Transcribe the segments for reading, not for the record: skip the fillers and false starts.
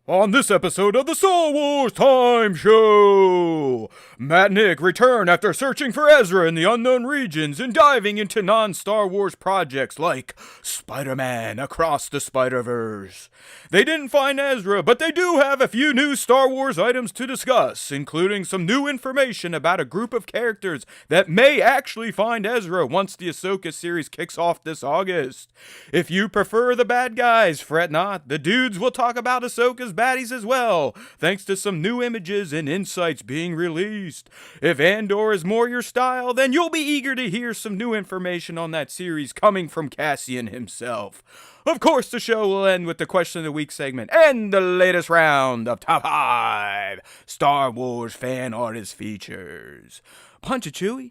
On this episode of the Star Wars Time Show, Matt and Nick return after searching for Ezra in the unknown regions and diving into non-Star Wars projects like Spider-Man Across the Spider-Verse. They didn't find Ezra, but they do have a few new Star Wars items to discuss, including some new information about a group of characters that may actually find Ezra once the Ahsoka series kicks off this August. If you prefer the bad guys, fret not, the dudes will talk about Ahsoka's baddies as well, thanks to some new images and insights being released. If Andor is more your style, then you'll be eager to hear some new information on that series coming from Cassian himself. Of course, the show will end with the Question of the Week segment and the latest round of Top 5 Star Wars Fan Artist Features. Punch it, Chewie.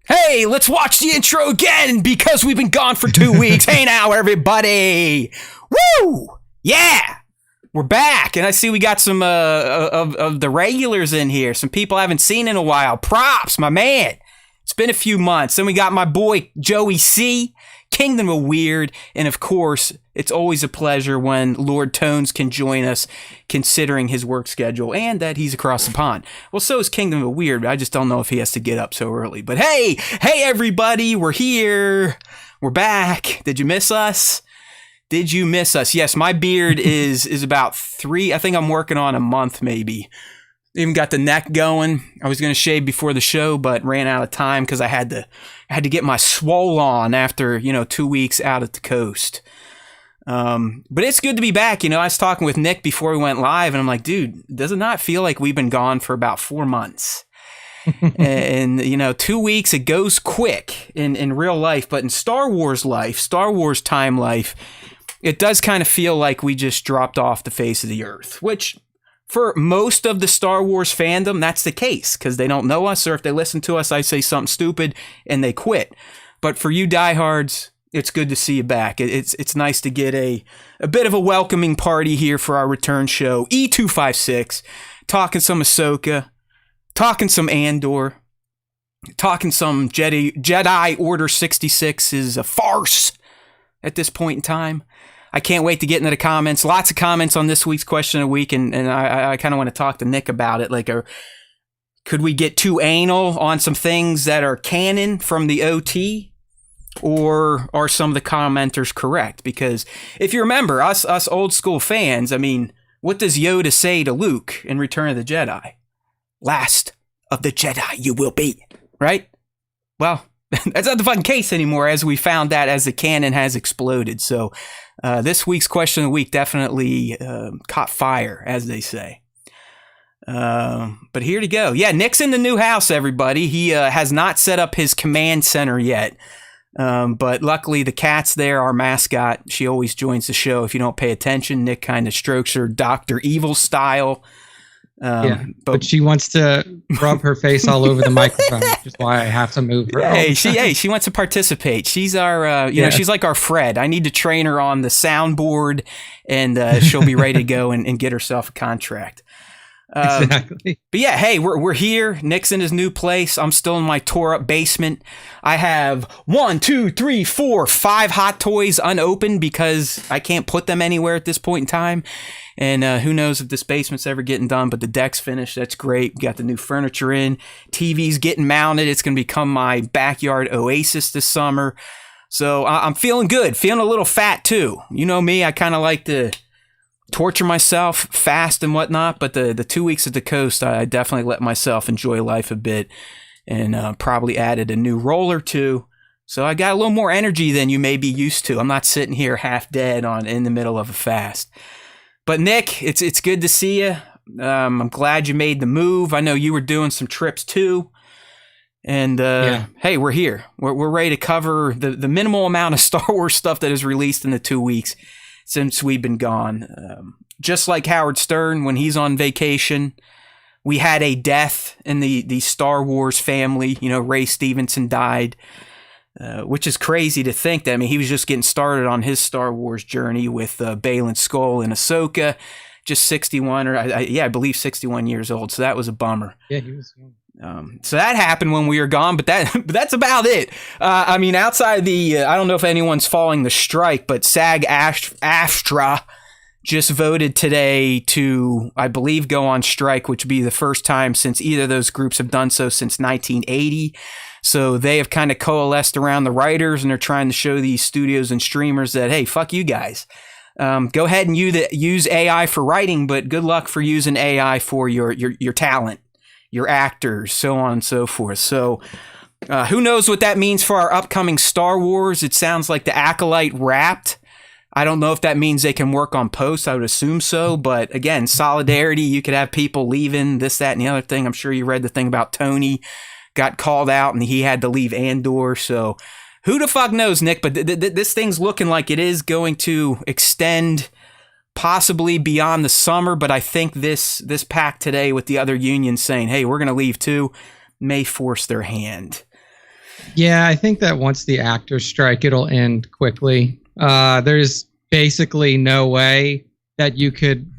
Hey, let's watch the intro again because we've been gone for 2 weeks. Hey now, everybody. Woo! Yeah! We're back, and I see we got some of the regulars in here. Some people I haven't seen in a while. Props, my man. It's been a few months. Then we got my boy Joey C, Kingdom of Weird, and of course, it's always a pleasure when Lord Tones can join us, considering his work schedule and that he's across the pond. Well, so is Kingdom of Weird. I just don't know if he has to get up so early. But hey everybody, we're here. We're back. Did you miss us? Did you miss us? Yes, my beard is about 3. I think I'm working on a month maybe. Even got the neck going. I was going to shave before the show, but ran out of time because I had to get my swole on after 2 weeks out at the coast. But it's good to be back. I was talking with Nick before we went live, and I'm like, dude, does it not feel like we've been gone for about 4 months? And 2 weeks, it goes quick in real life, but in Star Wars life, Star Wars time life, it does kind of feel like we just dropped off the face of the earth, which for most of the Star Wars fandom, that's the case because they don't know us, or if they listen to us, I say something stupid and they quit. But for you diehards, it's good to see you back. It's nice to get a bit of a welcoming party here for our return show. E256, talking some Ahsoka, talking some Andor, talking some Jedi Order 66 is a farce at this point in time. I can't wait to get into the comments. Lots of comments on this week's Question of the Week, and I kind of want to talk to Nick about it. Like, could we get too anal on some things that are canon from the OT? Or are some of the commenters correct? Because if you remember, us old school fans, I mean, what does Yoda say to Luke in Return of the Jedi? Last of the Jedi you will be, right? Well, that's not the fucking case anymore, as we found that as the canon has exploded. So this week's Question of the Week definitely caught fire, as they say. But here to go. Yeah, Nick's in the new house, everybody. He has not set up his command center yet. But luckily the cat's there, our mascot. She always joins the show. If you don't pay attention, Nick kind of strokes her Dr. Evil style. But she wants to rub her face all over the microphone, which is why I have to move her. Hey, she wants to participate. She's our, she's like our Fred. I need to train her on the soundboard, and she'll be ready to go and get herself a contract. Exactly. But yeah, hey, we're here. Nick's in his new place. I'm still in my tore up basement. I have 1, 2, 3, 4, 5 hot toys unopened because I can't put them anywhere at this point in time. And who knows if this basement's ever getting done, but the deck's finished. That's great. We got the new furniture in. TV's getting mounted. It's going to become my backyard oasis this summer. So I'm feeling good. Feeling a little fat too. You know me, I kind of like to torture myself, fast and whatnot, but the 2 weeks at the coast, I definitely let myself enjoy life a bit, and probably added a new roll or two. So I got a little more energy than you may be used to. I'm not sitting here half dead in the middle of a fast. But Nick, it's good to see you. I'm glad you made the move. I know you were doing some trips too. And hey, we're here. We're ready to cover the minimal amount of Star Wars stuff that is released in the 2 weeks since we've been gone. just like Howard Stern when he's on vacation. We had a death in the Star Wars family. You know, Ray Stevenson died, which is crazy to think that. I mean, he was just getting started on his Star Wars journey with Baylan Skoll and Ahsoka, just 61, or I believe 61 years old. So that was a bummer. Yeah, he was young. So that happened when we were gone, but that's about it. I mean, outside I don't know if anyone's following the strike, but SAG-AFTRA just voted today to, I believe, go on strike, which would be the first time since either of those groups have done so since 1980. So they have kind of coalesced around the writers, and they're trying to show these studios and streamers that, hey, fuck you guys. Go ahead and use AI for writing, but good luck for using AI for your talent, your actors, so on and so forth. So who knows what that means for our upcoming Star Wars? It sounds like the Acolyte wrapped. I don't know if that means they can work on post. I would assume so. But again, solidarity, you could have people leaving, this, that, and the other thing. I'm sure you read the thing about Tony got called out and he had to leave Andor. So who the fuck knows, Nick? But this thing's looking like it is going to extend possibly beyond the summer. But I think this pact today with the other unions saying, hey, we're going to leave too, may force their hand. Yeah, I think that once the actors strike, it'll end quickly. There's basically no way that you could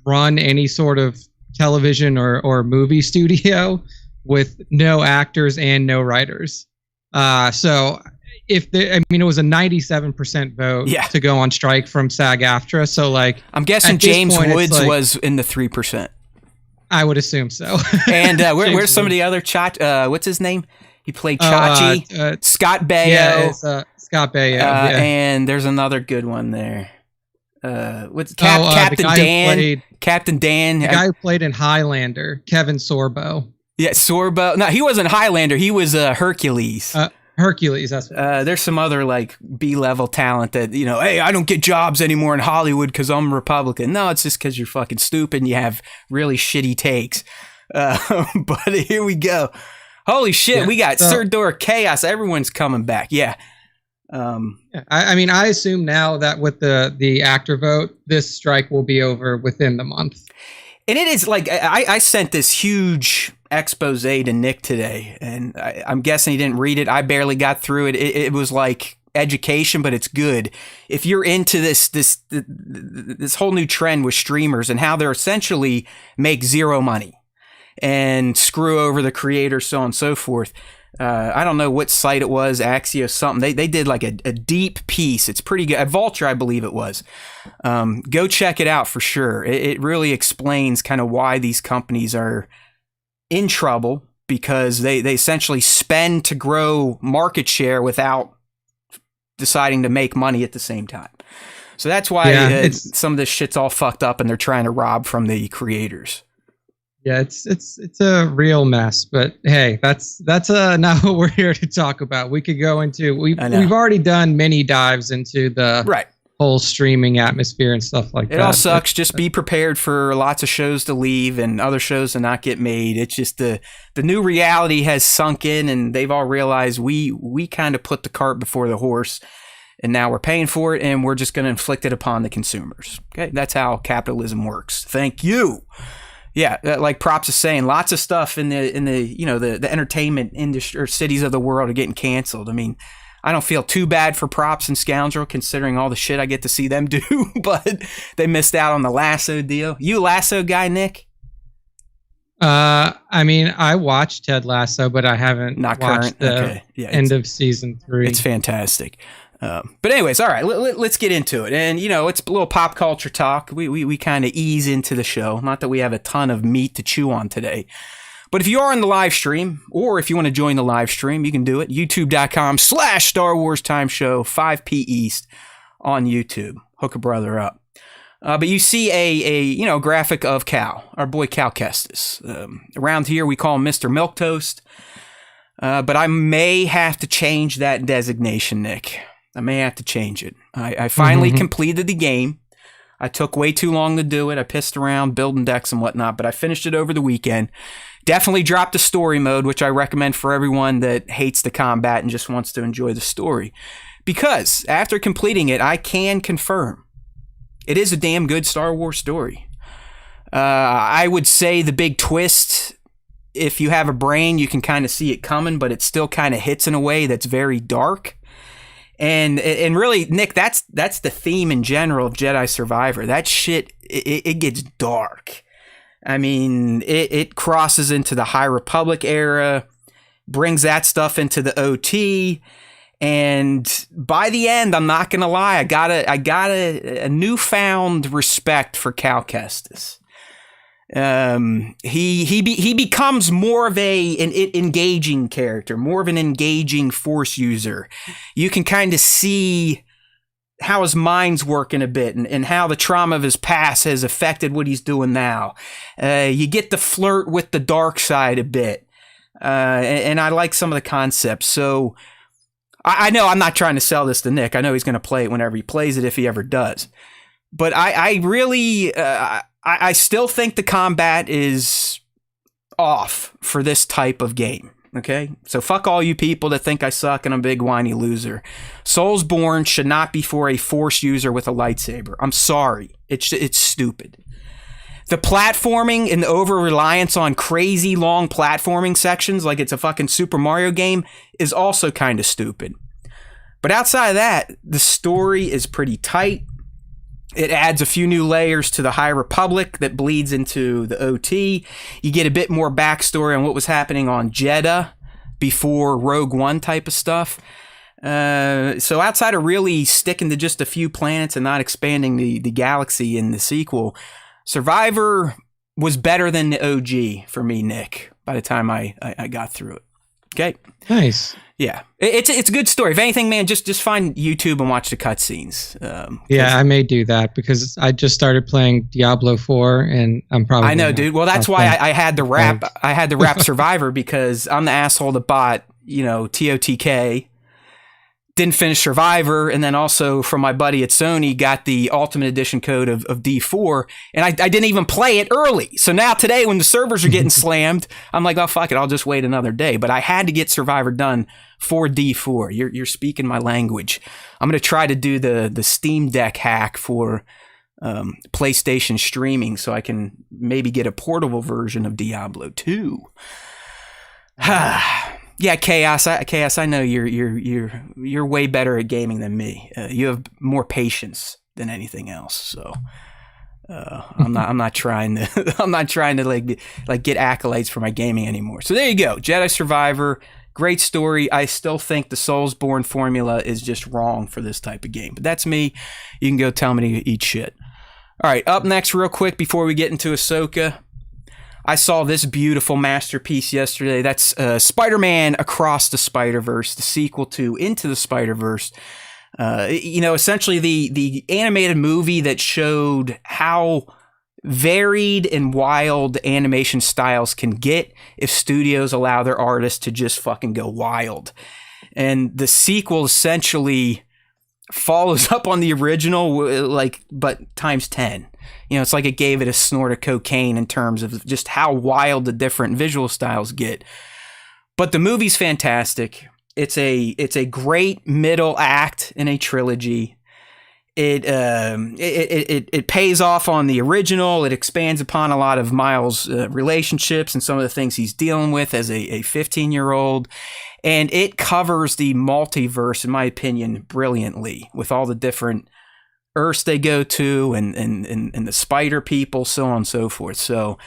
run any sort of television or movie studio with no actors and no writers. So it was a 97% vote to go on strike from SAG-AFTRA. So like, I'm guessing James Woods was in the 3%. I would assume so. And where's some of the other what's his name? He played Chachi. Scott Baio. Yeah, Scott Baio. And there's another good one there. What's Captain Dan? Captain Dan. The guy who played in Highlander, Kevin Sorbo. Yeah, Sorbo. No, he wasn't Highlander. He was Hercules. Hercules, that's what there's some other like B-level talent that, you know, hey, I don't get jobs anymore in Hollywood because I'm Republican. No, it's just because you're fucking stupid and you have really shitty takes. But here we go. Holy shit, we got Third Door Chaos. Everyone's coming back. Yeah. I mean, I assume now that with the actor vote, this strike will be over within the month. And it is like, I sent this huge expose to Nick today, and I'm guessing he didn't read it. I barely got through it. It was like education, but it's good. If you're into this whole new trend with streamers and how they're essentially make zero money and screw over the creator, so on and so forth. I don't know what site it was, Axios something. They did like a deep piece. It's pretty good. At Vulture, I believe it was. Go check it out for sure. It really explains kind of why these companies are in trouble, because they essentially spend to grow market share without deciding to make money at the same time. So that's why some of this shit's all fucked up and they're trying to rob from the creators. Yeah, it's a real mess, but hey, that's not what we're here to talk about. We could go into we've already done many dives into the whole streaming atmosphere and stuff like that. It all sucks. Just be prepared for lots of shows to leave and other shows to not get made. It's just the new reality has sunk in, and they've all realized we kind of put the cart before the horse, and now we're paying for it, and we're just going to inflict it upon the consumers. Okay, that's how capitalism works. Thank you. Yeah, like Props is saying, lots of stuff in the entertainment industry or cities of the world are getting canceled. I mean, I don't feel too bad for Props and Scoundrel considering all the shit I get to see them do, but they missed out on the Lasso deal. You a Lasso guy, Nick? I mean, I watched Ted Lasso, but I haven't watched the end of season 3. It's fantastic. But anyways, all right, let's get into it. And, you know, it's a little pop culture talk. We kind of ease into the show. Not that we have a ton of meat to chew on today. But if you are in the live stream, or if you want to join the live stream, you can do it. YouTube.com/Star Wars Time Show, 5 p. East on YouTube. Hook a brother up. But you see a graphic of Cal, our boy Cal Kestis. Around here, we call him Mr. Milquetoast. But I may have to change that designation, Nick. I may have to change it. I finally completed the game. I took way too long to do it. I pissed around building decks and whatnot, but I finished it over the weekend. Definitely dropped the story mode, which I recommend for everyone that hates the combat and just wants to enjoy the story. Because after completing it, I can confirm it is a damn good Star Wars story. I would say the big twist, if you have a brain, you can kind of see it coming, but it still kind of hits in a way that's very dark. And really, Nick, that's the theme in general of Jedi Survivor. That shit, it gets dark. I mean, it crosses into the High Republic era, brings that stuff into the OT, and by the end, I'm not gonna lie, I got a newfound respect for Cal Kestis. He becomes more of an engaging character, more of an engaging Force user. You can kind of see how his mind's working a bit and how the trauma of his past has affected what he's doing now. You get to flirt with the dark side a bit. And I like some of the concepts. So I know I'm not trying to sell this to Nick. I know he's going to play it whenever he plays it, if he ever does. But I really, I still think the combat is off for this type of game. Okay, so fuck all you people that think I suck and I'm a big whiny loser. Soulsborne should not be for a Force user with a lightsaber. I'm sorry, it's stupid. The platforming and the over-reliance on crazy long platforming sections like it's a fucking Super Mario game is also kind of stupid. But outside of that, the story is pretty tight. It adds a few new layers to the High Republic that bleeds into the OT. You get a bit more backstory on what was happening on Jeddah before Rogue One type of stuff. So outside of really sticking to just a few planets and not expanding the galaxy in the sequel, Survivor was better than the OG for me, Nick, by the time I got through it. Okay? Nice. Yeah, it's a good story. If anything, man, just find YouTube and watch the cutscenes. Yeah, I may do that because I just started playing Diablo 4, and I'm probably. I know, dude. Well, that's why I had to rap. I had to rap Survivor because I'm the asshole that bought, TOTK. Didn't finish Survivor, and then also from my buddy at Sony got the Ultimate Edition code of D4, and I didn't even play it early. So now today when the servers are getting slammed, I'm like, oh, fuck it, I'll just wait another day. But I had to get Survivor done for D4. You're speaking my language. I'm going to try to do the Steam Deck hack for PlayStation streaming so I can maybe get a portable version of Diablo 2. Yeah, Chaos. I know you're way better at gaming than me. You have more patience than anything else. So I'm not trying to like get accolades for my gaming anymore. So there you go, Jedi Survivor. Great story. I still think the Soulsborne formula is just wrong for this type of game. But that's me. You can go tell me to eat shit. All right, up next, real quick before we get into Ahsoka. I saw this beautiful masterpiece yesterday. That's Spider-Man Across the Spider-Verse, the sequel to Into the Spider-Verse. Essentially the animated movie that showed how varied and wild animation styles can get if studios allow their artists to just fucking go wild. And the sequel essentially follows up on the original, but times 10. It's like it gave it a snort of cocaine in terms of just how wild the different visual styles get. But the movie's fantastic. It's a great middle act in a trilogy. It pays off on the original. It expands upon a lot of Miles' relationships and some of the things he's dealing with as a 15-year-old. And it covers the multiverse, in my opinion, brilliantly with all the different Earths they go to and the spider people, so on and so forth. So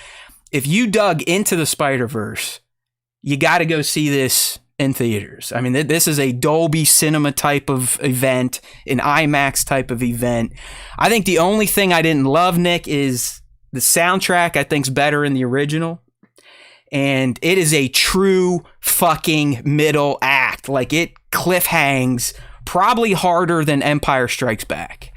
if you dug into the Spider-Verse, you got to go see this in theaters. I mean, this is a Dolby Cinema type of event, an IMAX type of event. I think the only thing I didn't love, Nick, is the soundtrack I think's better in the original. And it is a true fucking middle act. Like, it cliffhangs probably harder than Empire Strikes Back.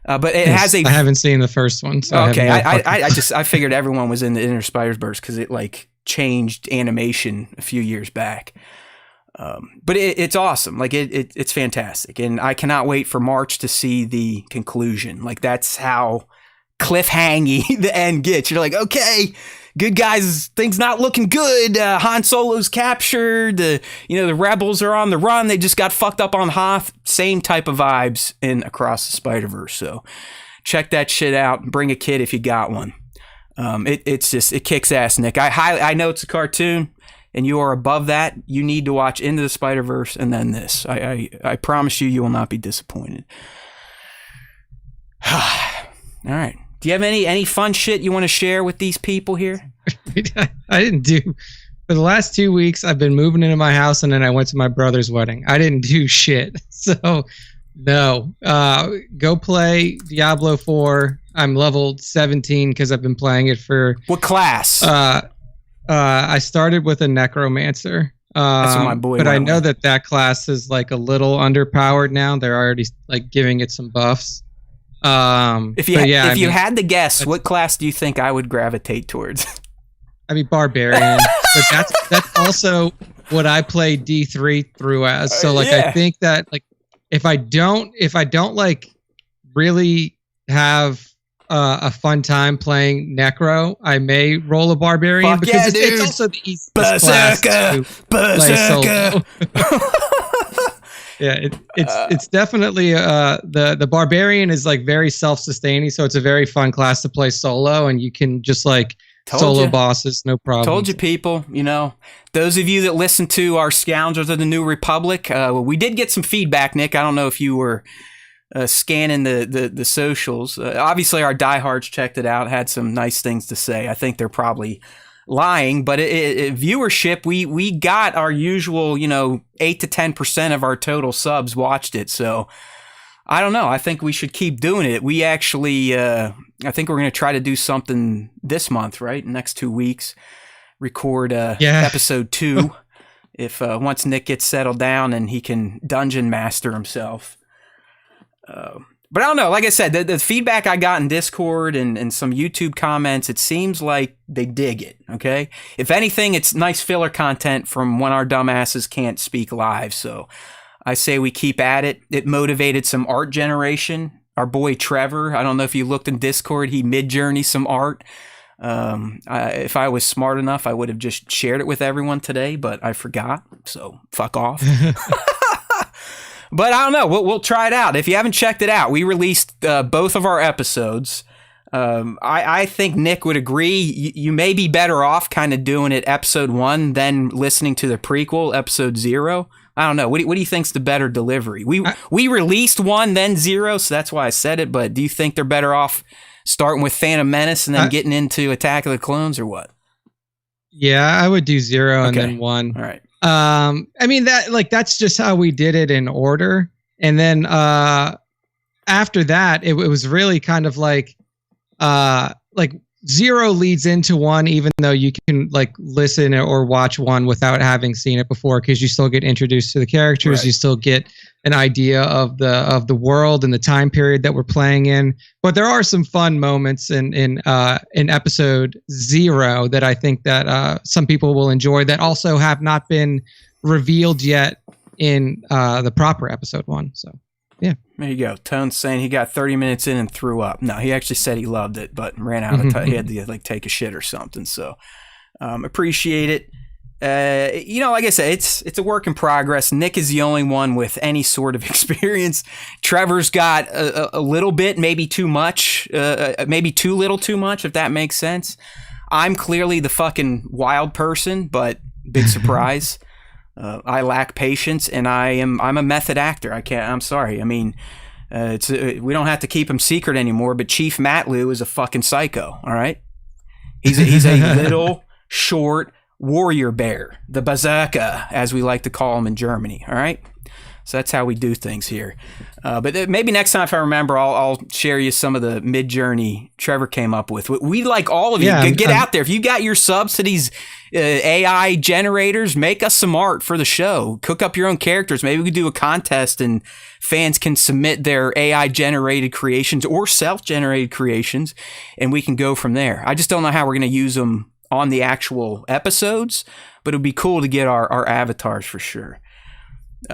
But it has a. I haven't seen the first one. So okay, I figured everyone was in the Inner Spider-Verse because it like changed animation a few years back. But it's awesome. Like it's fantastic, and I cannot wait for March to see the conclusion. Like that's how cliffhangy the end gets. You're like, okay, good guys, things not looking good. Han Solo's captured. The rebels are on the run. They just got fucked up on Hoth. Same type of vibes in Across the Spider-Verse. So check that shit out. Bring a kid if you got one. It kicks ass, Nick. I know it's a cartoon, and you are above that. You need to watch Into the Spider-Verse and then this. I promise you will not be disappointed. All right. Do you have any fun shit you want to share with these people here? I didn't do. For the last 2 weeks, I've been moving into my house, and then I went to my brother's wedding. I didn't do shit. So, no. Go play Diablo 4. I'm level 17 because I've been playing it for... What class? I started with a necromancer. That's what my boy but I went know with. that class is like a little underpowered now. They're already like giving it some buffs. If you had to guess, what class do you think I would gravitate towards? I mean, barbarian. But that's also what I play D3 through as. So like, I think that like, if I don't like really have a fun time playing Necro, I may roll a barbarian. Fuck because yeah, it's dude. also the easiest class to play solo. Yeah, it's definitely the barbarian is like very self-sustaining, so it's a very fun class to play solo, and you can just like solo bosses, no problem. Told you, people. You know, those of you that listen to our Scoundrels of the New Republic, we did get some feedback, Nick. I don't know if you were scanning the socials. Obviously, our diehards checked it out, had some nice things to say. I think they're probably lying, but viewership, we got our usual, 8 to 10% of our total subs watched it. So I don't know. I think we should keep doing it. We actually, I think we're going to try to do something this month, right? Next 2 weeks, record episode 2. If once Nick gets settled down and he can dungeon master himself. But I don't know. Like I said, the feedback I got in Discord and some YouTube comments, it seems like they dig it, okay? If anything, it's nice filler content from when our dumbasses can't speak live. So I say we keep at it. It motivated some art generation. Our boy Trevor, I don't know if you looked in Discord, he mid-journey some art. If I was smart enough, I would have just shared it with everyone today, but I forgot. So fuck off. But I don't know. We'll try it out. If you haven't checked it out, we released both of our episodes. I think Nick would agree. You may be better off kind of doing it episode 1 than listening to the prequel, episode 0. I don't know. What do you think's the better delivery? We released 1, then 0, so that's why I said it. But do you think they're better off starting with Phantom Menace and then getting into Attack of the Clones, or what? Yeah, I would do 0 and then 1. All right. I mean that's just how we did it in order. And then after that, it was really kind of like 0 leads into 1, even though you can like listen or watch 1 without having seen it before, because you still get introduced to the characters, right. You still get an idea of the world and the time period that we're playing in. But there are some fun moments in episode 0 that I think that some people will enjoy that also have not been revealed yet in the proper episode 1. So yeah, there you go. Tone's saying he got 30 minutes in and threw up. No, he actually said he loved it, but ran out of time. He had to like take a shit or something. So appreciate it. Like I said, it's a work in progress. Nick is the only one with any sort of experience. Trevor's got a little bit, maybe too much, maybe too little too much, if that makes sense. I'm clearly the fucking wild person, but big surprise. I lack patience, and I'm a method actor. I'm sorry. I mean, we don't have to keep him secret anymore, but Chief Matlu is a fucking psycho. All right. He's a little short warrior bear, the Berserker, as we like to call him in Germany. All right. So that's how we do things here. But maybe next time, if I remember, I'll share you some of the mid-journey Trevor came up with. We like all of you. Get out there. If you got your subs to these AI generators, make us some art for the show. Cook up your own characters. Maybe we could do a contest and fans can submit their AI-generated creations or self-generated creations, and we can go from there. I just don't know how we're going to use them on the actual episodes, but it would be cool to get our avatars for sure.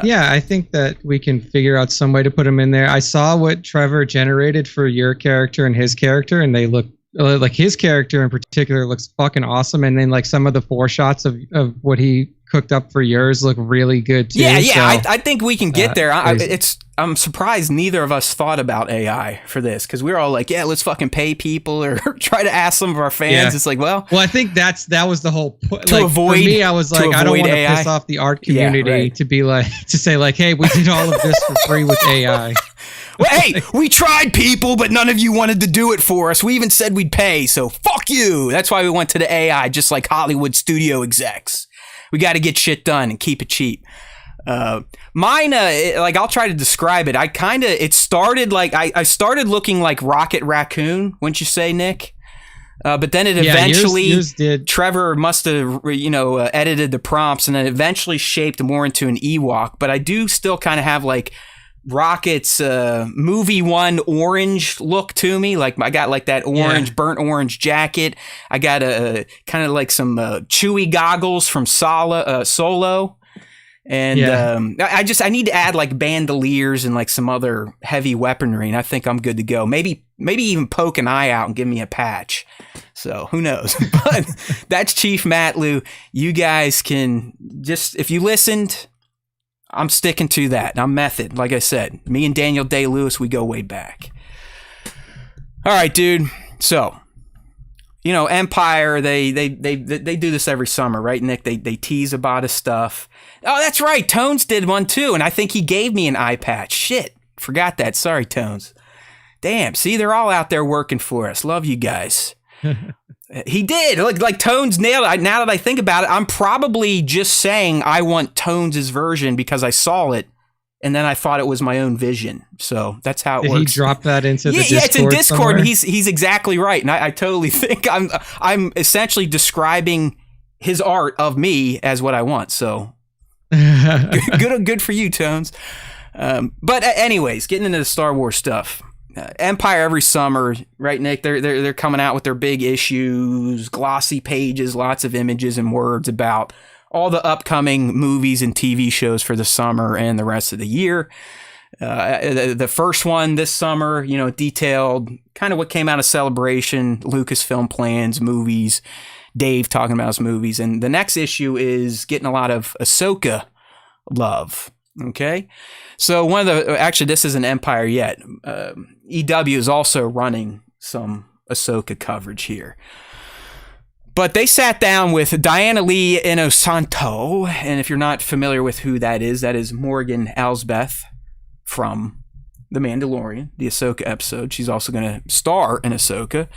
Yeah, I think that we can figure out some way to put them in there. I saw what Trevor generated for your character and his character, and they look like his character in particular looks fucking awesome, and then like some of the foreshots of what he cooked up for yours look really good too. Yeah, So, I think we can get there. I'm surprised neither of us thought about AI for this, because we were all like, yeah, let's fucking pay people or try to ask some of our fans. Yeah. It's like, well, I think that was the whole point. To Like, avoid- for me, I was like, I don't avoid want to AI. piss off the art community right. to be like to say like, hey, we did all of this for free with AI. well, hey, we tried, people, but none of you wanted to do it for us. We even said we'd pay, so fuck you. That's why we went to the AI, just like Hollywood studio execs. We got to get shit done and keep it cheap. Mine, like, I'll try to describe it. It started like, I started looking like Rocket Raccoon, wouldn't you say, Nick? But then it eventually, yours did. Trevor must have, edited the prompts, and then eventually shaped more into an Ewok. But I do still kind of have like Rocket's movie one orange look to me. Like I got like that orange, burnt orange jacket. I got a kind of like some Chewie goggles from Solo. And I need to add like bandoliers and like some other heavy weaponry, and I think I'm good to go. Maybe even poke an eye out and give me a patch. So who knows? But that's Chief Matlu. You guys can just, if you listened, I'm sticking to that. I'm method. Like I said, me and Daniel Day-Lewis, we go way back. All right, dude. So, Empire, they do this every summer, right, Nick? They tease about his stuff. Oh, that's right. Tones did one too, and I think he gave me an eye patch. Shit. Forgot that. Sorry, Tones. Damn. See, they're all out there working for us. Love you guys. He did. Like Tones nailed it. Now that I think about it, I'm probably just saying I want Tones' version because I saw it, and then I thought it was my own vision. So that's how it works. Did he drop that into the Discord? Yeah, it's in Discord, somewhere? and he's exactly right. And I totally think I'm essentially describing his art of me as what I want. So good for you, Tones. But anyways, getting into the Star Wars stuff. Empire every summer, right, Nick? They're coming out with their big issues, glossy pages, lots of images and words about all the upcoming movies and TV shows for the summer and the rest of the year. The first one this summer, detailed kind of what came out of Celebration, Lucasfilm plans, movies, Dave talking about his movies. And the next issue is getting a lot of Ahsoka love. Okay. So actually this isn't Empire yet. EW is also running some Ahsoka coverage here. But they sat down with Diana Lee Inosanto, and if you're not familiar with who that is Morgan Elsbeth from The Mandalorian, the Ahsoka episode. She's also going to star in Ahsoka.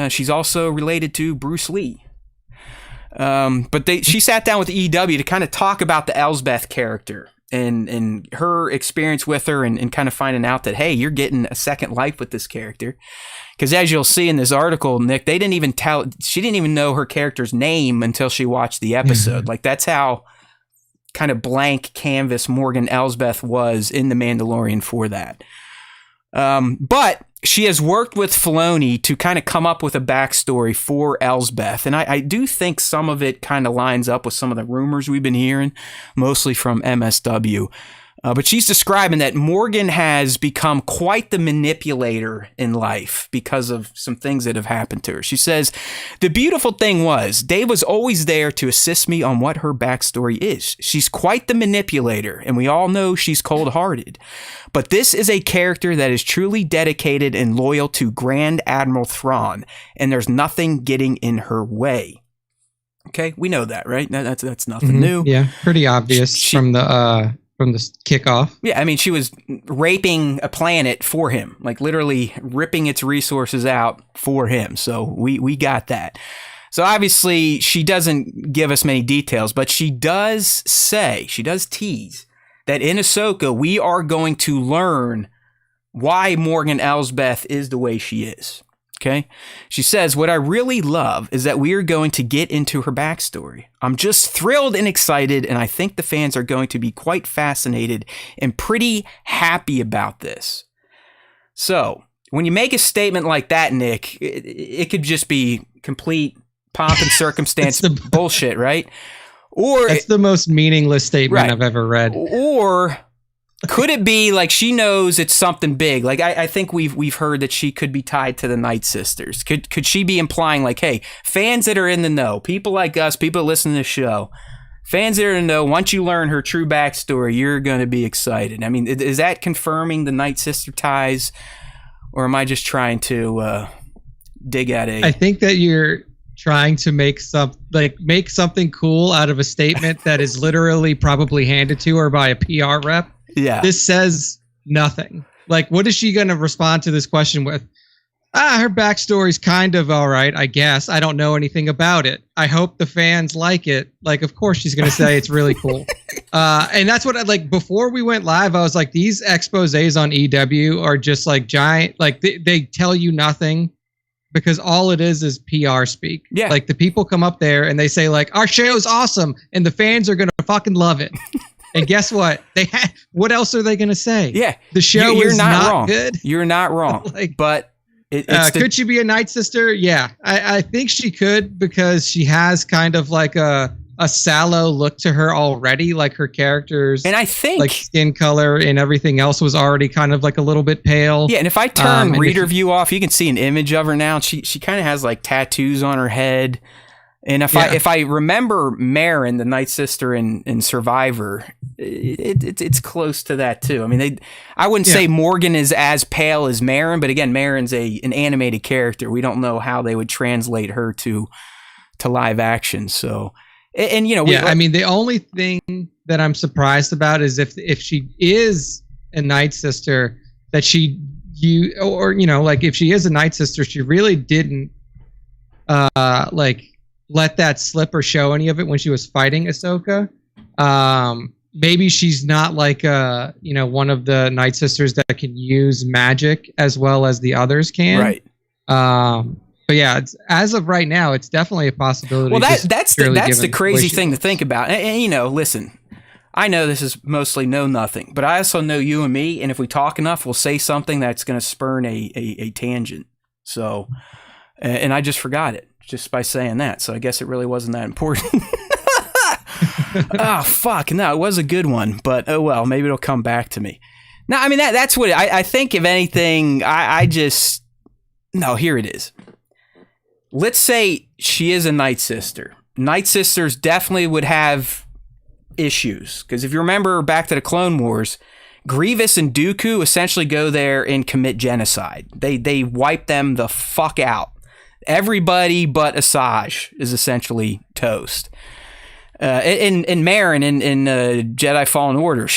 She's also related to Bruce Lee. But she sat down with EW to kind of talk about the Elsbeth character and her experience with her and kind of finding out that, hey, you're getting a second life with this character. Because as you'll see in this article, Nick, she didn't even know her character's name until she watched the episode. Like, that's how kind of blank canvas Morgan Elsbeth was in The Mandalorian for that. But she has worked with Filoni to kind of come up with a backstory for Elsbeth. And I do think some of it kind of lines up with some of the rumors we've been hearing, mostly from MSW. But she's describing that Morgan has become quite the manipulator in life because of some things that have happened to her. She says, the beautiful thing was, Dave was always there to assist me on what her backstory is. She's quite the manipulator, and we all know she's cold-hearted. But this is a character that is truly dedicated and loyal to Grand Admiral Thrawn, and there's nothing getting in her way. Okay, we know that, right? That's nothing new. Yeah, pretty obvious from the kickoff. Yeah, I mean, she was raping a planet for him, like literally ripping its resources out for him. So we got that. So obviously she doesn't give us many details, but she does tease that in Ahsoka, we are going to learn why Morgan Elsbeth is the way she is. Okay. She says, what I really love is that we are going to get into her backstory. I'm just thrilled and excited, and I think the fans are going to be quite fascinated and pretty happy about this. So when you make a statement like that, Nick, it could just be complete pomp and circumstance bullshit, right? Or that's the most meaningless statement I've ever read. Or Could it be like she knows it's something big? Like I think we've heard that she could be tied to the Night Sisters. Could she be implying like, hey, fans that are in the know, people like us, people that listen to the show, fans that are in the know, once you learn her true backstory, you're going to be excited. I mean, is that confirming the Night Sister ties, or am I just trying to dig at a? I think that you're trying to make something cool out of a statement that is literally probably handed to her by a PR rep. Yeah. This says nothing. Like, what is she going to respond to this question with? Her backstory's kind of all right, I guess. I don't know anything about it. I hope the fans like it. Like, of course she's going to say it's really cool. And that's what before we went live, I was like, these exposés on EW are just like giant. Like they tell you nothing. Because all it is PR speak. Yeah. Like the people come up there and they say like, our show's awesome and the fans are going to fucking love it. And guess what? What else are they going to say? Yeah. The show You're is not not wrong. good. You're not wrong. But could she be a Night Sister? Yeah. I think she could because she has kind of like a sallow look to her already, like her character's and I think like skin color and everything else was already kind of like a little bit pale. Yeah, and if I turn reader view off, you can see an image of her now. She kind of has like tattoos on her head. And if I remember Marin, the Night Sister in Survivor, it's close to that too. I mean, I wouldn't say Morgan is as pale as Marin, but again, Marin's an animated character. We don't know how they would translate her to live action. So. And you know, I mean, the only thing that I'm surprised about is if she is a Night Sister, that like if she is a Night Sister, she really didn't like let that slip or show any of it when she was fighting Ahsoka. Maybe she's not like one of the Night Sisters that can use magic as well as the others can. Right. But yeah, as of right now, it's definitely a possibility. Well, that's the crazy thing to think about. And listen, I know this is mostly know nothing, but I also know you and me, and if we talk enough, we'll say something that's going to spurn a tangent. So, and I just forgot it just by saying that. So I guess it really wasn't that important. Oh, fuck. No, it was a good one, but oh well, maybe it'll come back to me. No, I mean, that's what I think, if anything, here it is. Let's say she is a Night Sister. Night Sisters definitely would have issues. Because if you remember back to the Clone Wars, Grievous and Dooku essentially go there and commit genocide. They wipe them the fuck out. Everybody but Asajj is essentially toast. In Marin in Jedi Fallen Order,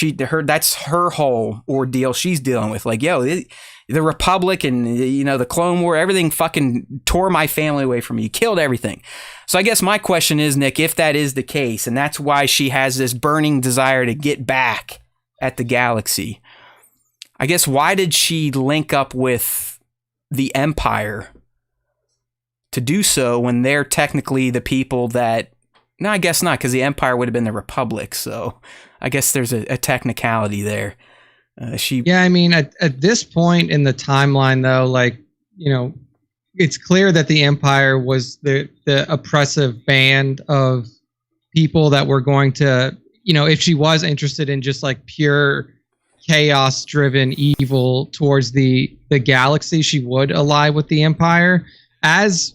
that's her whole ordeal she's dealing with. Like, the Republic and the Clone War, everything fucking tore my family away from me. You killed everything. So I guess my question is, Nick, if that is the case, and that's why she has this burning desire to get back at the galaxy, I guess why did she link up with the Empire to do so when they're technically the people that... No, I guess not, because the Empire would have been the Republic. So I guess there's a technicality there. I mean, at this point in the timeline, though, like, it's clear that the Empire was the oppressive band of people that were going to, if she was interested in just like pure chaos-driven evil towards the galaxy, she would ally with the Empire. As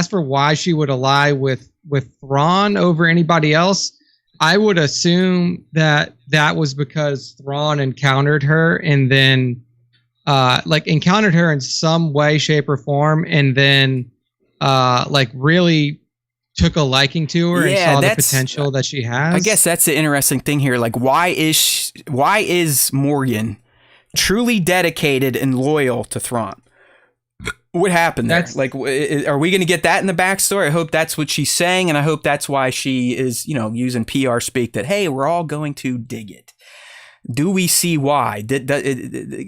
for why she would ally with Thrawn over anybody else, I would assume that was because Thrawn encountered her and then encountered her in some way, shape, or form, and then really took a liking to her and saw the potential that she has. I guess that's the interesting thing here. Like, why is Morgan truly dedicated and loyal to Thrawn? What happened there? Are we going to get that in the backstory? I hope that's what she's saying, and I hope that's why she is, using PR speak that, hey, we're all going to dig it. Do we see why?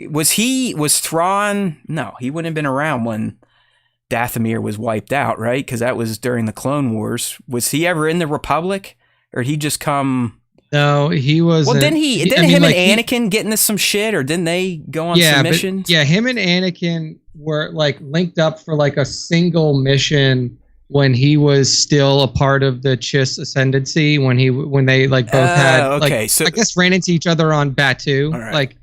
Was Thrawn? No, he wouldn't have been around when Dathomir was wiped out, right? Because that was during the Clone Wars. Was he ever in the Republic, or did he just come? No, he was. Well, didn't him and Anakin get into some shit, or didn't they go on some missions? Him and Anakin were linked up for a single mission when he was still a part of the Chiss ascendancy, when they like both had okay, like, so I guess ran into each other on Batu. Right. Like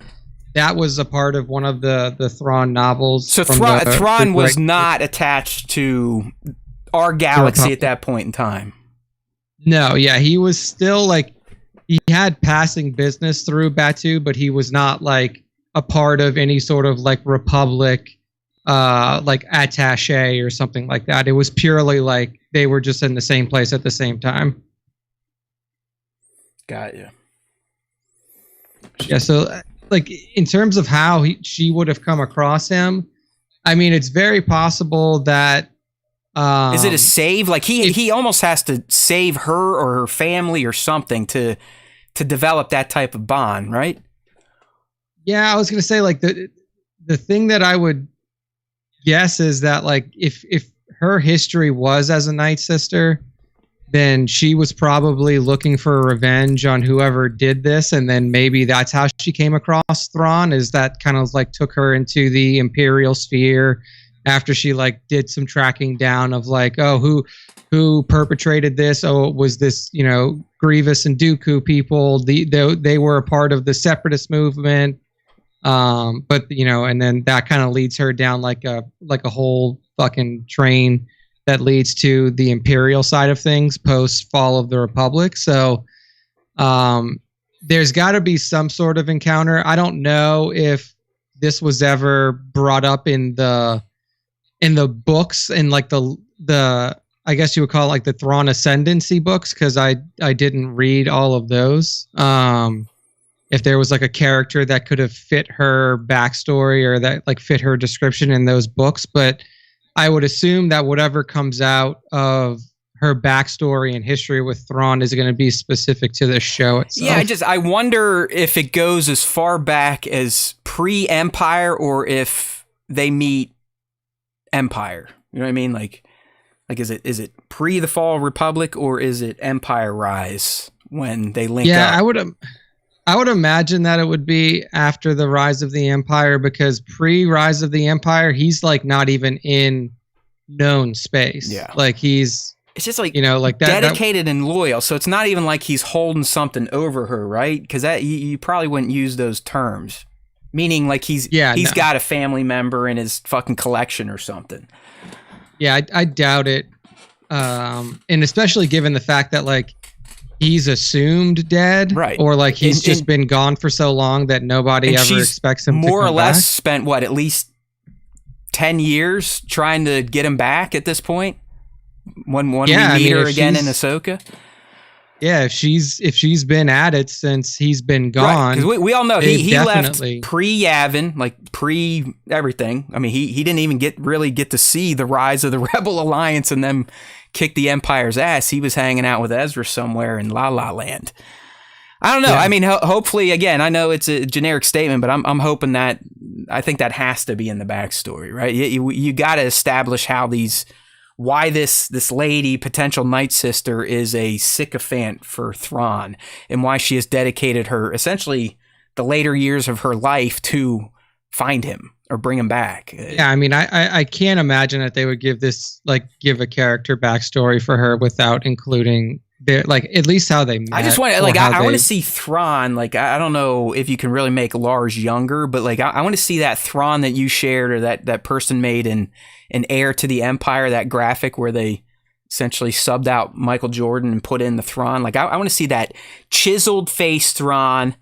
that was a part of one of the Thrawn novels. So Thrawn was not attached to our galaxy at that point in time. No, yeah, he was still like he had passing business through Batu, but he was not like a part of any sort of like Republic like attaché or something like that. It was purely like they were just in the same place at the same time. Got you. Yeah, so like in terms of how she would have come across him, I mean, it's very possible that is it a save? Like he almost has to save her or her family or something to develop that type of bond, right? Yeah, I was gonna say like the thing that I would guess is that like if her history was as a Night Sister, then she was probably looking for revenge on whoever did this, and then maybe that's how she came across Thrawn, is that kind of like took her into the Imperial sphere after she like did some tracking down of like, oh, who perpetrated this? Oh, it was this, you know, Grievous and Dooku people. They were a part of the Separatist movement. But you know, and then that kind of leads her down like a whole fucking train that leads to the Imperial side of things post fall of the Republic. So there's got to be some sort of encounter. I don't know if this was ever brought up in the books, in like the I guess you would call it like the Thrawn Ascendancy books, because I didn't read all of those. If there was like a character that could have fit her backstory or that like fit her description in those books, but I would assume that whatever comes out of her backstory and history with Thrawn is going to be specific to the show itself. Yeah, I wonder if it goes as far back as pre-Empire or if they meet Empire. You know what I mean? Like is it pre the Fall Republic or is it Empire Rise when they link up? Yeah, I would imagine that it would be after the Rise of the Empire, because pre-Rise of the Empire, he's like not even in known space. Yeah. Like it's just like, you know, like that, dedicated and loyal. So it's not even like he's holding something over her, right? Because that you probably wouldn't use those terms. Meaning like he's got a family member in his fucking collection or something. Yeah, I doubt it. And especially given the fact that like he's assumed dead, right? Or like he's just been gone for so long that nobody ever expects him to come back. More or less spent what, at least 10 years trying to get him back at this point. When we meet her again in Ahsoka. Yeah, if she's been at it since he's been gone. Because we all know he left pre-Yavin, like pre-everything. I mean, he didn't even get to see the rise of the Rebel Alliance and them kick the Empire's ass. He was hanging out with Ezra somewhere in La La Land. I don't know. Yeah. I mean, hopefully, again, I know it's a generic statement, but I'm hoping that, I think that has to be in the backstory, right? You got to establish why this lady, potential Night Sister, is a sycophant for Thrawn, and why she has dedicated her, essentially, the later years of her life to find him or bring him back. Yeah, I mean, I can't imagine that they would give a character backstory for her without including at least how they met. I just want I want to see Thrawn. Like, I don't know if you can really make Lars younger, but like I want to see that Thrawn that you shared, or that person made in an Heir to the Empire, that graphic where they essentially subbed out Michael Jordan and put in the Thrawn. Like, I want to see that chiseled face Thrawn,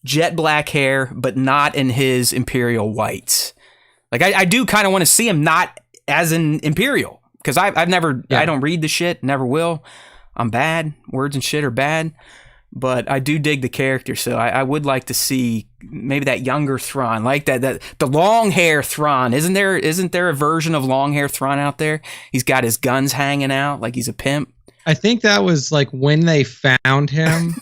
jet black hair, but not in his Imperial whites. Like, I do kind of want to see him not as an Imperial, because I've never, I don't read the shit, never will. I'm bad. Words and shit are bad. But I do dig the character, so I would like to see maybe that younger Thrawn, like that the long hair Thrawn. Isn't there a version of long hair Thrawn out there? He's got his guns hanging out like he's a pimp. I think that was like when they found him,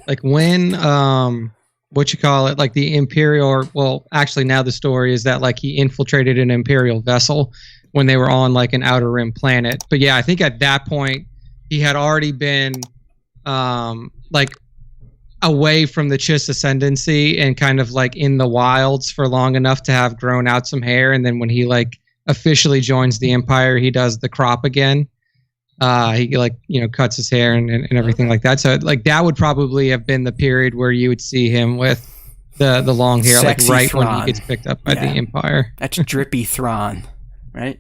like when like the Imperial. Well, actually, now the story is that like he infiltrated an Imperial vessel when they were on like an Outer Rim planet. But yeah, I think at that point he had already been like away from the Chiss ascendancy and kind of like in the wilds for long enough to have grown out some hair, and then when he like officially joins the Empire, he does the crop again. He cuts his hair and everything like that. So like that would probably have been the period where you would see him with the long hair, Sexy like right Thrawn. when he gets picked up by the Empire. That's drippy Thrawn, right?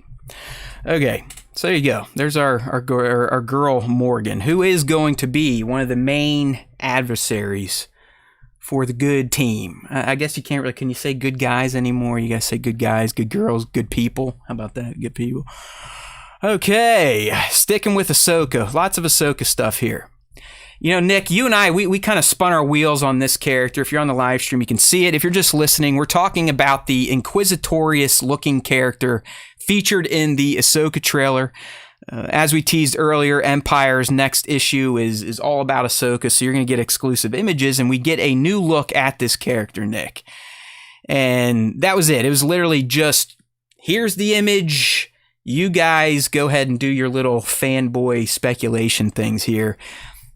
Okay, so there you go. There's our girl Morgan, who is going to be one of the main adversaries for the good team. I guess you can't really, can you say good guys anymore? You gotta say good guys, good girls, good people. How about that? Good people. Okay, sticking with Ahsoka. Lots of Ahsoka stuff here. You know, Nick, you and I, we kind of spun our wheels on this character. If you're on the live stream, you can see it. If you're just listening, we're talking about the inquisitorious-looking character featured in the Ahsoka trailer. As we teased earlier, Empire's next issue is all about Ahsoka, so you're going to get exclusive images, and we get a new look at this character, Nick. And that was it. It was literally just, here's the image. You guys go ahead and do your little fanboy speculation things here.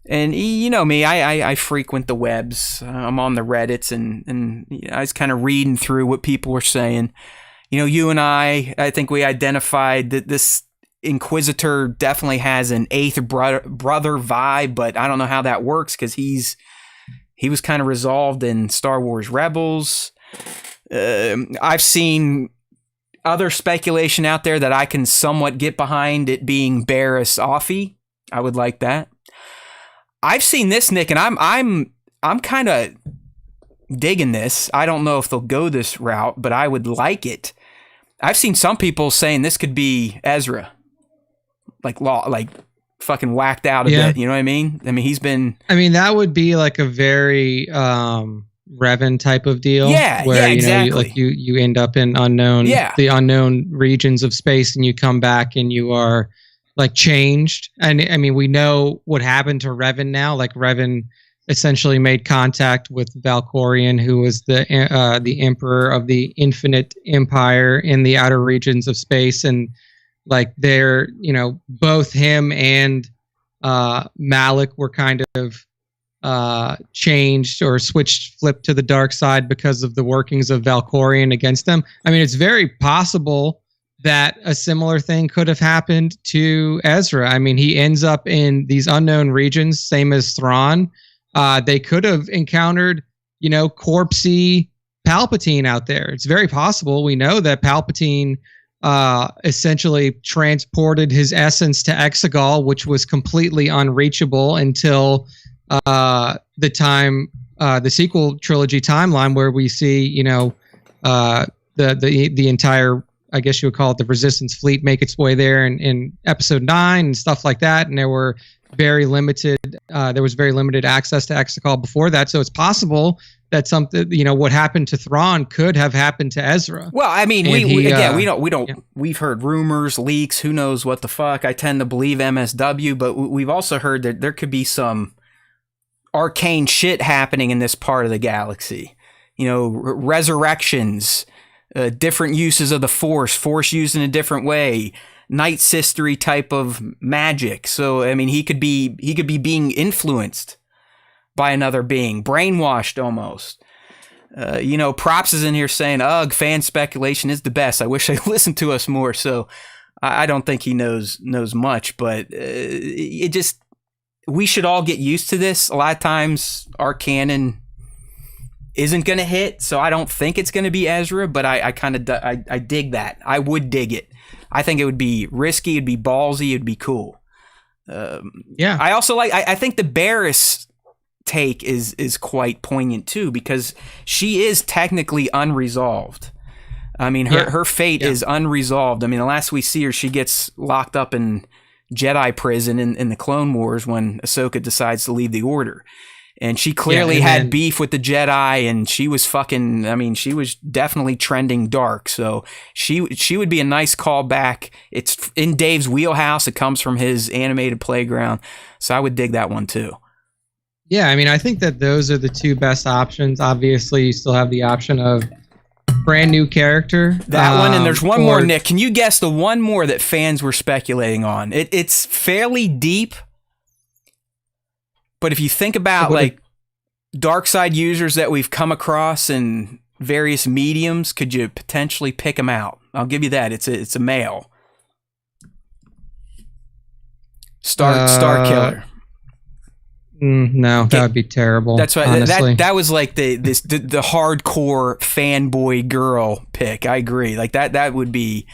And you know me, I frequent the webs. I'm on the Reddits, and I was kind of reading through what people were saying. You know, you and I think we identified that this Inquisitor definitely has an eighth brother vibe, but I don't know how that works because he was kind of resolved in Star Wars Rebels. I've seen other speculation out there that I can somewhat get behind, it being Barriss Offee. I would like that. I've seen this, Nick, and I'm kind of digging this. I don't know if they'll go this route, but I would like it. I've seen some people saying this could be Ezra, like fucking whacked out a bit. You know what I mean? I mean, he's been. I mean, that would be like a very Revan type of deal. Yeah, where exactly. you end up in the unknown regions of space, and you come back and you are like changed. And I mean, we know what happened to Revan now. Like Revan essentially made contact with Valkorion, who was the emperor of the Infinite Empire in the outer regions of space, and like they're, you know, both him and Malik were kind of changed or flipped to the dark side because of the workings of Valkorion against them. I mean, it's very possible that a similar thing could have happened to Ezra. I mean, he ends up in these unknown regions, same as Thrawn. They could have encountered, you know, corpsey Palpatine out there. It's very possible. We know that Palpatine essentially transported his essence to Exegol, which was completely unreachable until the sequel trilogy timeline, where we see, you know, the entire, I guess you would call it, the Resistance fleet make its way there in Episode 9 and stuff like that. And there was very limited access to Exegol before that. So it's possible that something, you know, what happened to Thrawn could have happened to Ezra. Well, I mean, we've heard rumors, leaks, who knows what the fuck. I tend to believe MSW, but we've also heard that there could be some arcane shit happening in this part of the galaxy. You know, resurrections, different uses of the Force used in a different way, Night Sistery type of magic. So, I mean, he could be being influenced by another being, brainwashed almost. You know, Props is in here saying, ugh, fan speculation is the best. I wish they listened to us more. So I don't think he knows much, but we should all get used to this. A lot of times our canon isn't going to hit, so I don't think it's going to be Ezra, but I dig that. I would dig it. I think it would be risky, it'd be ballsy, it'd be cool. Yeah. I also I think the Barriss take is quite poignant too, because she is technically unresolved. I mean, her fate is unresolved. I mean, the last we see her, she gets locked up in Jedi prison in the Clone Wars when Ahsoka decides to leave the Order. And she clearly had beef with the Jedi, and she was she was definitely trending dark. So she would be a nice callback. It's in Dave's wheelhouse. It comes from his animated playground. So I would dig that one too. Yeah, I mean, I think that those are the two best options. Obviously, you still have the option of brand new character. That one, and there's one more, Nick. Can you guess the one more that fans were speculating on? It's fairly deep. But if you think about like dark side users that we've come across in various mediums, could you potentially pick them out? I'll give you that. It's a male. Star Killer. No, that would be terrible. That's why honestly. that was like the hardcore fanboy girl pick. I agree. Like that would be,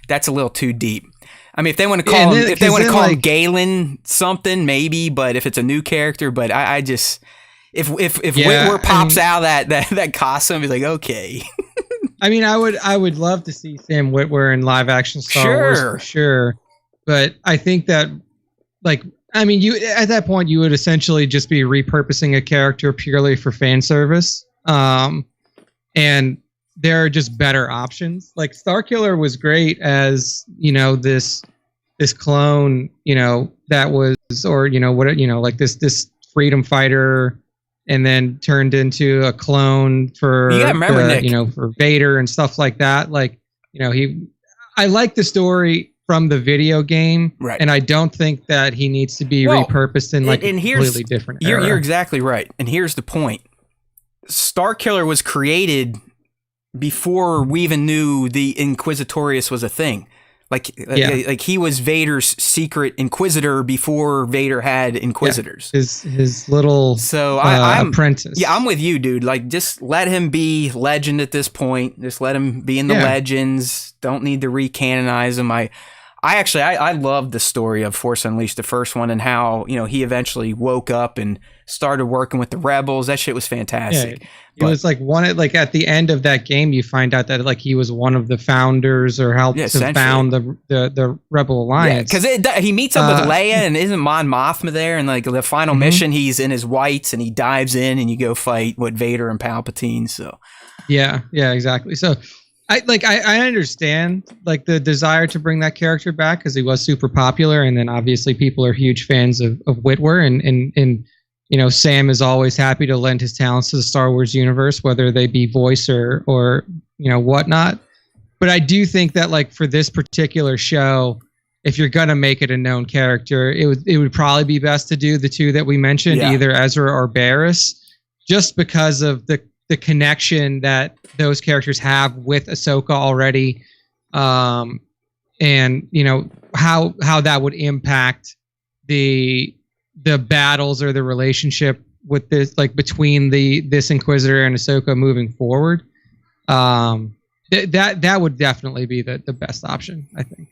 that's a little too deep. I mean, if they want to call him Galen something, maybe. But if it's a new character, but I just if Witwer pops out that costume, he's like, okay. I mean, I would love to see Sam Witwer in live action Star Wars for sure. But I think that, like, I mean, you at that point you would essentially just be repurposing a character purely for fan service. And there are just better options. Like Starkiller was great as, this clone, that was, or like this freedom fighter, and then turned into a clone for for Vader and stuff like that. Like, I like the story from the video game, right? And I don't think that he needs to be repurposed in like a completely different era. You're exactly right. And here's the point: Starkiller was created before we even knew the Inquisitorius was a thing. Like he was Vader's secret Inquisitor before Vader had Inquisitors. Yeah, his little I'm apprentice. Yeah, I'm with you, dude. Like, just let him be legend at this point. Just let him be in the legends. Don't need to recanonize him. I love the story of Force Unleashed, the first one, and how he eventually woke up and started working with the rebels. That shit was fantastic. Yeah. It was like at the end of that game, you find out that like he was one of the founders or helped to found the Rebel Alliance. Because he meets up with Leia, and isn't Mon Mothma there? And like the final mission, he's in his whites and he dives in, and you go fight with Vader and Palpatine. So yeah, exactly. So I understand like the desire to bring that character back because he was super popular, and then obviously people are huge fans of Witwer, and Sam is always happy to lend his talents to the Star Wars universe, whether they be voice or whatnot. But I do think that like for this particular show, if you're gonna make it a known character, it would probably be best to do the two that we mentioned, either Ezra or Barriss, just because of the connection that those characters have with Ahsoka already, and how that would impact the battles or the relationship with this, like between this Inquisitor and Ahsoka moving forward. That would definitely be the best option, I think.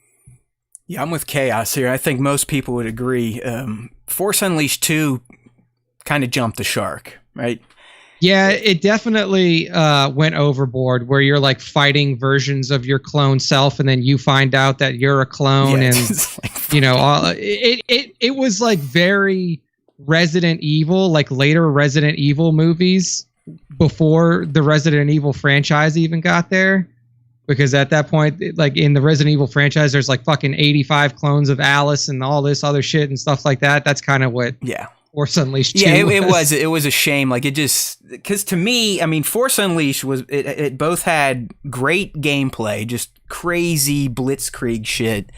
Yeah, I'm with Chaos here. I think most people would agree. Force Unleashed 2 kind of jumped the shark, right? Yeah, it definitely went overboard, where you're like fighting versions of your clone self, and then you find out that you're a clone, and it was like very Resident Evil, like later Resident Evil movies before the Resident Evil franchise even got there, because at that point, like in the Resident Evil franchise, there's like fucking 85 clones of Alice and all this other shit and stuff like that. That's kind of what Force Unleashed 2 it was a shame. Like, it just, because to me, I mean, Force Unleashed was it both had great gameplay, just crazy blitzkrieg shit.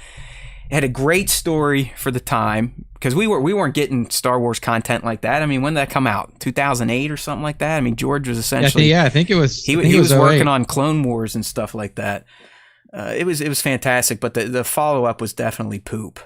It had a great story for the time, because we weren't getting Star Wars content like that. I mean, when did that come out? 2008 or something like that. I mean, George was essentially I think it was he was working on Clone Wars and stuff like that. It was fantastic, but the follow up was definitely poop.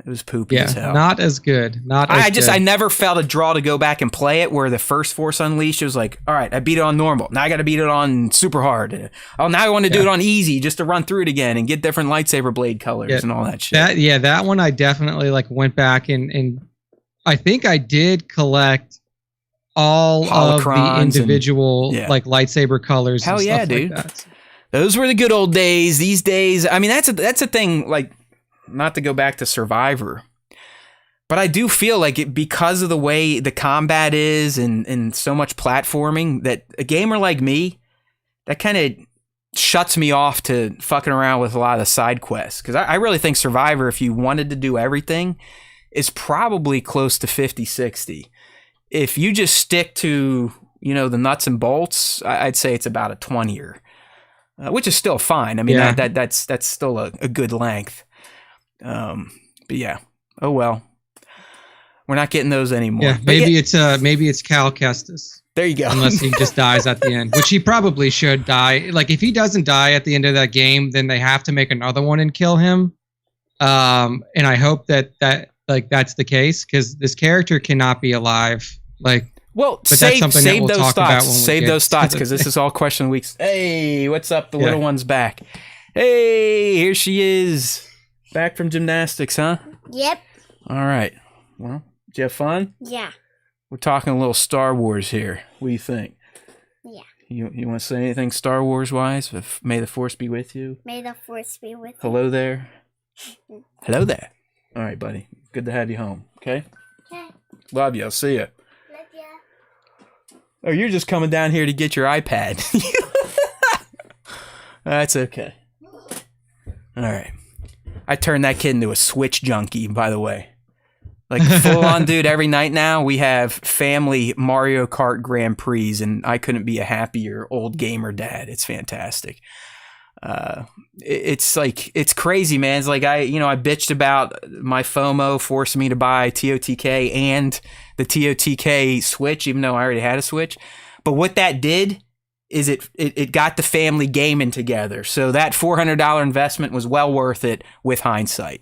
It was poopy as hell. Not as good. I never felt a draw to go back and play it, where the first Force Unleashed, it was like, all right, I beat it on normal. Now I got to beat it on super hard. Oh, now I want to do it on easy just to run through it again and get different lightsaber blade colors and all that shit. That one I definitely like went back and I think I did collect all of the individual like lightsaber colors. Hell and yeah, stuff dude. Like that. Those were the good old days. These days, I mean, that's a thing, like, not to go back to Survivor, but I do feel like it, because of the way the combat is and so much platforming, that a gamer like me, that kind of shuts me off to fucking around with a lot of the side quests. Because I really think Survivor, if you wanted to do everything, is probably close to 50-60. If you just stick to, the nuts and bolts, I'd say it's about a 20er, which is still fine. I mean, that's still a good length. But yeah, oh well, we're not getting those anymore. Yeah, maybe it's Cal Kestis. There you go. Unless he just dies at the end, which he probably should die. Like, if he doesn't die at the end of that game, then they have to make another one and kill him. And I hope that like that's the case, because this character cannot be alive. Like, well, but that's something that we'll those talk about thoughts. when we Save get those to thoughts the because this thing. is all question of the weeks. Hey, what's up? The little one's back. Hey, here she is. Back from gymnastics, huh? Yep. All right. Well, did you have fun? Yeah. We're talking a little Star Wars here. What do you think? Yeah. You want to say anything Star Wars wise? May the Force be with you. May the Force be with you. Hello there. Hello there. All right, buddy. Good to have you home. Okay. Okay. Love you. I'll see you. Love ya. Oh, you're just coming down here to get your iPad. That's okay. All right. I turned that kid into a Switch junkie, by the way. Like, full on, dude, every night now we have family Mario Kart Grand Prix, and I couldn't be a happier old gamer dad. It's fantastic. It's like, it's crazy, man. It's like I bitched about my FOMO forcing me to buy TOTK and the TOTK Switch, even though I already had a Switch. But what that did is it got the family gaming together. So that $400 investment was well worth it with hindsight.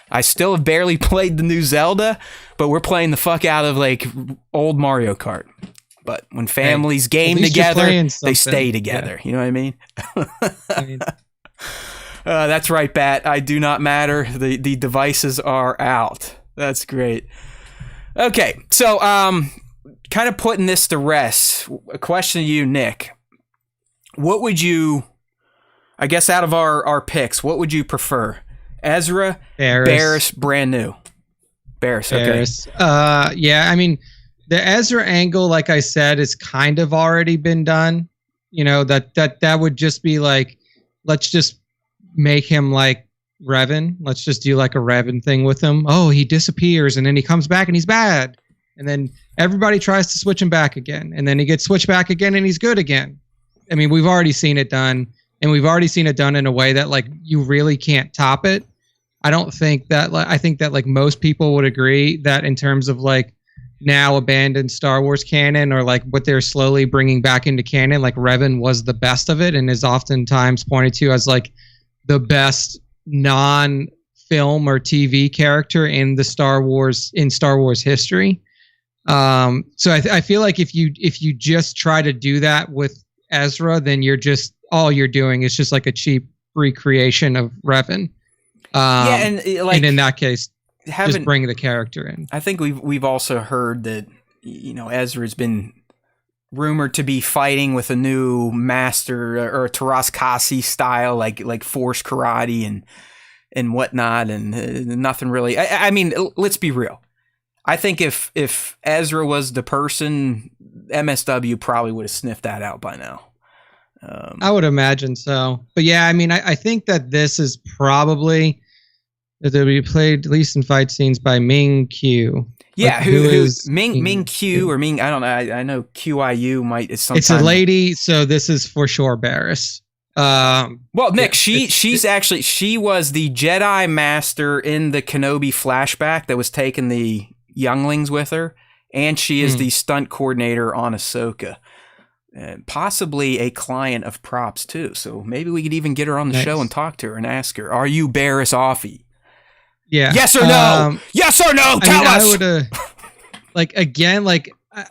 I still have barely played the new Zelda, but we're playing the fuck out of like old Mario Kart. But when families game together, they stay together. Yeah. You know what I mean? That's right, Bat. I do not matter. The devices are out. That's great. Okay, so kind of putting this to rest. A question to you, Nick. What would you, I guess out of our picks, what would you prefer? Ezra, Barriss, brand new. Barriss, okay. Barriss. Yeah, I mean, the Ezra angle, like I said, has kind of already been done. You know, that would just be like, let's just make him like Revan. Let's just do like a Revan thing with him. Oh, he disappears and then he comes back and he's bad. And then everybody tries to switch him back again. And then he gets switched back again and he's good again. I mean, we've already seen it done. And we've already seen it done in a way that like you really can't top it. I don't think that, I think that like most people would agree that in terms of like now abandoned Star Wars canon, or like what they're slowly bringing back into canon, like Revan was the best of it and is oftentimes pointed to as like the best non-film or TV character in the Star Wars history. So I feel like if you just try to do that with Ezra, then all you're doing is just like a cheap recreation of Revan. And in that case, just bring the character in. I think we've also heard that Ezra's been rumored to be fighting with a new master or a Taras Kasi style, like force karate and whatnot, and nothing really. I mean, let's be real. I think if Ezra was the person, MSW probably would have sniffed that out by now. I would imagine so. But yeah, I mean, I think that this is probably that they'll be played at least in fight scenes by Ming Q. Yeah, who's Ming Q or Ming? I don't know. I know QIU might is sometimes. It's a lady, so this is for sure Barriss. Well, Nick, she was the Jedi Master in the Kenobi flashback that was taking the younglings with her, and she is the stunt coordinator on Ahsoka. Possibly a client of Props too, so maybe we could even get her on the show and talk to her and ask her, "Are you Barriss Offee?" Yeah. Yes or no? Yes or no? Tell us. I would,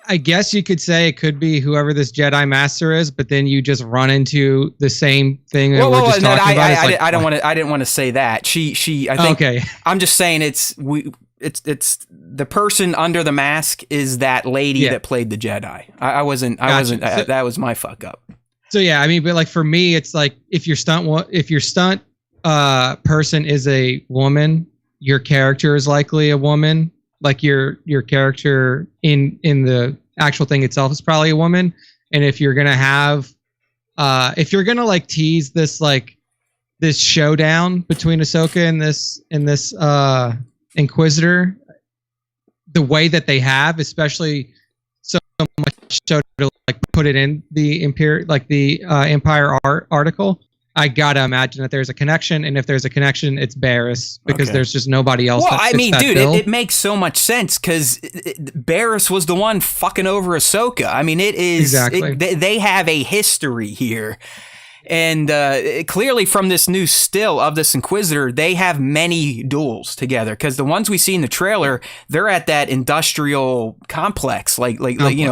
I guess you could say it could be whoever this Jedi Master is, but then you just run into the same thing that we're just talking about. I didn't want to say that. She. I think. Okay. I'm just saying it's the person under the mask is that lady that played the Jedi. I wasn't. That was my fuck up. So yeah, I mean, but like for me, it's like if your stunt person is a woman, your character is likely a woman. Like your character in the actual thing itself is probably a woman. And if you're gonna have, if you're gonna like tease this showdown between Ahsoka and this Inquisitor, the way that they have, especially so much so to like put it in the Empire article, I gotta imagine that there's a connection, and if there's a connection, it's Barriss because there's just nobody else. Well, I mean, dude, it makes so much sense because Barriss was the one fucking over Ahsoka. I mean, it is exactly. They have a history here, And clearly from this new still of this Inquisitor, they have many duels together, because the ones we see in the trailer, they're at that industrial complex, like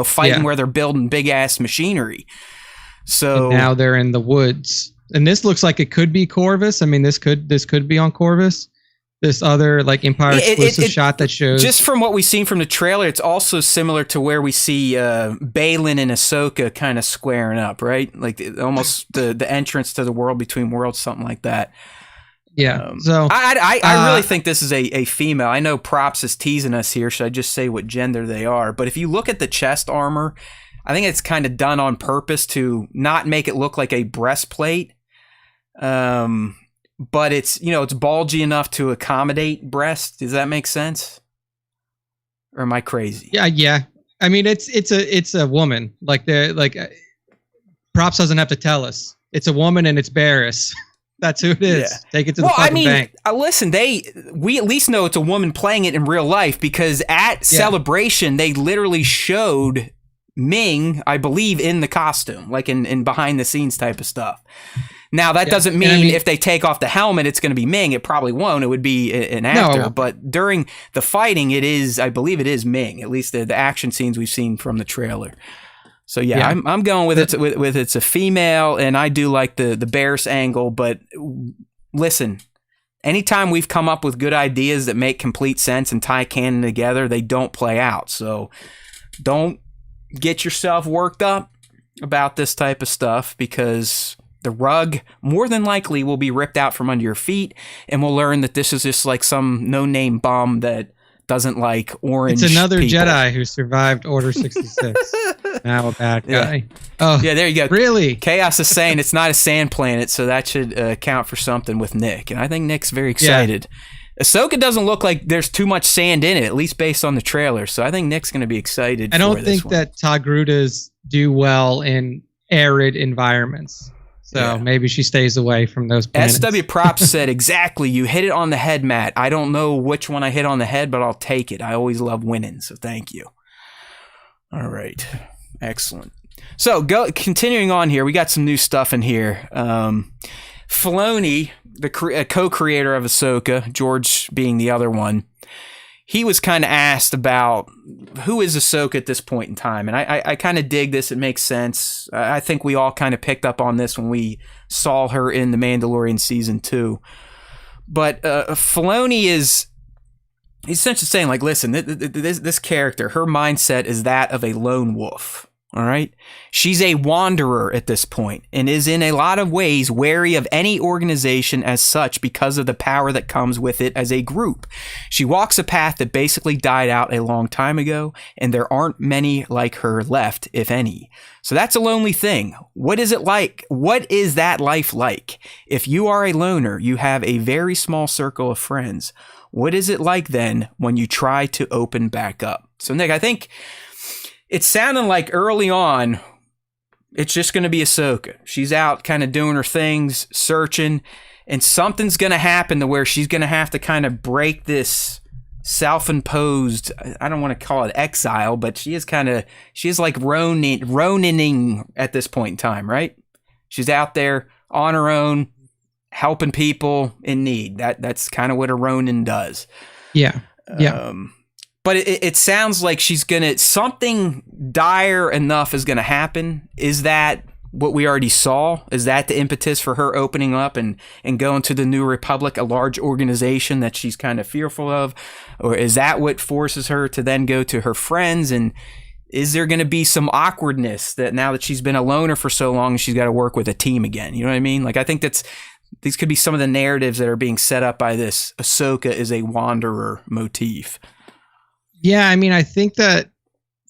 fighting where they're building big ass machinery. So and now they're in the woods, and this looks like it could be Corvus. I mean, this could be on Corvus. This other like Empire exclusive shot that shows. Just from what we've seen from the trailer, it's also similar to where we see Balin and Ahsoka kind of squaring up, right? Like almost the entrance to the world between worlds, something like that. Yeah. So I really think this is a female. I know Props is teasing us here. Should I just say what gender they are? But if you look at the chest armor, I think it's kind of done on purpose to not make it look like a breastplate. But it's, it's bulgy enough to accommodate breast. Does that make sense? Or am I crazy? Yeah. I mean, it's a woman. Props doesn't have to tell us. It's a woman and it's Barris. That's who it is. Yeah. Take it to the fucking bank. Listen, we at least know it's a woman playing it in real life, because at Celebration they literally showed Ming, I believe, in the costume, like in behind the scenes type of stuff. Now, that doesn't mean if they take off the helmet, it's going to be Ming. It probably won't. It would be an actor. No. But during the fighting, I believe it is Ming, at least the action scenes we've seen from the trailer. So, I'm going with it's a female, and I do like the Barris angle. But listen, anytime we've come up with good ideas that make complete sense and tie canon together, they don't play out. So don't get yourself worked up about this type of stuff, because the rug more than likely will be ripped out from under your feet, and we'll learn that this is just like some no-name bum that doesn't like orange. It's another people. Jedi who survived Order 66. Now a bad guy. Yeah. Oh, yeah, there you go. Really? Chaos is saying it's not a sand planet, so that should count for something with Nick. And I think Nick's very excited. Yeah. Ahsoka doesn't look like there's too much sand in it, at least based on the trailer. So I think Nick's going to be excited. I don't think that Togrutas do well in arid environments. So maybe she stays away from those planets. SW Props said, exactly, you hit it on the head, Matt. I don't know which one I hit on the head, but I'll take it. I always love winning, so thank you. All right. Excellent. So continuing on here, we got some new stuff in here. Filoni, the co-creator of Ahsoka, George being the other one, he was kind of asked about who is Ahsoka at this point in time. And I kind of dig this. It makes sense. I think we all kind of picked up on this when we saw her in The Mandalorian Season 2. But Filoni he's essentially saying, like, listen, this character, her mindset is that of a lone wolf. All right. She's a wanderer at this point and is in a lot of ways wary of any organization as such because of the power that comes with it as a group. She walks a path that basically died out a long time ago, and there aren't many like her left, if any. So that's a lonely thing. What is it like? What is that life like? If you are a loner, you have a very small circle of friends. What is it like then when you try to open back up? So, Nick, I think it's sounding like early on, it's just going to be Ahsoka. She's out kind of doing her things, searching, and something's going to happen to where she's going to have to kind of break this self-imposed, I don't want to call it exile, but she is like Ronaning at this point in time, right? She's out there on her own, helping people in need. That's kind of what a Ronin does. Yeah. Yeah. But it sounds like something dire enough is going to happen. Is that what we already saw? Is that the impetus for her opening up and going to the New Republic, a large organization that she's kind of fearful of? Or is that what forces her to then go to her friends? And is there going to be some awkwardness that now that she's been a loner for so long, she's got to work with a team again? You know what I mean? Like, I think these could be some of the narratives that are being set up by this Ahsoka is a wanderer motif. Yeah, I mean, I think that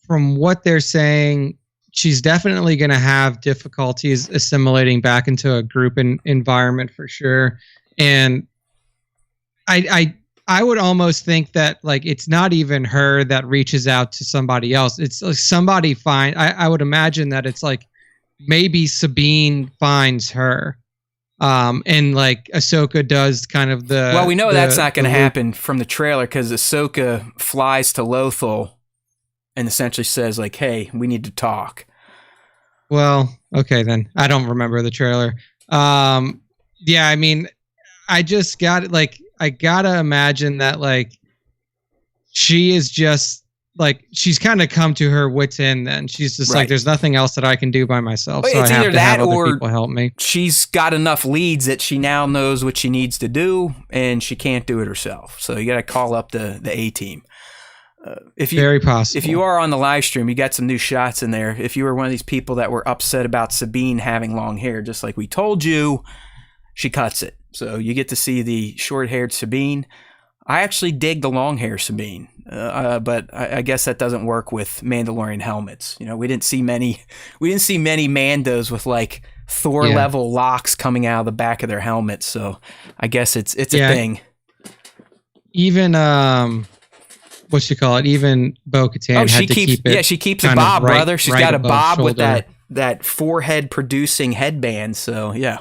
from what they're saying, she's definitely going to have difficulties assimilating back into a group environment for sure. And I would almost think that, like, it's not even her that reaches out to somebody else. It's like somebody I would imagine that it's like maybe Sabine finds her. And like Ahsoka does kind of well, we know that's not going to happen from the trailer, because Ahsoka flies to Lothal and essentially says, like, hey, we need to talk. Well, okay, then I don't remember the trailer. Yeah, I mean, I just got like I gotta imagine that like she is just like she's kind of come to her wits end. Then she's just Right. like, there's nothing else that I can do by myself, Well, so I it's have either to have that other or people help me. she's got enough leads that she now knows what she needs to do, and she can't do it herself. So you got to call up the A team. Very possible. If you are on the live stream, you got some new shots in there. If you were one of these people that were upset about Sabine having long hair, just like we told you, she cuts it. So you get to see the short-haired Sabine. I actually dig the long-hair Sabine, but I guess that doesn't work with Mandalorian helmets. You know, we didn't see many Mandos with like Thor-level locks coming out of the back of their helmets. So I guess it's a thing. Even what you call it? Even Bo-Katan had to keep it. Yeah, she keeps a kind of bob, right- brother. She's right got a above bob with shoulder. that forehead producing headband. So yeah.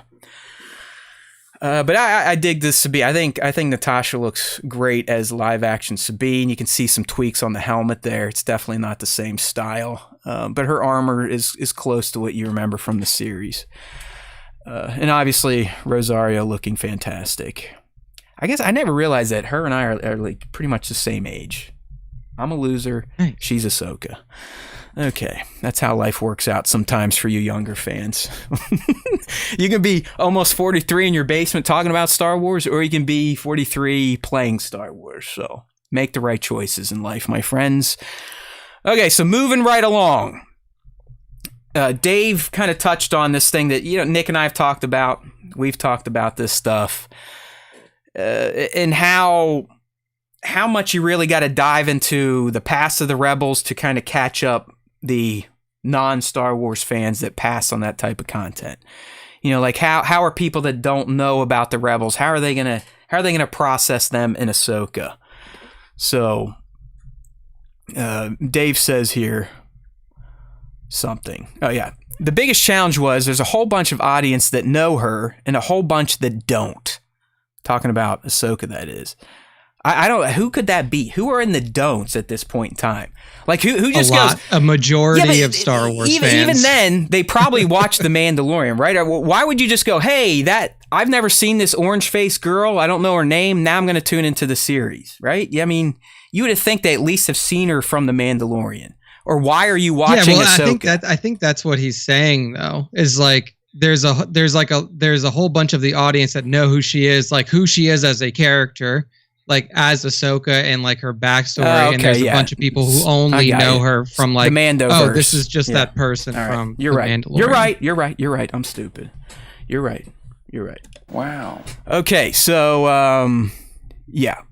But I dig this Sabine. I think Natasha looks great as live action Sabine. You can see some tweaks on the helmet there. It's definitely not the same style, but her armor is close to what you remember from the series. And obviously Rosario looking fantastic. I guess I never realized that her and I are like pretty much the same age. I'm a loser. Hey. She's Ahsoka. Okay, that's how life works out sometimes for you younger fans. You can be almost 43 in your basement talking about Star Wars, or you can be 43 playing Star Wars. So make the right choices in life, my friends. Okay, so moving right along. Dave kind of touched on this thing that Nick and I have talked about. We've talked about this stuff, and how much you really got to dive into the past of the Rebels to kind of catch up the non-Star Wars fans that pass on that type of content. Like how are people that don't know about the Rebels, how are they gonna process them in Ahsoka? So Dave says here something. Oh yeah. The biggest challenge was there's a whole bunch of audience that know her and a whole bunch that don't. Talking about Ahsoka, that is. I don't. Who could that be? Who are in the don'ts at this point in time? Like who just goes? A majority Yeah, of Star Wars even fans. then, they probably watched The Mandalorian, right? Or why would you just go, hey, I've never seen this orange-faced girl. I don't know her name. Now I'm going to tune into the series, right? Yeah, I mean, you would have think they at least have seen her from The Mandalorian. Or why are you watching Ahsoka? I think that's what he's saying though. Is like there's a whole bunch of the audience that know who she is, like who she is as a character. Like as Ahsoka and like her backstory, and there's a bunch of people who only know her from like the Mandoverse. Oh, this is just that person from You're the right. Mandalorian. You're right. I'm stupid. You're right. Wow. Okay, so yeah.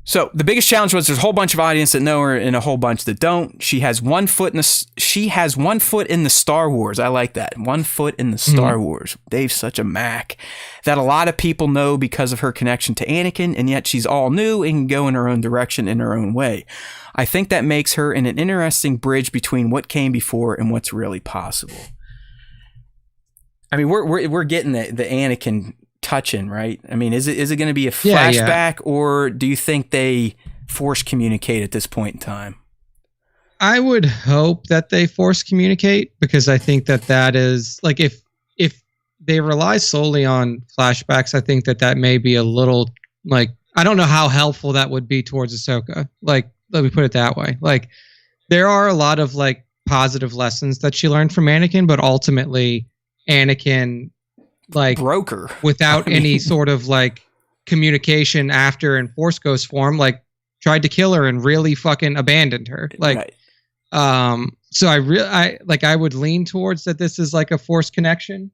So the biggest challenge was there's a whole bunch of audience that know her and a whole bunch that don't. She has one foot in the Star Wars. I like that. 1 foot in the Star Wars. Dave's such a Mac. That a lot of people know because of her connection to Anakin, and yet she's all new and can go in her own direction in her own way. I think that makes her an interesting bridge between what came before and what's really possible. I mean, we're getting the Anakin touching, right? I mean, is it going to be a flashback, or do you think they force communicate at this point in time? I would hope that they force communicate, because I think that is like if they rely solely on flashbacks, I think that may be a little like, I don't know how helpful that would be towards Ahsoka. Like, let me put it that way. Like, there are a lot of like positive lessons that she learned from Anakin, but ultimately Anakin like broke her without any sort of like communication after in Force Ghost form, like tried to kill her and really fucking abandoned her. Like, right. So I would lean towards that this is like a Force connection.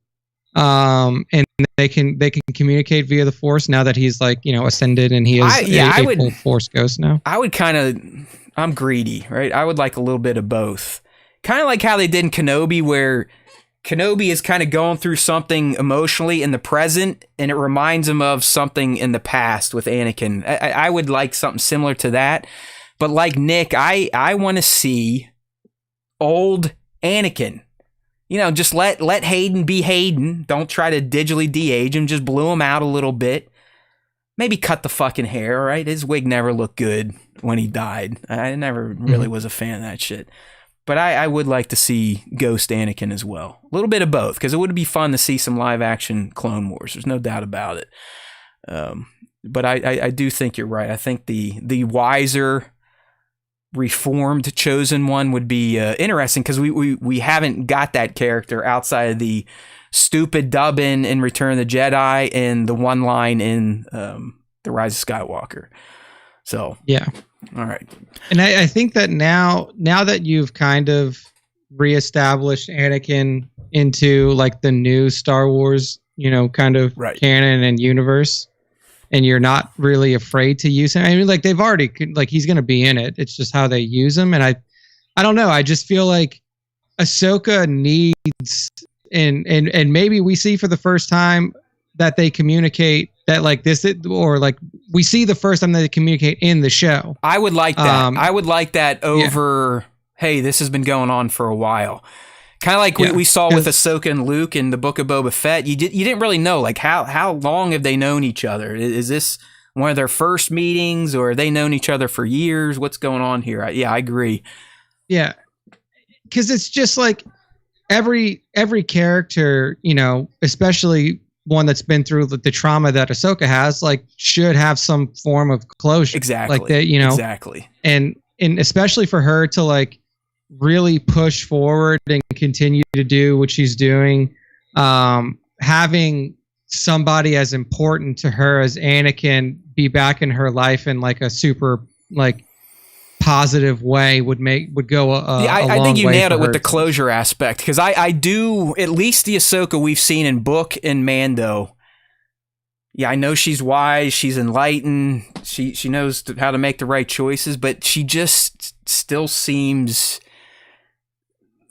And they can communicate via the Force now that he's like, ascended and he is a full Force Ghost now. I'm greedy, right? I would like a little bit of both. Kind of like how they did in Kenobi, where Kenobi is kind of going through something emotionally in the present, and it reminds him of something in the past with Anakin. I would like something similar to that. But like Nick, I want to see old Anakin. Just let Hayden be Hayden. Don't try to digitally de-age him. Just blew him out a little bit. Maybe cut the fucking hair, right? His wig never looked good when he died. I never really was a fan of that shit. But I would like to see Ghost Anakin as well. A little bit of both, because it would be fun to see some live action Clone Wars. There's no doubt about it. But I do think you're right. I think the wiser, reformed chosen one would be interesting, because we haven't got that character outside of the stupid dub in Return of the Jedi and the one line in The Rise of Skywalker. So yeah. All right. And I think that now that you've kind of reestablished Anakin into like the new Star Wars, kind of canon and universe, and you're not really afraid to use him. I mean, like they've already, like he's going to be in it. It's just how they use him. And I don't know. I just feel like Ahsoka needs, and maybe we see for the first time that they communicate that like this, or like we see the first time that they communicate in the show. I would like that. I would like that over, hey, this has been going on for a while. Kind of like we saw with Ahsoka and Luke in the Book of Boba Fett. You didn't really know, like, how long have they known each other? Is this one of their first meetings, or have they known each other for years? What's going on here? I agree. Yeah, because it's just like every character, especially one that's been through the trauma that Ahsoka has, like, should have some form of closure. Exactly. Like that, Exactly. And especially for her to like really push forward and continue to do what she's doing, having somebody as important to her as Anakin be back in her life in like a super like positive way would go I think you nailed it with the closure aspect, because I do, at least the Ahsoka we've seen in book and Mando. Yeah, I know she's wise, she's enlightened, she knows how to make the right choices, but she just still seems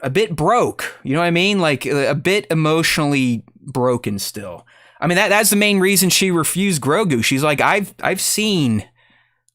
a bit broke. You know what I mean? Like a bit emotionally broken still. I mean, that's the main reason she refused Grogu. She's like, I've seen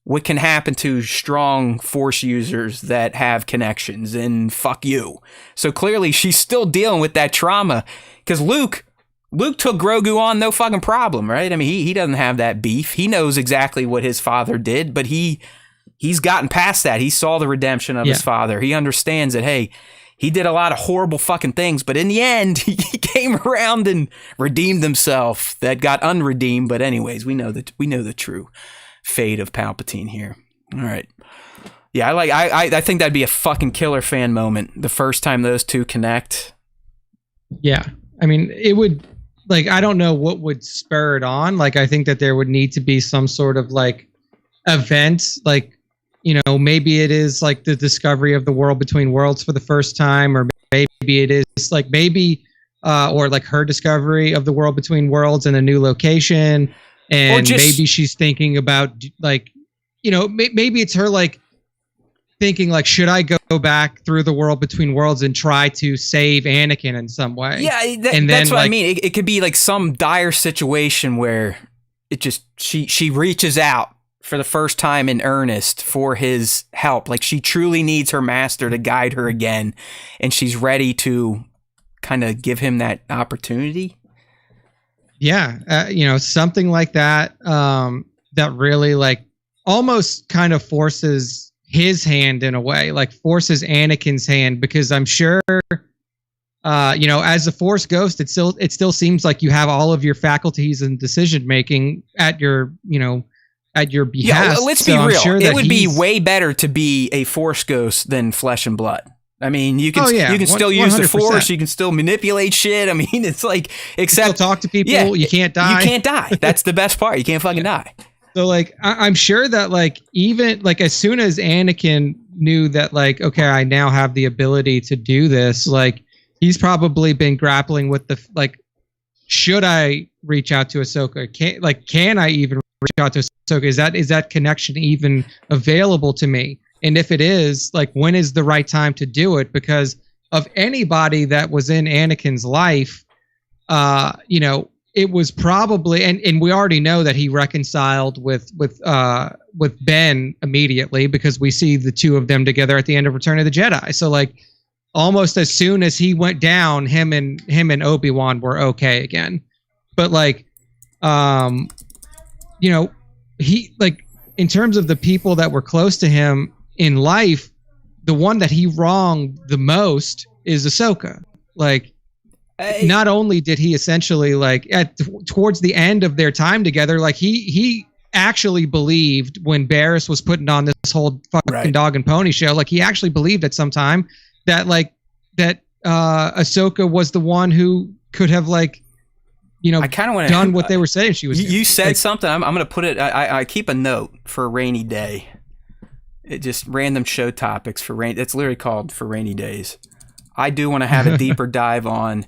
what can happen to strong Force users that have connections, and fuck you. So clearly she's still dealing with that trauma, because Luke took Grogu on no fucking problem, right? I mean, he doesn't have that beef. He knows exactly what his father did, but he's gotten past that. He saw the redemption of his father. He understands that, hey, he did a lot of horrible fucking things, but in the end, he came around and redeemed himself. That got unredeemed, but anyways, we know the true fate of Palpatine here. All right. Yeah, I think that'd be a fucking killer fan moment the first time those two connect. Yeah. I mean, it would, like, I don't know what would spur it on. Like, I think that there would need to be some sort of like event, like, maybe it is like the discovery of the world between worlds for the first time, or maybe it is like or like her discovery of the world between worlds in a new location. And maybe she's thinking about like, maybe it's her like thinking like, should I go back through the world between worlds and try to save Anakin in some way? Yeah, that's what I mean. It could be like some dire situation where it just she reaches out for the first time in earnest for his help. Like she truly needs her master to guide her again, and she's ready to kind of give him that opportunity. Yeah, something like that, that really like almost kind of forces his hand in a way, like forces Anakin's hand, because I'm sure, as a Force ghost, it still seems like you have all of your faculties and decision making at your behest. Yeah, let's be real. It would be way better to be a Force ghost than flesh and blood. I mean, you can still use the Force. You can still manipulate shit. I mean, it's like, except you still talk to people. You can't die. You can't die. That's the best part. You can't fucking die. So, like, I'm sure that, like, even like as soon as Anakin knew that, like, okay, I now have the ability to do this, like, he's probably been grappling with the like, should I reach out to Ahsoka? Can I even reach out to Ahsoka? Is that connection even available to me? And if it is, like, when is the right time to do it? Because of anybody that was in Anakin's life, it was probably, and we already know that he reconciled with Ben immediately, because we see the two of them together at the end of Return of the Jedi. So like, almost as soon as he went down, him and Obi-Wan were okay again. But like, he, like, in terms of the people that were close to him in life, the one that he wronged the most is Ahsoka. Like, not only did he essentially like towards the end of their time together, like he actually believed when Barriss was putting on this whole fucking dog and pony show, like he actually believed at some time that Ahsoka was the one who could have like, you know, I kind of want done what they were saying she was doing. You said like, something. I'm going to put it. I keep a note for a rainy day. It just random show topics for rain. It's literally called for rainy days. I do want to have a deeper dive on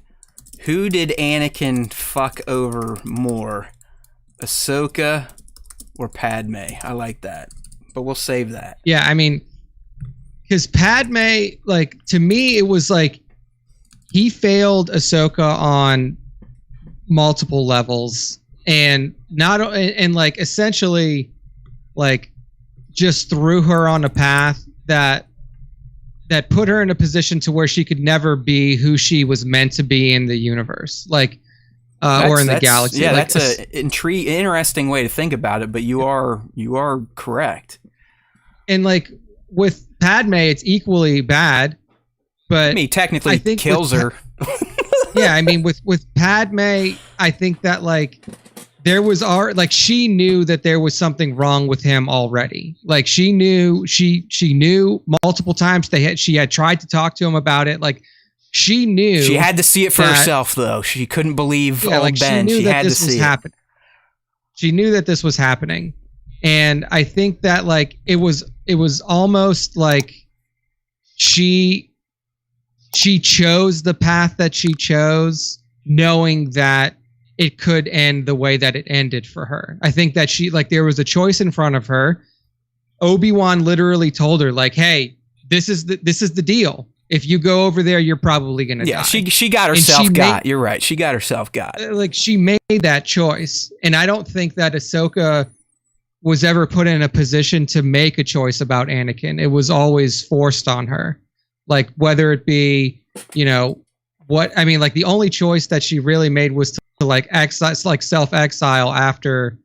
who did Anakin fuck over more, Ahsoka or Padme. I like that, but we'll save that. Yeah, I mean, because Padme, like, to me, it was like he failed Ahsoka on multiple levels, and like essentially, like, just threw her on a path that put her in a position to where she could never be who she was meant to be in the universe, like, or in the galaxy. Yeah, like, that's an interesting way to think about it, but you are correct. And like with Padme, it's equally bad, but I mean, technically, I think kills her. Yeah, I mean, with Padme, I think that like there was like she knew that there was something wrong with him already. Like she knew multiple times she had tried to talk to him about it. Like she knew she had to see it for herself, though. She couldn't believe old Ben. She had to see it. She knew that this was happening, and I think that like it was almost like she chose the path that she chose, knowing that it could end the way that it ended for her. I think that there was a choice in front of her. Obi-Wan literally told her, like, "Hey, this is the deal. If you go over there, you're probably gonna die." Yeah, she got herself got. You're right. She got herself got. Like she made that choice, and I don't think that Ahsoka was ever put in a position to make a choice about Anakin. It was always forced on her. Like whether it be, you know, like the only choice that she really made was to like self-exile after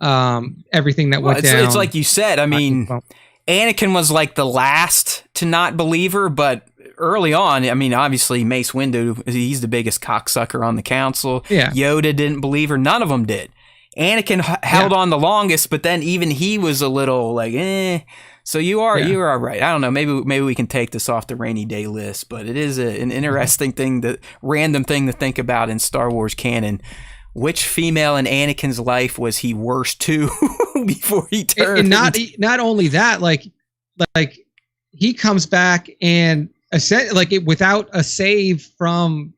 everything that went down. It's like you said. I mean, Anakin was like the last to not believe her, but early on, I mean, obviously Mace Windu, he's the biggest cocksucker on the council. Yeah. Yoda didn't believe her. None of them did. Anakin held on the longest, but then even he was a little like, eh. So you are right. I don't know. Maybe we can take this off the rainy day list, but it is an interesting random thing to think about in Star Wars canon. Which female in Anakin's life was he worse to before he turned? And not only that, like he comes back and without a save from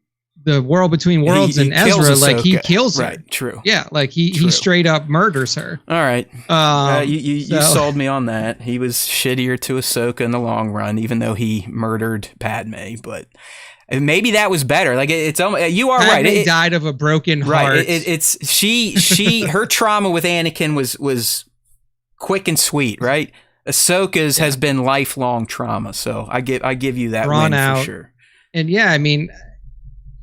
the world between worlds and Ezra, like he kills her. Right, true. Yeah, like he straight up murders her. All right. You sold me on that. He was shittier to Ahsoka in the long run, even though he murdered Padme. But maybe that was better. Like it's you are Padme right. Died of a broken heart. Right. It's her trauma with Anakin was quick and sweet. Right. Ahsoka's has been lifelong trauma. So I give you that Drawn win out. For sure. And yeah, I mean,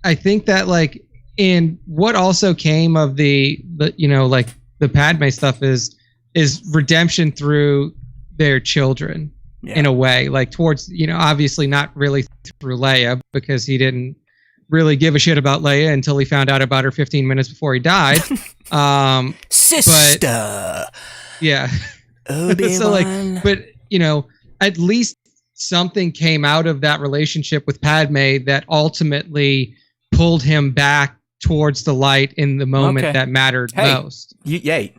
I think that like in what also came of the you know, like the Padme stuff is redemption through their children in a way, like towards, you know, obviously not really through Leia, because he didn't really give a shit about Leia until he found out about her 15 minutes before he died. Sister. But, yeah. Obi-Wan. So like, but you know, at least something came out of that relationship with Padme that ultimately pulled him back towards the light in the moment that mattered most. Yay.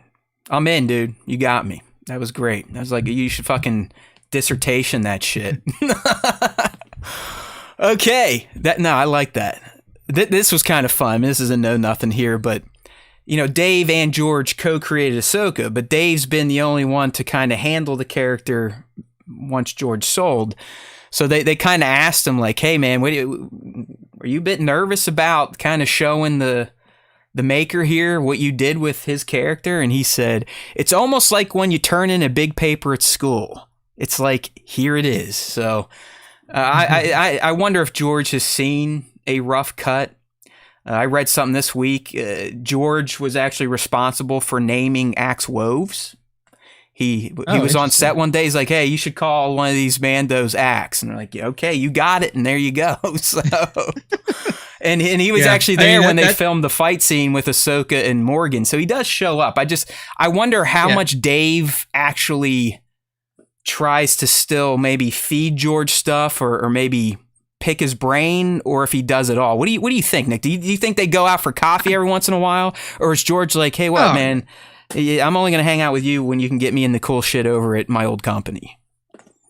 I'm in, dude. You got me. That was great. I was like, you should fucking dissertation that shit. Okay. I like that. This was kind of fun. This is a know nothing here, but you know, Dave and George co-created Ahsoka, but Dave's been the only one to kind of handle the character once George sold. So they kind of asked him like, hey man, are you a bit nervous about kind of showing the maker here what you did with his character? And he said, it's almost like when you turn in a big paper at school. It's like, here it is. So I wonder if George has seen a rough cut. I read something this week. George was actually responsible for naming Axe Woves. He was on set one day. He's like, "Hey, you should call one of these Mando's acts." And they're like, yeah, "Okay, you got it." And there you go. So, and he was actually there when they filmed the fight scene with Ahsoka and Morgan. So he does show up. I wonder how much Dave actually tries to still maybe feed George stuff or maybe pick his brain, or if he does it all. What do you think, Nick? Do you think they go out for coffee every once in a while, or is George like, "Hey, what, man? I'm only going to hang out with you when you can get me in the cool shit over at my old company"?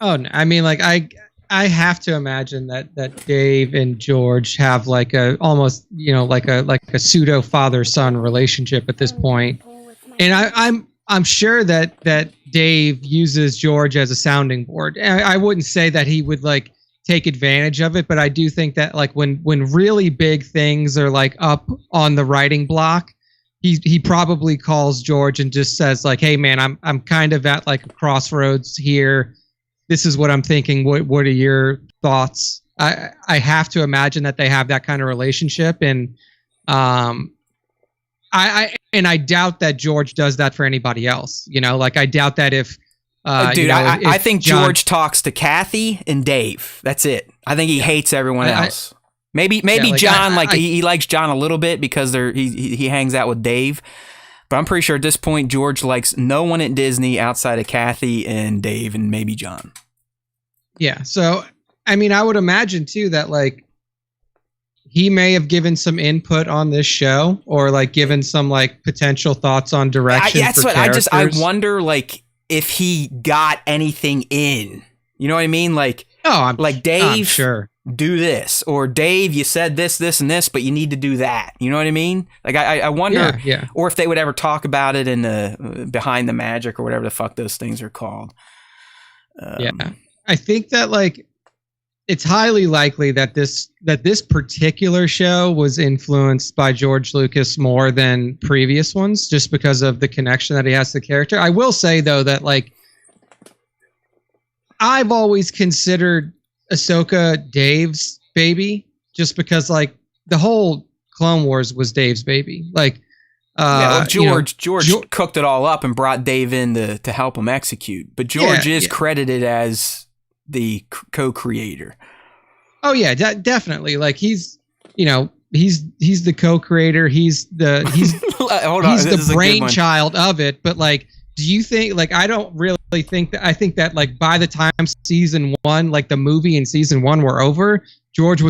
Oh, I mean, like I have to imagine that Dave and George have like a almost, like a pseudo father-son relationship at this point. And I'm sure that Dave uses George as a sounding board. I wouldn't say that he would like take advantage of it, but I do think that like when really big things are like up on the writing block, he probably calls George and just says like, "Hey man, I'm kind of at like a crossroads here. This is what I'm thinking. What are your thoughts?" I have to imagine that they have that kind of relationship, and I doubt that George does that for anybody else. Like I doubt that if dude, if I think John, George talks to Kathy and Dave. That's it. I think he hates everyone else. Maybe John, he likes John a little bit because he hangs out with Dave. But I'm pretty sure at this point, George likes no one at Disney outside of Kathy and Dave and maybe John. Yeah. So, I mean, I would imagine too that like he may have given some input on this show or like given some like potential thoughts on direction. That's for what characters. I wonder, like, if he got anything in. You know what I mean? Like, Dave, I'm sure. Do this, or Dave, you said this, and this, but you need to do that. You know what I mean? Like, I wonder, or if they would ever talk about it in the Behind the Magic or whatever the fuck those things are called. I think that like it's highly likely that this particular show was influenced by George Lucas more than previous ones, just because of the connection that he has to the character. I will say though that like I've always considered Ahsoka Dave's baby, just because like the whole Clone Wars was Dave's baby. Like, George cooked it all up and brought Dave in to help him execute. But George is credited as the co-creator. Oh yeah, definitely. Like he's the co-creator. He's the brainchild of it. But like, do you think like I don't really think that I think that like by the time season 1, like the movie and season 1 were over, George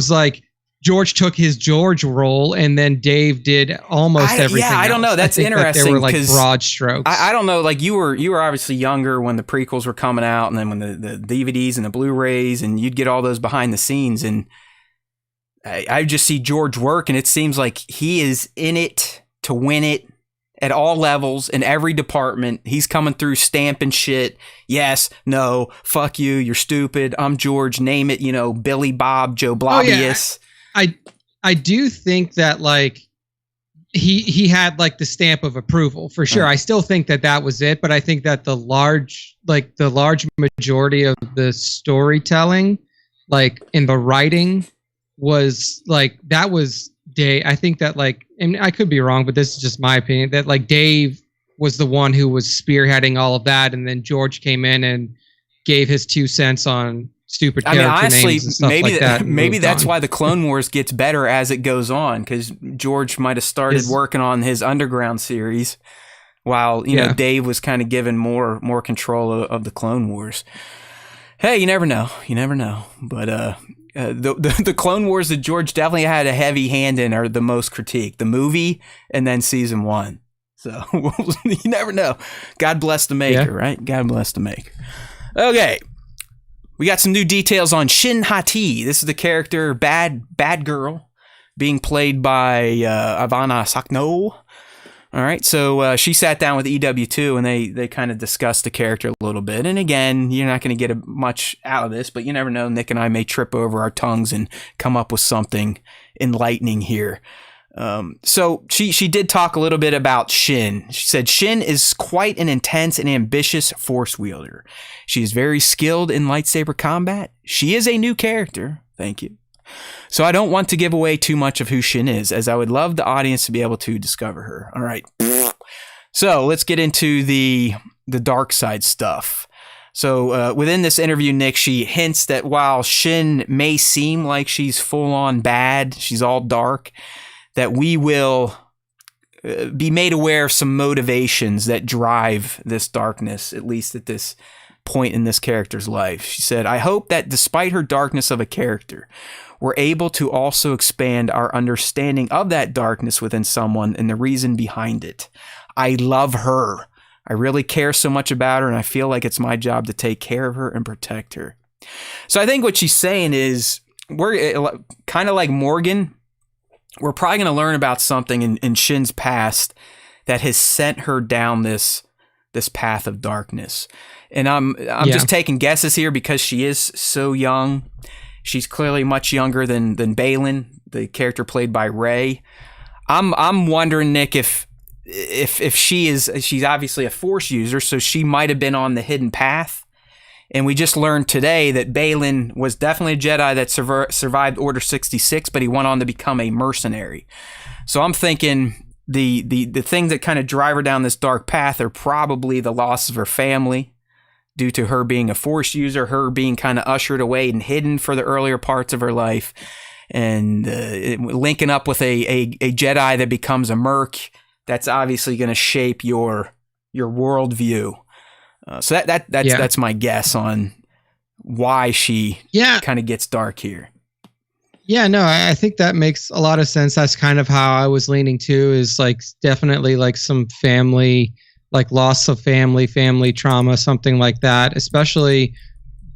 took his George role and then Dave did almost everything. Yeah, I don't know. That's interesting. There were like broad strokes. I don't know. Like you were obviously younger when the prequels were coming out, and then when the DVDs and the Blu-rays, and you'd get all those behind the scenes, and I just see George work, and it seems like he is in it to win it. At all levels, in every department, he's coming through stamping shit. Yes, no, fuck you, you're stupid. I'm George, name it, Billy Bob, Joe Blobius. I do think that like he had like the stamp of approval for sure. I still think that was it, but I think that the large majority of the storytelling, like in the writing, was like that was Dave. I think that like, and I could be wrong, but this is just my opinion, that like Dave was the one who was spearheading all of that, and then George came in and gave his 2 cents on stupid character names and stuff like that. Maybe that's why the Clone Wars gets better as it goes on, because George might have started working on his Underground series while Dave was kind of given more control of the Clone Wars. Hey, you never know. But the Clone Wars that George definitely had a heavy hand in are the most critiqued. The movie and then season 1. So you never know. God bless the maker, right? God bless the maker. Okay. We got some new details on Shin Hati. This is the character Bad Girl being played by Ivana Sakno. All right, so she sat down with EW2 and they kind of discussed the character a little bit. And again, you're not going to get much out of this, but you never know. Nick and I may trip over our tongues and come up with something enlightening here. So she did talk a little bit about Shin. She said Shin is quite an intense and ambitious force wielder. She is very skilled in lightsaber combat. She is a new character. Thank you. So I don't want to give away too much of who Shin is, as I would love the audience to be able to discover her. All right. So let's get into the the dark side stuff. So within this interview, Nick, she hints that while Shin may seem like she's full on bad, she's all dark, that we will be made aware of some motivations that drive this darkness, at least at this point in this character's life. She said, I hope that despite her darkness of a character, we're able to also expand our understanding of that darkness within someone and the reason behind it. I love her. I really care so much about her, and I feel like it's my job to take care of her and protect her. So I think what she's saying is, we're kind of like Morgan. We're probably going to learn about something in Shin's past that has sent her down this path of darkness. And I'm just taking guesses here because she is so young. She's clearly much younger than Baylan, the character played by Rey. I'm wondering, Nick, if she's obviously a Force user, so she might have been on the hidden path. And we just learned today that Baylan was definitely a Jedi that survived Order 66, but he went on to become a mercenary. So I'm thinking the things that kind of drive her down this dark path are probably the loss of her family due to her being a Force user, her being kind of ushered away and hidden for the earlier parts of her life, and linking up with a Jedi that becomes a merc. That's obviously going to shape your worldview. So that's my guess on why she kind of gets dark here. Yeah, no, I think that makes a lot of sense. That's kind of how I was leaning to, is like definitely like some family, like loss of family trauma, something like that. Especially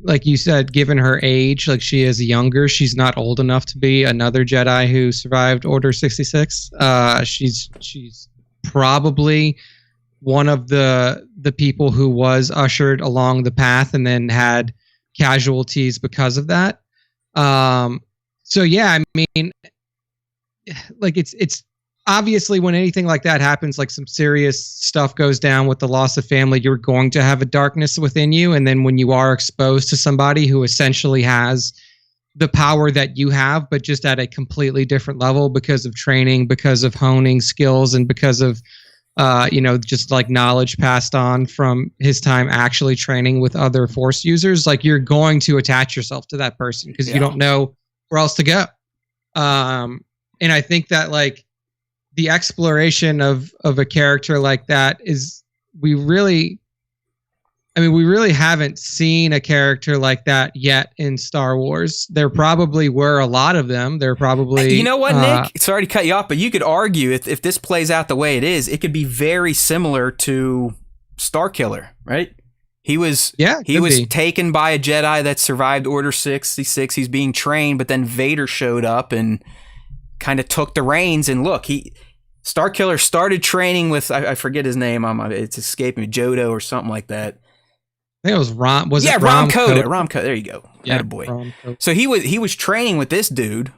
like you said, given her age, like she is younger. She's not old enough to be another Jedi who survived Order 66. She's probably one of the people who was ushered along the path and then had casualties because of that. So yeah, I mean, like it's obviously when anything like that happens, like some serious stuff goes down with the loss of family, you're going to have a darkness within you. And then when you are exposed to somebody who essentially has the power that you have, but just at a completely different level because of training, because of honing skills, and because of just like knowledge passed on from his time actually training with other Force users, like you're going to attach yourself to that person because you don't know where else to go. And I think that like the exploration of a character like that is, we really haven't seen a character like that yet in Star Wars. There probably were a lot of them. There probably... You know what, Nick? Sorry to cut you off, but you could argue if this plays out the way it is, it could be very similar to Starkiller, right? He was taken by a Jedi that survived Order 66. He's being trained, but then Vader showed up and kind of took the reins. And look, Starkiller started training with, I forget his name. It's escaping me, Jodo or something like that. I think it was Rom. Was it Rom Koda? Koda? Rom Koda. There you go. Yeah, boy. So he was training with this dude.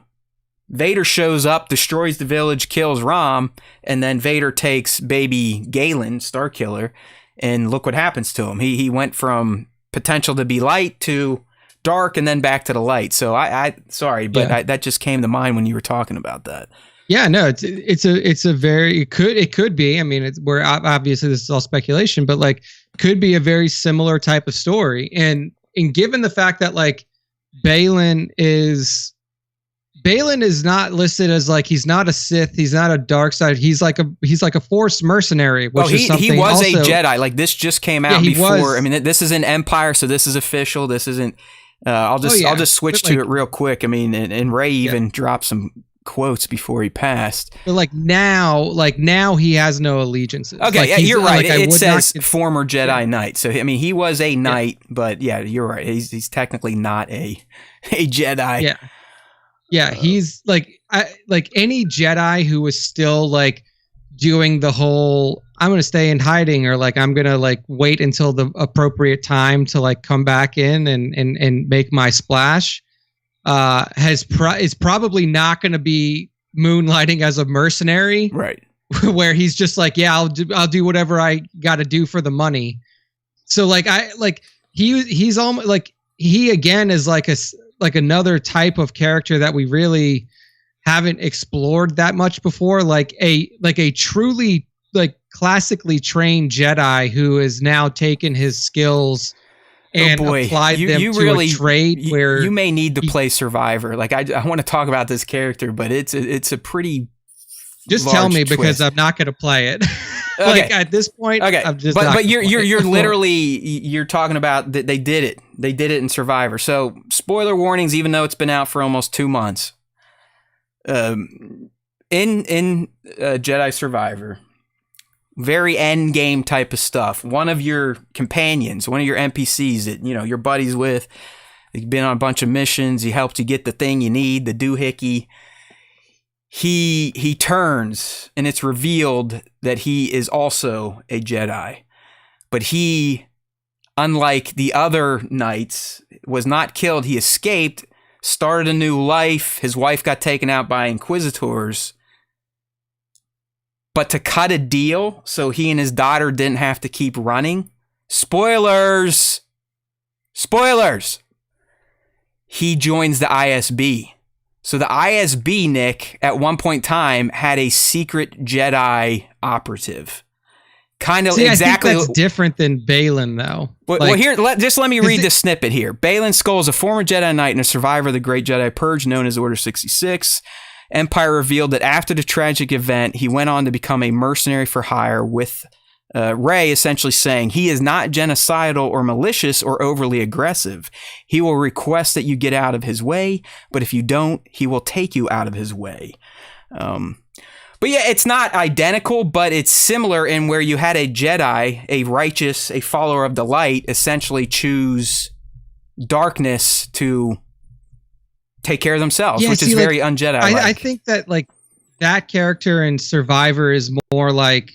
Vader shows up, destroys the village, kills Rom, and then Vader takes baby Galen, Starkiller, and look what happens to him. He went from potential to be light to dark, and then back to the light. So that just came to mind when you were talking about that. Yeah, no, it could be. I mean, we're obviously this is all speculation, but like could be a very similar type of story. And given the fact that like Baylan is not listed as like, he's not a Sith, he's not a dark side, he's like a Force mercenary, which is something he was also, a Jedi. Like this just came out before. I mean, this is an Empire, so this is official. This isn't. I'll just switch to it real quick. I mean, and Rey even dropped some quotes before he passed. But like now he has no allegiances. Okay, like yeah, you're right. It says former Jedi Yeah. Knight. So I mean, he was a knight, but yeah, you're right. He's technically not a Jedi. Yeah. Yeah, he's like any Jedi who was still like doing the whole I'm going to stay in hiding, or like I'm going to like wait until the appropriate time to like come back in and make my splash. Is probably not going to be moonlighting as a mercenary, right? Where he's just like, yeah, I'll do whatever I got to do for the money. So like he's almost like he again is like another type of character that we really haven't explored that much before, like a truly like classically trained Jedi who has now taken his skills and applied them to really, a trade where you may need to play Survivor. Like I want to talk about this character, but it's a pretty just tell me twist. Because I'm not going to play it. Like at this point, I'm just but you're literally you're talking about that they did it. They did it in Survivor. So spoiler warnings, even though it's been out for almost 2 months. In Jedi Survivor, very end game type of stuff. One of your companions, one of your NPCs that you're buddies with, you've been on a bunch of missions. He helped you get the thing you need, the doohickey. He turns, and it's revealed that he is also a Jedi. But he, unlike the other knights, was not killed. He escaped, started a new life. His wife got taken out by Inquisitors. But to cut a deal so he and his daughter didn't have to keep running, spoilers, he joins the ISB. So the ISB, Nick, at one point in time, had a secret Jedi operative. Kind of exactly. I think that's different than Balin, though. Well, here, let me read this snippet here. Balin Skull is a former Jedi Knight and a survivor of the Great Jedi Purge, known as Order 66. Empire revealed that after the tragic event, he went on to become a mercenary for hire, with Rey essentially saying he is not genocidal or malicious or overly aggressive. He will request that you get out of his way, but if you don't, he will take you out of his way. But yeah, it's not identical, but it's similar in where you had a Jedi, a righteous, a follower of the light, essentially choose darkness to take care of themselves, which is very un-Jedi-like. I think that that character in Survivor is more like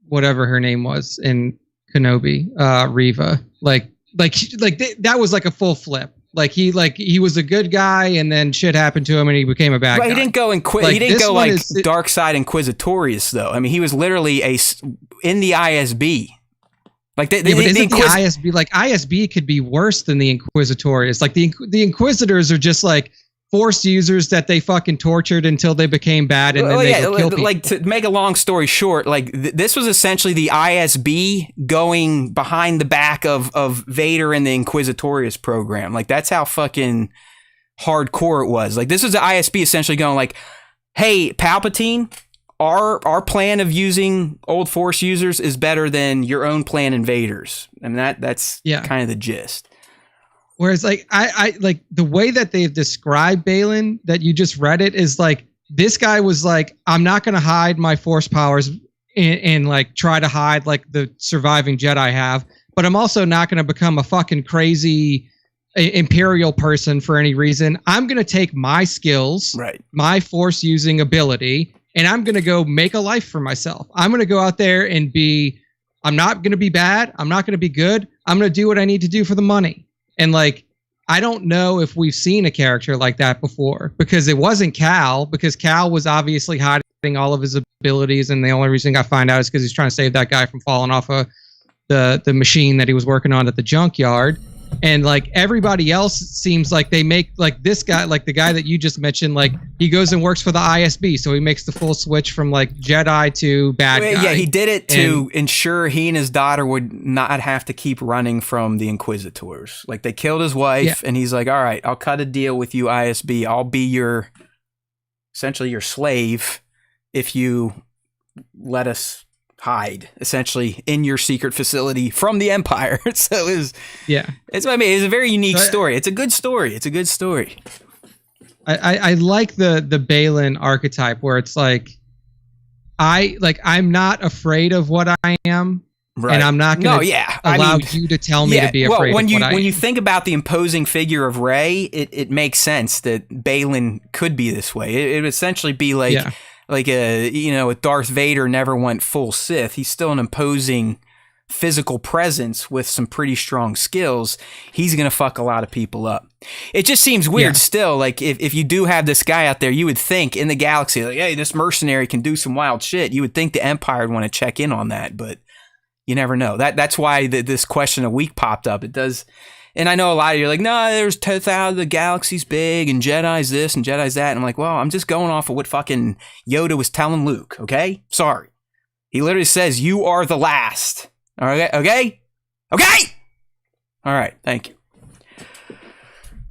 whatever her name was in Kenobi, Reva. That was like a full flip. He was a good guy, and then shit happened to him, and he became a bad guy. He didn't go dark side Inquisitorious though. I mean, he was literally in the ISB. Like the ISB, ISB could be worse than the Inquisitorious. Like the Inquisitors are just like Force users that they fucking tortured until they became bad, and then they would kill people. Like, to make a long story short, this was essentially the ISB going behind the back of Vader and the Inquisitorious program. Like, that's how fucking hardcore it was. Like, this was the ISB essentially going like, hey, Palpatine, our plan of using old Force users is better than your own plan in Vader's. And that's kind of the gist. Whereas, I like the way that they've described Balin, that you just read it, is like, this guy was like, I'm not going to hide my Force powers and like try to hide like the surviving Jedi have, but I'm also not going to become a fucking crazy Imperial person for any reason. I'm going to take my skills, my Force using ability, and I'm going to go make a life for myself. I'm going to go out there and I'm not going to be bad. I'm not going to be good. I'm going to do what I need to do for the money. And like, I don't know if we've seen a character like that before, because it wasn't Cal, because Cal was obviously hiding all of his abilities. And the only reason I find out is because he's trying to save that guy from falling off of the machine that he was working on at the junkyard. And like, everybody else seems like they make like this guy, like the guy that you just mentioned, like he goes and works for the ISB. So he makes the full switch from like Jedi to bad guy. Yeah, he did it to ensure he and his daughter would not have to keep running from the Inquisitors. Like, they killed his wife, and he's like, all right, I'll cut a deal with you, ISB. I'll be essentially your slave if you let us hide essentially in your secret facility from the Empire. So it's what I mean. It's a very unique story. It's a good story. I like the Balin archetype, where it's like, I'm not afraid of what I am, and I'm not going to allow you to tell me to be afraid of what I am. When you think about the imposing figure of Rey, it makes sense that Balin could be this way. It would essentially be like if Darth Vader never went full Sith, he's still an imposing physical presence with some pretty strong skills. He's going to fuck a lot of people up. It just seems weird still. Like, if you do have this guy out there, you would think in the galaxy, like, hey, this mercenary can do some wild shit. You would think the Empire would want to check in on that, but you never know. That's why this question a week popped up. It does. And I know a lot of you are like, no, there's 10,000, the galaxy's big, and Jedi's this, and Jedi's that. And I'm like, well, I'm just going off of what fucking Yoda was telling Luke, okay? Sorry. He literally says, "You are the last." All right, okay? Okay! All right, thank you.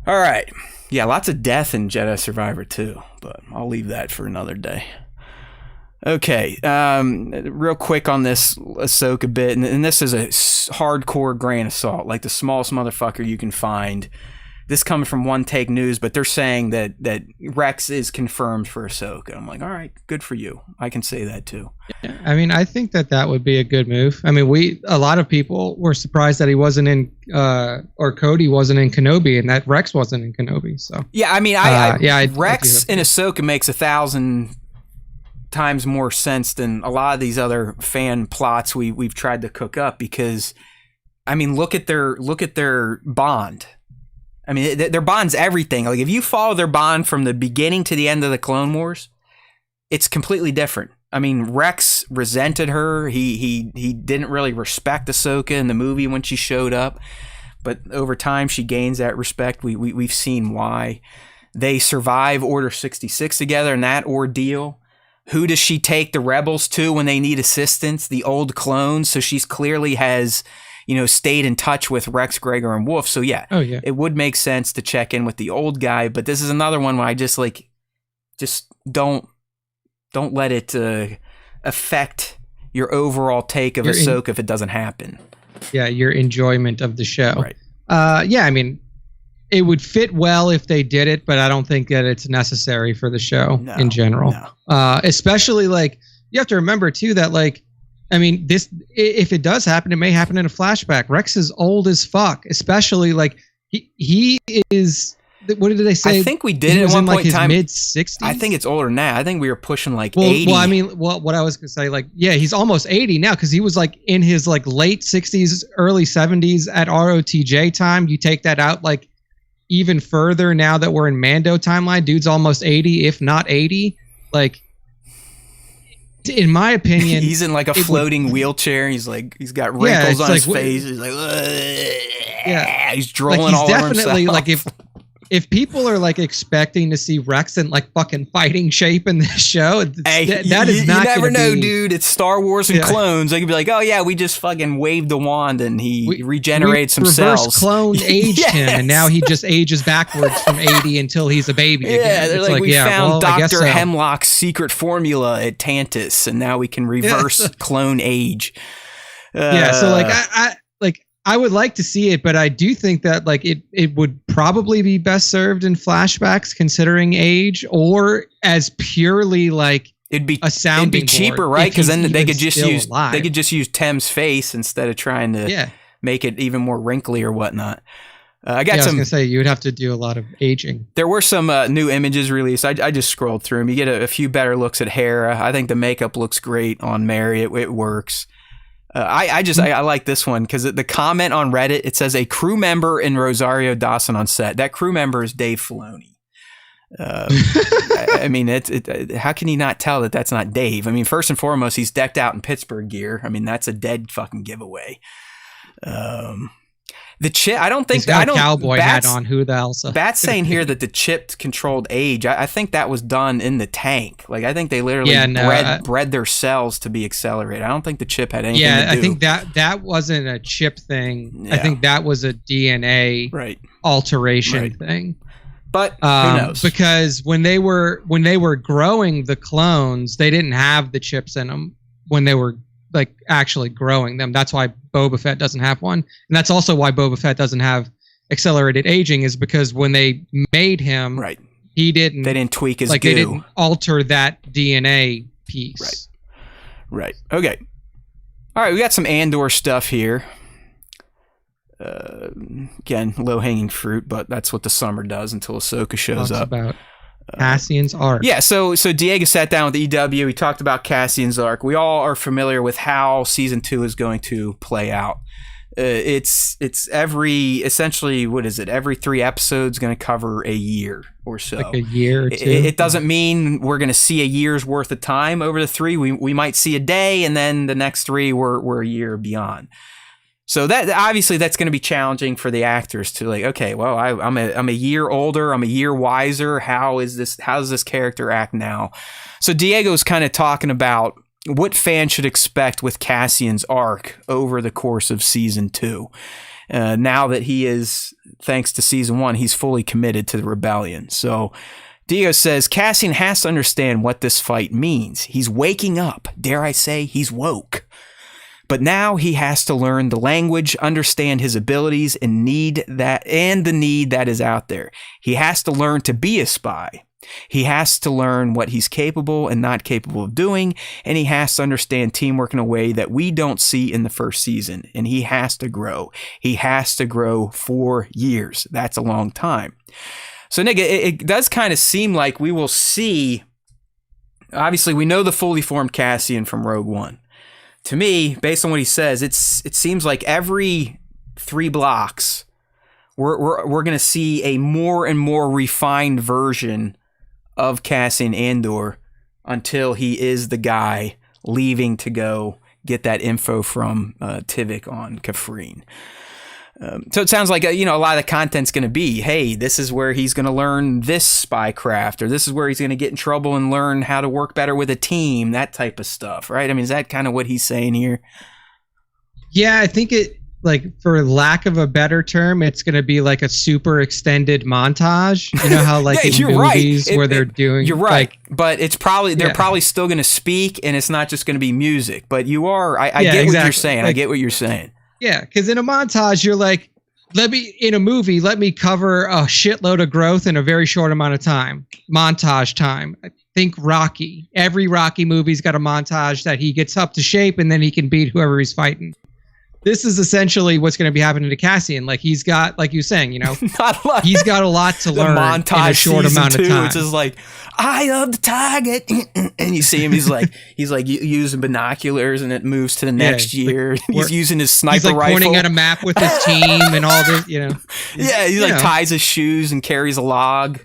All right. Yeah, lots of death in Jedi Survivor too, but I'll leave that for another day. Okay, real quick on this Ahsoka bit, and this is a hardcore grain of salt, like the smallest motherfucker you can find. This comes from One Take News, but they're saying that Rex is confirmed for Ahsoka. I'm like, all right, good for you. I can say that too. I mean, I think that would be a good move. I mean, a lot of people were surprised that he wasn't in, or Cody wasn't in Kenobi, and that Rex wasn't in Kenobi. So yeah, I mean, Rex in Ahsoka makes 1,000 times more sense than a lot of these other fan plots we've tried to cook up, because, I mean, look at their bond. I mean, their bond's everything. Like, if you follow their bond from the beginning to the end of the Clone Wars, it's completely different. I mean, Rex resented her. He didn't really respect Ahsoka in the movie when she showed up, but over time she gains that respect. We've seen why. They survive Order 66 together in that ordeal. Who does she take the rebels to when they need assistance? The old clones. So she's clearly has, stayed in touch with Rex, Gregor, and Wolf. So yeah, it would make sense to check in with the old guy. But this is another one where I just don't let it affect your overall take of Ahsoka if it doesn't happen. Yeah, your enjoyment of the show. Right. Yeah, I mean, it would fit well if they did it, but I don't think that it's necessary for the show in general. No. Especially, like, you have to remember too that, like, I mean, this, if it does happen, it may happen in a flashback. Rex is old as fuck, especially, like, he is. What did they say? I think we did it at one point in time. Mid-60s. I think it's older now. I think we were pushing like 80. Well, I mean, what I was gonna say, like, yeah, he's almost 80 now, because he was like in his like late 60s, early 70s at ROTJ time. You take that out like even further now that we're in Mando timeline, dude's almost 80, if not 80. Like, in my opinion, he's in like a floating wheelchair. He's got wrinkles on his face. He's like, he's drooling all over himself. Definitely, like, if people are like expecting to see Rex in like fucking fighting shape in this show, that is not. You never know, dude. It's Star Wars and clones. They could be like, oh yeah, we just fucking waved the wand and he regenerates some cells. Reverse clone aged him, and now he just ages backwards from 80 until he's a baby. Yeah, again. They're like, we found Dr. Hemlock's secret formula at Tantus, and now we can reverse clone age. So like I would like to see it, but I do think that like it would probably be best served in flashbacks, considering age, or as purely like it'd be cheaper, right? Because then they could just use Tem's face instead of trying to make it even more wrinkly or whatnot. I was gonna say you would have to do a lot of aging. There were some new images released. I just scrolled through them. You get a few better looks at Hera. I think the makeup looks great on Mary. It works. I like this one because the comment on Reddit, it says a crew member in Rosario Dawson on set. That crew member is Dave Filoni. I mean, how can you not tell that that's not Dave? I mean, first and foremost, he's decked out in Pittsburgh gear. I mean, that's a dead fucking giveaway. The chip, I don't think that cowboy hat on. Who the hell? Bat's saying here that the chip controlled age. I think that was done in the tank. Like, I think they literally bred their cells to be accelerated. I don't think the chip had anything to do. I think that wasn't a chip thing. Yeah. I think that was a DNA alteration thing. But who knows? Because when they were growing the clones, they didn't have the chips in them when they were like actually growing them. That's why Boba Fett doesn't have one, and that's also why Boba Fett doesn't have accelerated aging, is because when they made him, they didn't tweak his goo. They didn't alter that DNA piece. Right. Okay. All right, we got some Andor stuff here. Again, low hanging fruit, but that's what the summer does until Ahsoka shows up. About Cassian's arc. Yeah, so Diego sat down with EW. We talked about Cassian's arc. We all are familiar with how season 2 is going to play out. It's essentially, what is it? Every 3 episodes going to cover a year or so. Like a year or two. It doesn't mean we're going to see a year's worth of time over the 3. We might see a day, and then the next 3 we're a year beyond. So that obviously that's going to be challenging for the actors to like, okay, well, I'm a year older, I'm a year wiser. How does this character act now? So Diego's kind of talking about what fans should expect with Cassian's arc over the course of season 2. Now that he is, thanks to season 1, he's fully committed to the rebellion. So Dio says Cassian has to understand what this fight means. He's waking up. Dare I say he's woke. But now he has to learn the language, understand his abilities, and the need that is out there. He has to learn to be a spy. He has to learn what he's capable and not capable of doing, and he has to understand teamwork in a way that we don't see in the first season, and he has to grow. He has to grow 4 years. That's a long time. So, Nick, it does kind of seem like we will see, obviously, we know the fully formed Cassian from Rogue One. To me, based on what he says, it seems like every 3 blocks, we're going to see a more and more refined version of Cassian Andor until he is the guy leaving to go get that info from Tivik on Kafrene. So it sounds like a lot of the content's going to be, hey, this is where he's going to learn this spycraft, or this is where he's going to get in trouble and learn how to work better with a team, that type of stuff, right? I mean, is that kind of what he's saying here? Yeah, I think it, like, for lack of a better term, it's going to be like a super extended montage. You know how, like, yeah, in movies where they're doing... You're right, like, but it's probably, they're probably still going to speak, and it's not just going to be music, but you are, I get what you're saying. Like, I get what you're saying. Yeah, because in a montage, you're like, in a movie, let me cover a shitload of growth in a very short amount of time. Montage time. I think Rocky. Every Rocky movie's got a montage that he gets up to shape and then he can beat whoever he's fighting. This is essentially what's going to be happening to Cassian. Like, he's got, like you're saying, he's got a lot to learn in a short amount of time. Which is like, eye of the target, and you see him. He's like using binoculars, and it moves to the next year. He's using his sniper rifle. He's like pointing at a map with his team and all this. He ties his shoes and carries a log.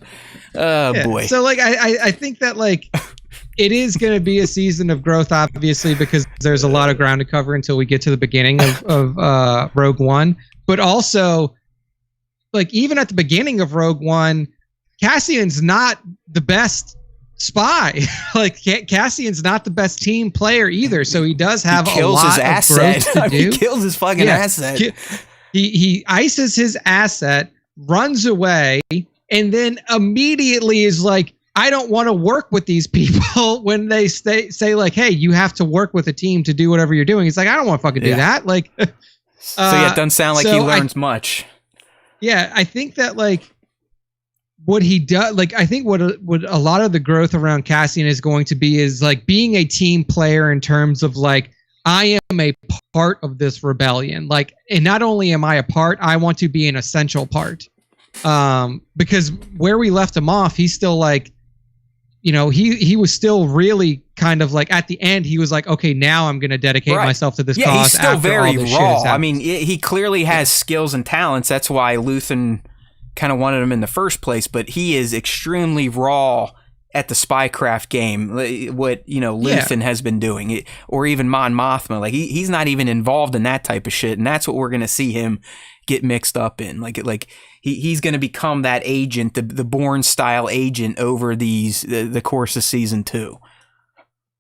Boy. So like, I think that like, it is going to be a season of growth, obviously, because there's a lot of ground to cover until we get to the beginning of Rogue One. But also, like, even at the beginning of Rogue One, Cassian's not the best spy. Like, Cassian's not the best team player either. So he does have a lot of growth to do. He kills his fucking asset. He ices his asset, runs away, and then immediately is like, I don't want to work with these people when they say like, hey, you have to work with a team to do whatever you're doing. He's like, I don't want to fucking do that. Like, so yeah, it doesn't sound like he learns much. Yeah, I think that like what he does, like, I think what a lot of the growth around Cassian is going to be is like being a team player in terms of like, I am a part of this rebellion. Like, and not only am I a part, I want to be an essential part. Because where we left him off, he's still like, he was still really kind of like at the end, he was like, okay, now I'm going to dedicate myself to this cause. He's still very raw. I mean, happened. he clearly has skills and talents. That's why Luthen kind of wanted him in the first place, but he is extremely raw at the spycraft game, what, Luthen has been doing, or even Mon Mothma. Like, he's not even involved in that type of shit, and that's what we're going to see him get mixed up in. Like he's going to become that agent, the Bourne-style agent over the course of season 2.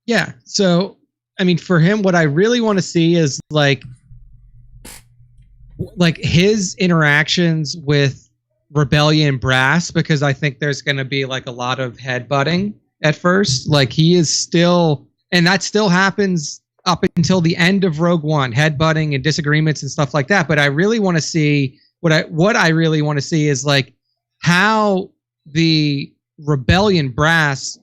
Yeah, so, I mean, for him, what I really want to see is, like his interactions with Rebellion Brass, because I think there's going to be, like, a lot of headbutting at first. Like, he is still, and that still happens up until the end of Rogue One, headbutting and disagreements and stuff like that. But I really want to see, what I really want to see is, like, how the Rebellion Brass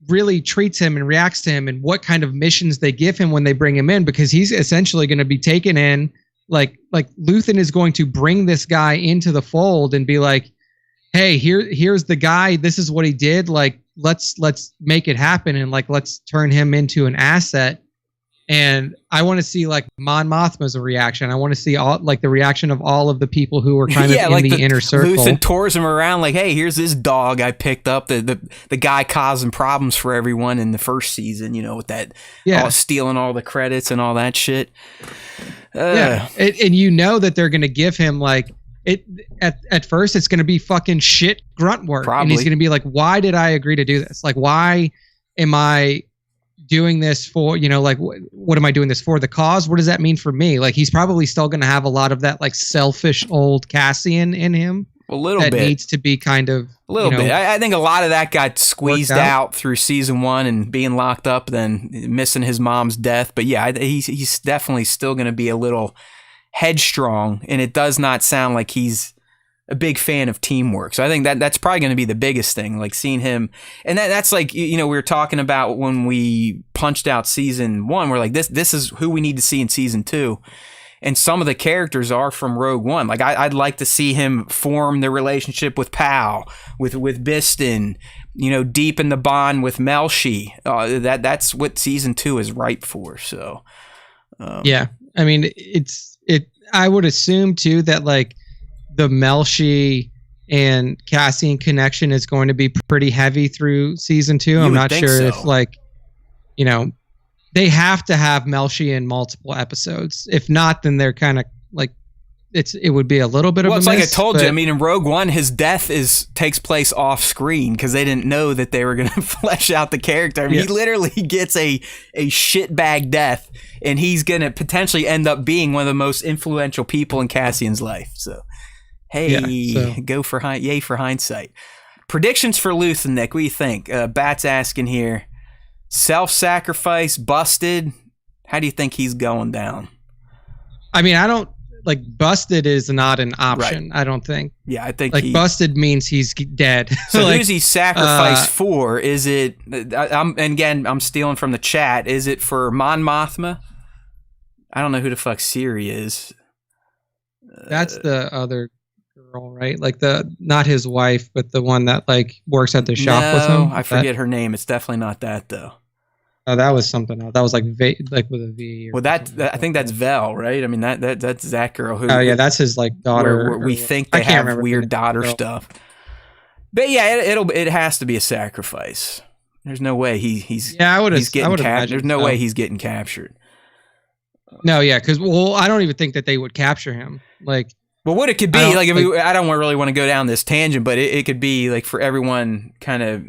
really treats him and reacts to him, and what kind of missions they give him when they bring him in, because he's essentially going to be taken in, like Luthen is going to bring this guy into the fold and be like, hey, here's the guy, this is what he did, like, let's make it happen, and like, let's turn him into an asset. And I want to see, like, Mon Mothma's reaction. I want to see all, like, the reaction of all of the people who were kind of in like the inner circle. Luthen tours him around like, hey, here's this dog I picked up. The guy causing problems for everyone in the first season, with that, stealing all the credits and all that shit. And that they're going to give him, like, it at first it's going to be fucking shit grunt work. Probably. And he's going to be like, why did I agree to do this? Like, why am I doing this for, like, what am I doing this for? The cause? What does that mean for me? Like, he's probably still going to have a lot of that, like, selfish old Cassian in him. A little that bit. Needs to be kind of a little bit. I think a lot of that got squeezed out through season 1 and being locked up, then missing his mom's death. But yeah, he's definitely still going to be a little headstrong, and it does not sound like he's a big fan of teamwork. So I think that's probably going to be the biggest thing, like seeing him. And that's like, we were talking about when we punched out season 1, we're like, this is who we need to see in season 2. And some of the characters are from Rogue One. Like, I'd like to see him form the relationship with Pal, with Biston, deepen the bond with Melshi. That's what season 2 is ripe for. So, yeah, I mean, I would assume too that like the Melshi and Cassian connection is going to be pretty heavy through season 2. I'm not sure if like, they have to have Melshi in multiple episodes. If not, then they're kind of like it would be a little bit of a miss. Well, it's like I told you. I mean, in Rogue One, his death takes place off screen because they didn't know that they were going to flesh out the character. I mean, he literally gets a shitbag death, and he's going to potentially end up being one of the most influential people in Cassian's life. So, hey, yay for hindsight. Predictions for Luth and Nick. What do you think? Bat's asking here. Self-sacrifice, busted. How do you think he's going down? I mean, I don't like busted is not an option. Right. I don't think. Yeah, I think like busted means he's dead. So like, who's he sacrificed for? Is it? I'm stealing from the chat. Is it for Mon Mothma? I don't know who the fuck Siri is. That's the other girl, right? Like not his wife, but the one that like works at the shop with him. I forget her name. It's definitely not that though. Oh, that was something else. That was like with a V. Well, I think that's Vel, right? I mean that's that girl who. Oh yeah, that's his like daughter. Where we think they have weird daughter stuff. But yeah, it has to be a sacrifice. There's no way he's. Yeah, I would have. There's no way he's getting captured. No, yeah, because I don't even think that they would capture him. Like, well, what it could be, like, I don't really want to go down this tangent, but it could be like for everyone kind of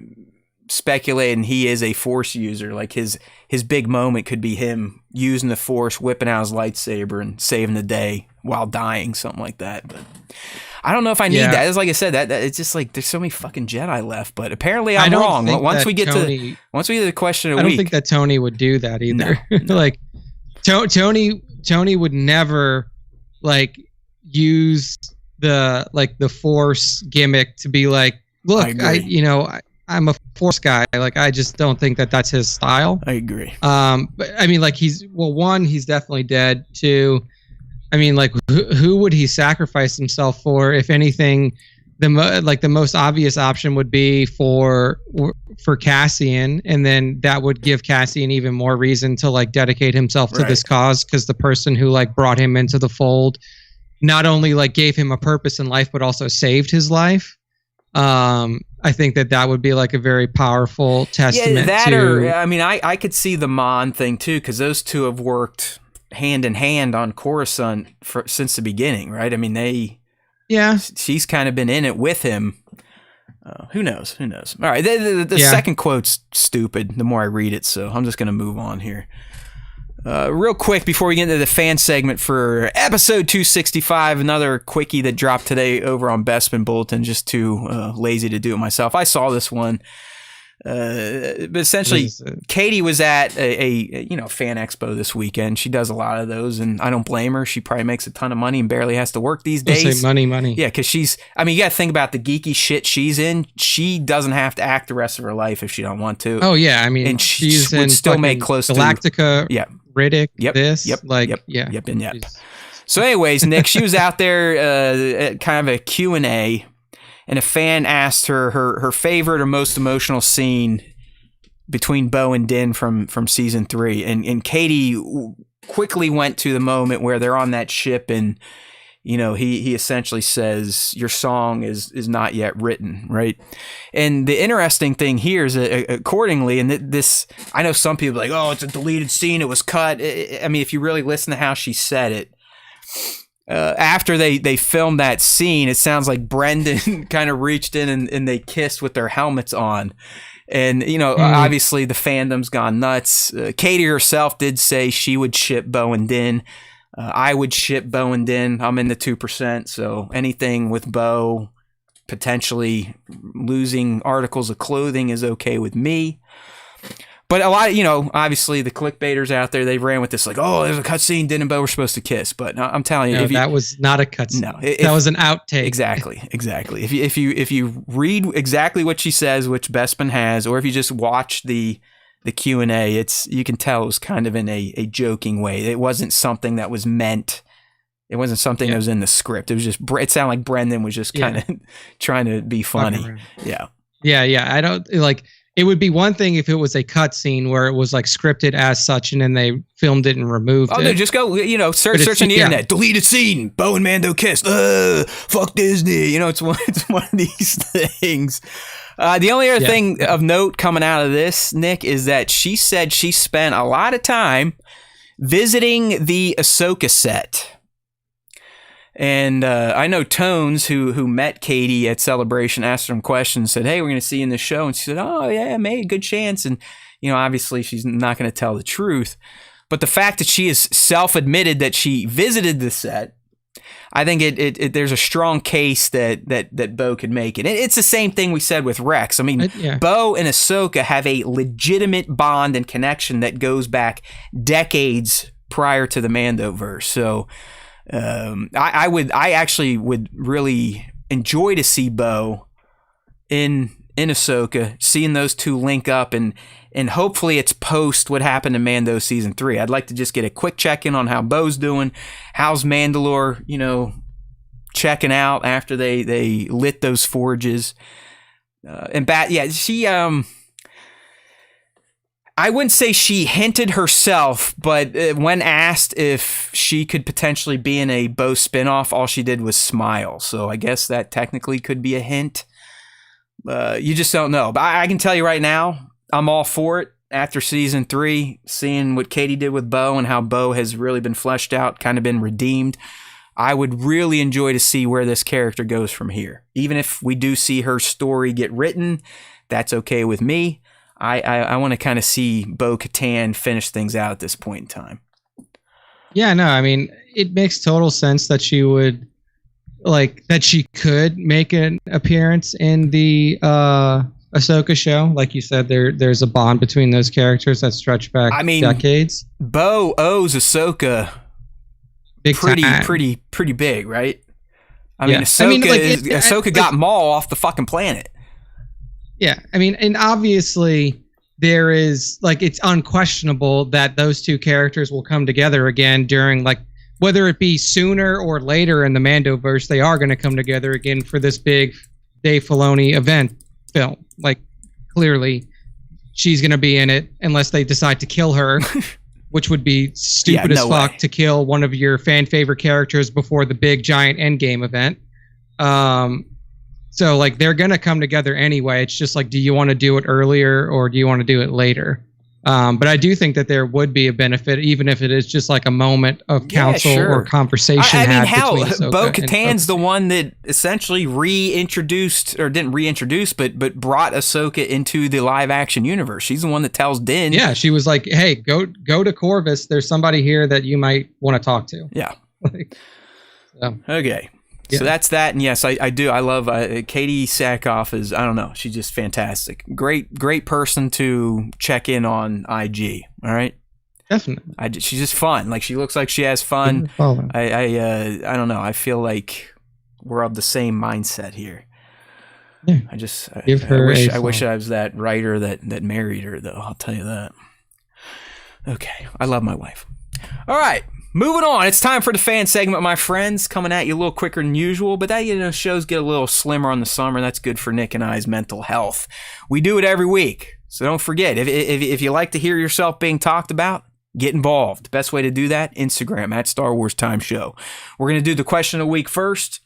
speculating he is a Force user. Like his big moment could be him using the Force, whipping out his lightsaber and saving the day while dying, something like that. But I don't know if I need that. It's like I said, that it's just like there's so many fucking Jedi left. But apparently I'm wrong. Once we get to the question of the week, I don't think that Tony would do that either. No. Like Tony would never like use the Force gimmick to be like, look, I'm a Force guy. Like, I just don't think that that's his style. I agree. But I mean, like, one, he's definitely dead. 2, I mean, like, who would he sacrifice himself for? If anything, the most obvious option would be for Cassian, and then that would give Cassian even more reason to like dedicate himself to this cause, because the person who like brought him into the fold not only like gave him a purpose in life, but also saved his life. I think that would be like a very powerful testament. I could see the Mon thing too, because those two have worked hand in hand on Coruscant since the beginning, right? I mean, she's kind of been in it with him. Who knows? All right, the second quote's stupid the more I read it, so I'm just going to move on here. Real quick before we get into the fan segment for episode 265, another quickie that dropped today over on Bespin Bulletin, just too lazy to do it myself. I saw this one. But essentially, Katie was at a fan expo this weekend. She does a lot of those, and I don't blame her. She probably makes a ton of money and barely has to work these days. Say money. Yeah, because you got to think about the geeky shit she's in. She doesn't have to act the rest of her life if she don't want to. Oh yeah, I mean, and she's would still make close Galactica, to Riddick. So, anyways, Nick, she was out there at kind of a Q&A. And a fan asked her favorite or most emotional scene between Bo and Din from season 3. And Katie quickly went to the moment where they're on that ship and, he essentially says, your song is not yet written, right? And the interesting thing here is accordingly, and this, I know some people are like, oh, it's a deleted scene, it was cut. I mean, if you really listen to how she said it, after they filmed that scene, it sounds like Brendan kind of reached in and they kissed with their helmets on. And, obviously the fandom's gone nuts. Katie herself did say she would ship Bo and Din. I would ship Bo and Din. I'm in the 2%, so anything with Bo potentially losing articles of clothing is okay with me. But a lot of, obviously the clickbaiters out there, they ran with this like, oh, there's a cutscene, Din and Bo were supposed to kiss. But I'm telling you, no, that was not a cutscene. No, that was an outtake. Exactly. If you read exactly what she says, which Bespin has, or if you just watch the Q&A, you can tell it was kind of in a joking way. It wasn't something that was meant. It wasn't something that was in the script. It was just, it sounded like Brendan was just kind of trying to be funny. Yeah. I don't like. It would be one thing if it was a cutscene where it was like scripted as such, and then they filmed it and removed it. Oh, no, just go, search on the internet. Deleted scene. Bo and Mando kiss. Fuck Disney. It's one of these things. The only other thing of note coming out of this, Nick, is that she said she spent a lot of time visiting the Ahsoka set. And I know Tones, who met Katie at Celebration, asked her some questions, said, hey, we're going to see you in the show. And she said, oh, yeah, maybe, good chance. And, obviously she's not going to tell the truth. But the fact that she has self-admitted that she visited the set, I think there's a strong case that Bo could make it. It's the same thing we said with Rex. I mean, Bo and Ahsoka have a legitimate bond and connection that goes back decades prior to the Mandoverse. So I actually would really enjoy to see Bo in Ahsoka, seeing those two link up, and hopefully it's post what happened in Mando season 3. I'd like to just get a quick check in on how Bo's doing. How's Mandalore, checking out after they lit those forges. She I wouldn't say she hinted herself, but when asked if she could potentially be in a Bo spinoff, all she did was smile. So I guess that technically could be a hint. You just don't know. But I can tell you right now, I'm all for it. After season 3, seeing what Katie did with Bo and how Bo has really been fleshed out, kind of been redeemed, I would really enjoy to see where this character goes from here. Even if we do see her story get written, that's okay with me. I want to kind of see Bo-Katan finish things out at this point in time. Yeah, no, I mean, it makes total sense that she would, that she could make an appearance in the Ahsoka show. Like you said, there's a bond between those characters that stretch back decades. Bo owes Ahsoka pretty big, right? I mean, Ahsoka got Maul off the fucking planet. Yeah, I mean, and obviously there is, it's unquestionable that those two characters will come together again during, whether it be sooner or later in the Mandoverse, they are going to come together again for this big Dave Filoni event film. Clearly, she's going to be in it unless they decide to kill her, which would be stupid as fuck to kill one of your fan favorite characters before the big giant endgame event. So they're going to come together anyway. It's just do you want to do it earlier or do you want to do it later? But I do think that there would be a benefit, even if it is just a moment of counsel or conversation. I mean, hell, Bo-Katan's the one that essentially didn't reintroduce, but brought Ahsoka into the live action universe. She's the one that tells Din. Yeah, she was like, hey, go to Corvus. There's somebody here that you might want to talk to. Yeah. Okay. Yeah. So that's that, and yes, I do. I love Katie Sackhoff. I don't know, she's just fantastic. Great person to check in on IG. All right, definitely. She's just fun. She looks like she has fun. I don't know. I feel like we're of the same mindset here. Yeah. I wish I was that writer that married her, though. I'll tell you that. Okay, I love my wife. All right. Moving on, it's time for the fan segment, my friends. Coming at you a little quicker than usual, but that shows get a little slimmer on the summer. That's good for Nick and I's mental health. We do it every week, so don't forget. If you like to hear yourself being talked about, get involved. Best way to do that, Instagram at Star Wars Time Show. We're going to do the question of the week first,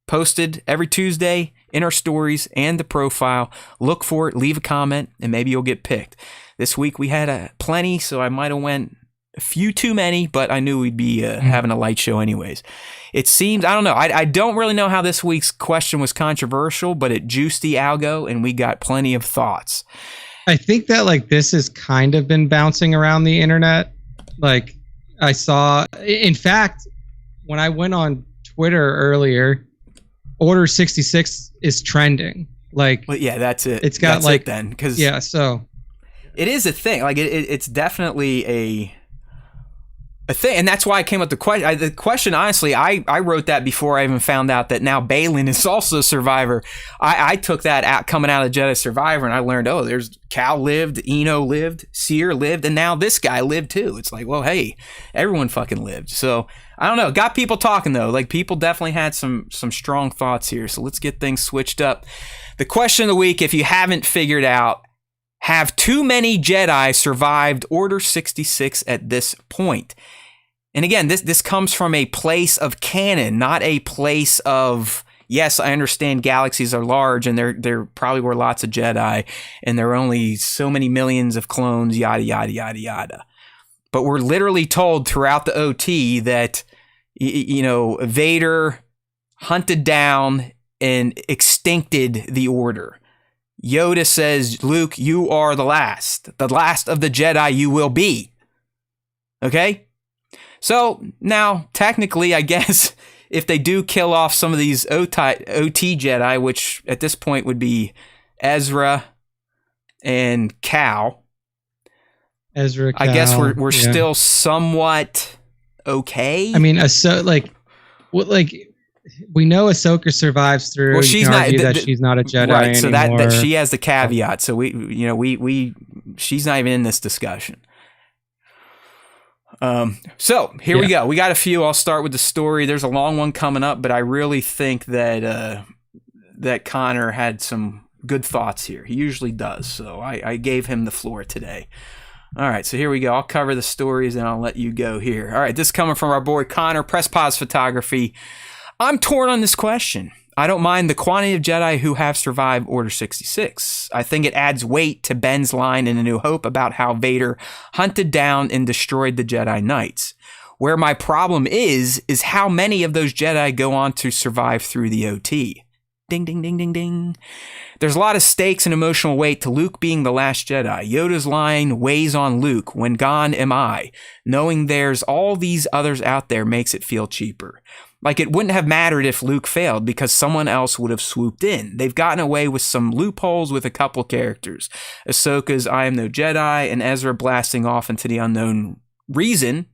posted every Tuesday in our stories and the profile. Look for it, leave a comment, and maybe you'll get picked. This week we had plenty, so I might have went a few too many, but I knew we'd be having a light show anyways. It seems, I don't know, I don't really know how this week's question was controversial, but it juiced the algo, and we got plenty of thoughts. I think that like this has kind of been bouncing around the internet. Like I saw, in fact, when I went on Twitter earlier, Order 66 is trending. Like, Well, yeah, that's it. It's got That's like it then, because yeah. So it is a thing. Like it's definitely a thing, and that's why I came up with the question. The question, honestly, I wrote that before I even found out that now Balin is also a survivor. I took that out coming out of Jedi Survivor, and I learned, oh, there's Cal lived, Eno lived, Seer lived, and now this guy lived too. It's like, well, hey, everyone fucking lived. So I don't know. Got people talking though. Like people definitely had some strong thoughts here. So let's get things switched up. The question of the week, if you haven't figured out, have too many Jedi survived Order 66 at this point? And again, this comes from a place of canon, not a place of, yes, I understand galaxies are large and there probably were lots of Jedi and there are only so many millions of clones, yada, yada, yada, yada. But we're literally told throughout the OT that, Vader hunted down and extincted the Order. Yoda says, Luke, you are the last of the Jedi you will be. Okay? So now, technically, I guess, if they do kill off some of these OT Jedi, which at this point would be Ezra and Cal, I guess we're still somewhat okay. I mean, we know Ahsoka survives through. Well, she's not that she's not a Jedi right, anymore. so that she has the caveat. So we she's not even in this discussion. So here we go. We got a few. I'll start with the story. There's a long one coming up, but I really think that that Connor had some good thoughts here. He usually does. So I gave him the floor today. All right, so here we go. I'll cover the stories and I'll let you go here. All right, this is coming from our boy Connor, Press Pause Photography. I'm torn on this question. I don't mind the quantity of Jedi who have survived Order 66. I think it adds weight to Ben's line in A New Hope about how Vader hunted down and destroyed the Jedi Knights. Where my problem is how many of those Jedi go on to survive through the OT. Ding, ding, ding, ding, ding. There's a lot of stakes and emotional weight to Luke being the last Jedi. Yoda's line weighs on Luke, when gone am I. Knowing there's all these others out there makes it feel cheaper. Like it wouldn't have mattered if Luke failed because someone else would have swooped in. They've gotten away with some loopholes with a couple characters. Ahsoka's I am no Jedi and Ezra blasting off into the unknown reason.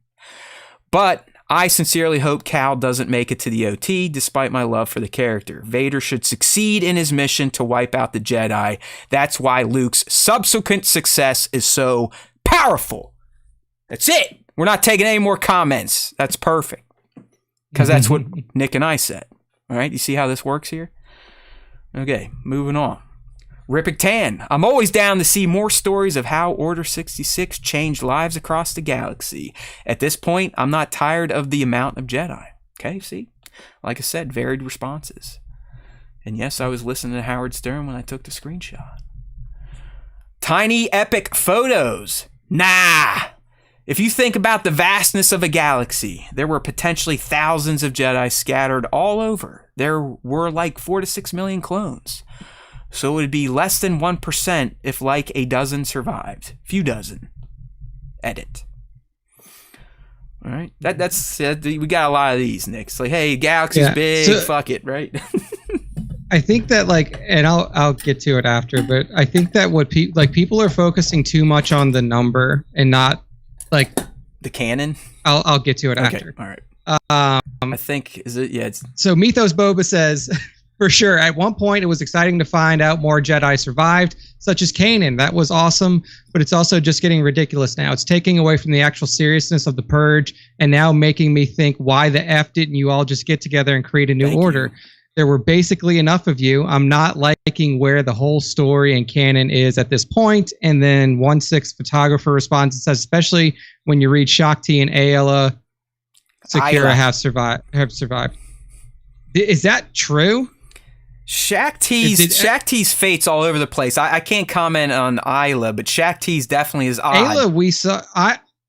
But I sincerely hope Cal doesn't make it to the OT despite my love for the character. Vader should succeed in his mission to wipe out the Jedi. That's why Luke's subsequent success is so powerful. That's it. We're not taking any more comments. That's perfect. Because that's what Nick and I said. All right, you see how this works here? Okay, moving on. Rippick Tan. I'm always down to see more stories of how Order 66 changed lives across the galaxy. At this point, I'm not tired of the amount of Jedi. Okay, see? Like I said, varied responses. And yes, I was listening to Howard Stern when I took the screenshot. Tiny epic photos. Nah. If you think about the vastness of a galaxy, there were potentially thousands of Jedi scattered all over. There were like 4 to 6 million clones. So it would be less than 1% if like a dozen survived. Few dozen. Edit. All right. That's we got a lot of these, Nick. It's like, hey, galaxy's big, so, fuck it, right? I think that and I'll get to it after, but I think that what people are focusing too much on the number and not like the canon. I'll get to it after. All right. I think it's so Mythos Boba says for sure at one point it was exciting to find out more Jedi survived, such as Kanan. That was awesome, but it's also just getting ridiculous now. It's taking away from the actual seriousness of the purge and now making me think, why the F didn't you all just get together and create a new order? There were basically enough of you. I'm not liking where the whole story and canon is at this point. And then 1/6 photographer responds and says, especially when you read Shakti and Ayla, Sakura have survived. Is that true? Shakti's fate's all over the place. I can't comment on Ayla, but Shakti's definitely is odd. Ayla, we saw.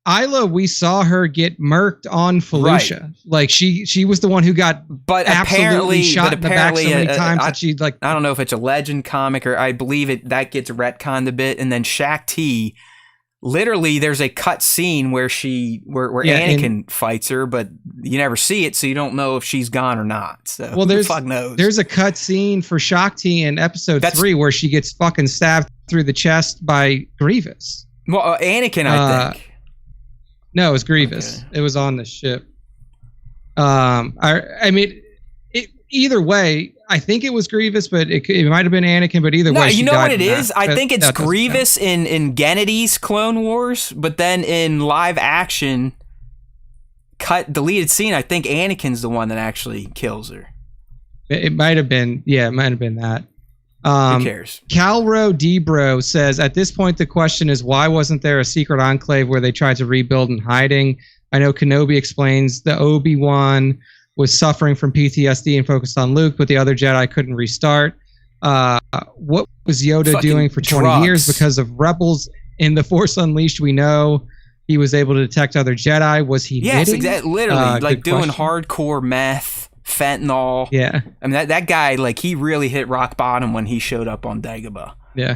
Isla, we saw her get murked on Felucia. Right. Like she was the one who got absolutely shot in the back so many times that she like. I don't know if it's a legend comic or I believe that gets retconned a bit. And then Shaq T, literally, there's a cut scene where Anakin fights her, but you never see it, so you don't know if she's gone or not. So who the fuck knows? There's a cut scene for Shakti in episode 3 where she gets fucking stabbed through the chest by Grievous. Well, Anakin, I think. No, it was Grievous. Okay. It was on the ship. I mean, either way, I think it was Grievous, but it might have been Anakin. But either way, you know what it is? I think it's Grievous in Gennedy's Clone Wars, but then in live action, deleted scene, I think Anakin's the one that actually kills her. It might have been, it might have been that. Who cares? Calro Debro says, at this point, the question is, why wasn't there a secret enclave where they tried to rebuild in hiding? I know Kenobi explains the Obi-Wan was suffering from PTSD and focused on Luke, but the other Jedi couldn't restart. What was Yoda doing for 20 years? Because of Rebels in The Force Unleashed, we know he was able to detect other Jedi. Was he Yes, knitting? exactly. Literally, like doing hardcore meth. Fentanyl. Yeah. I mean, that guy, like, he really hit rock bottom when he showed up on Dagobah. Yeah.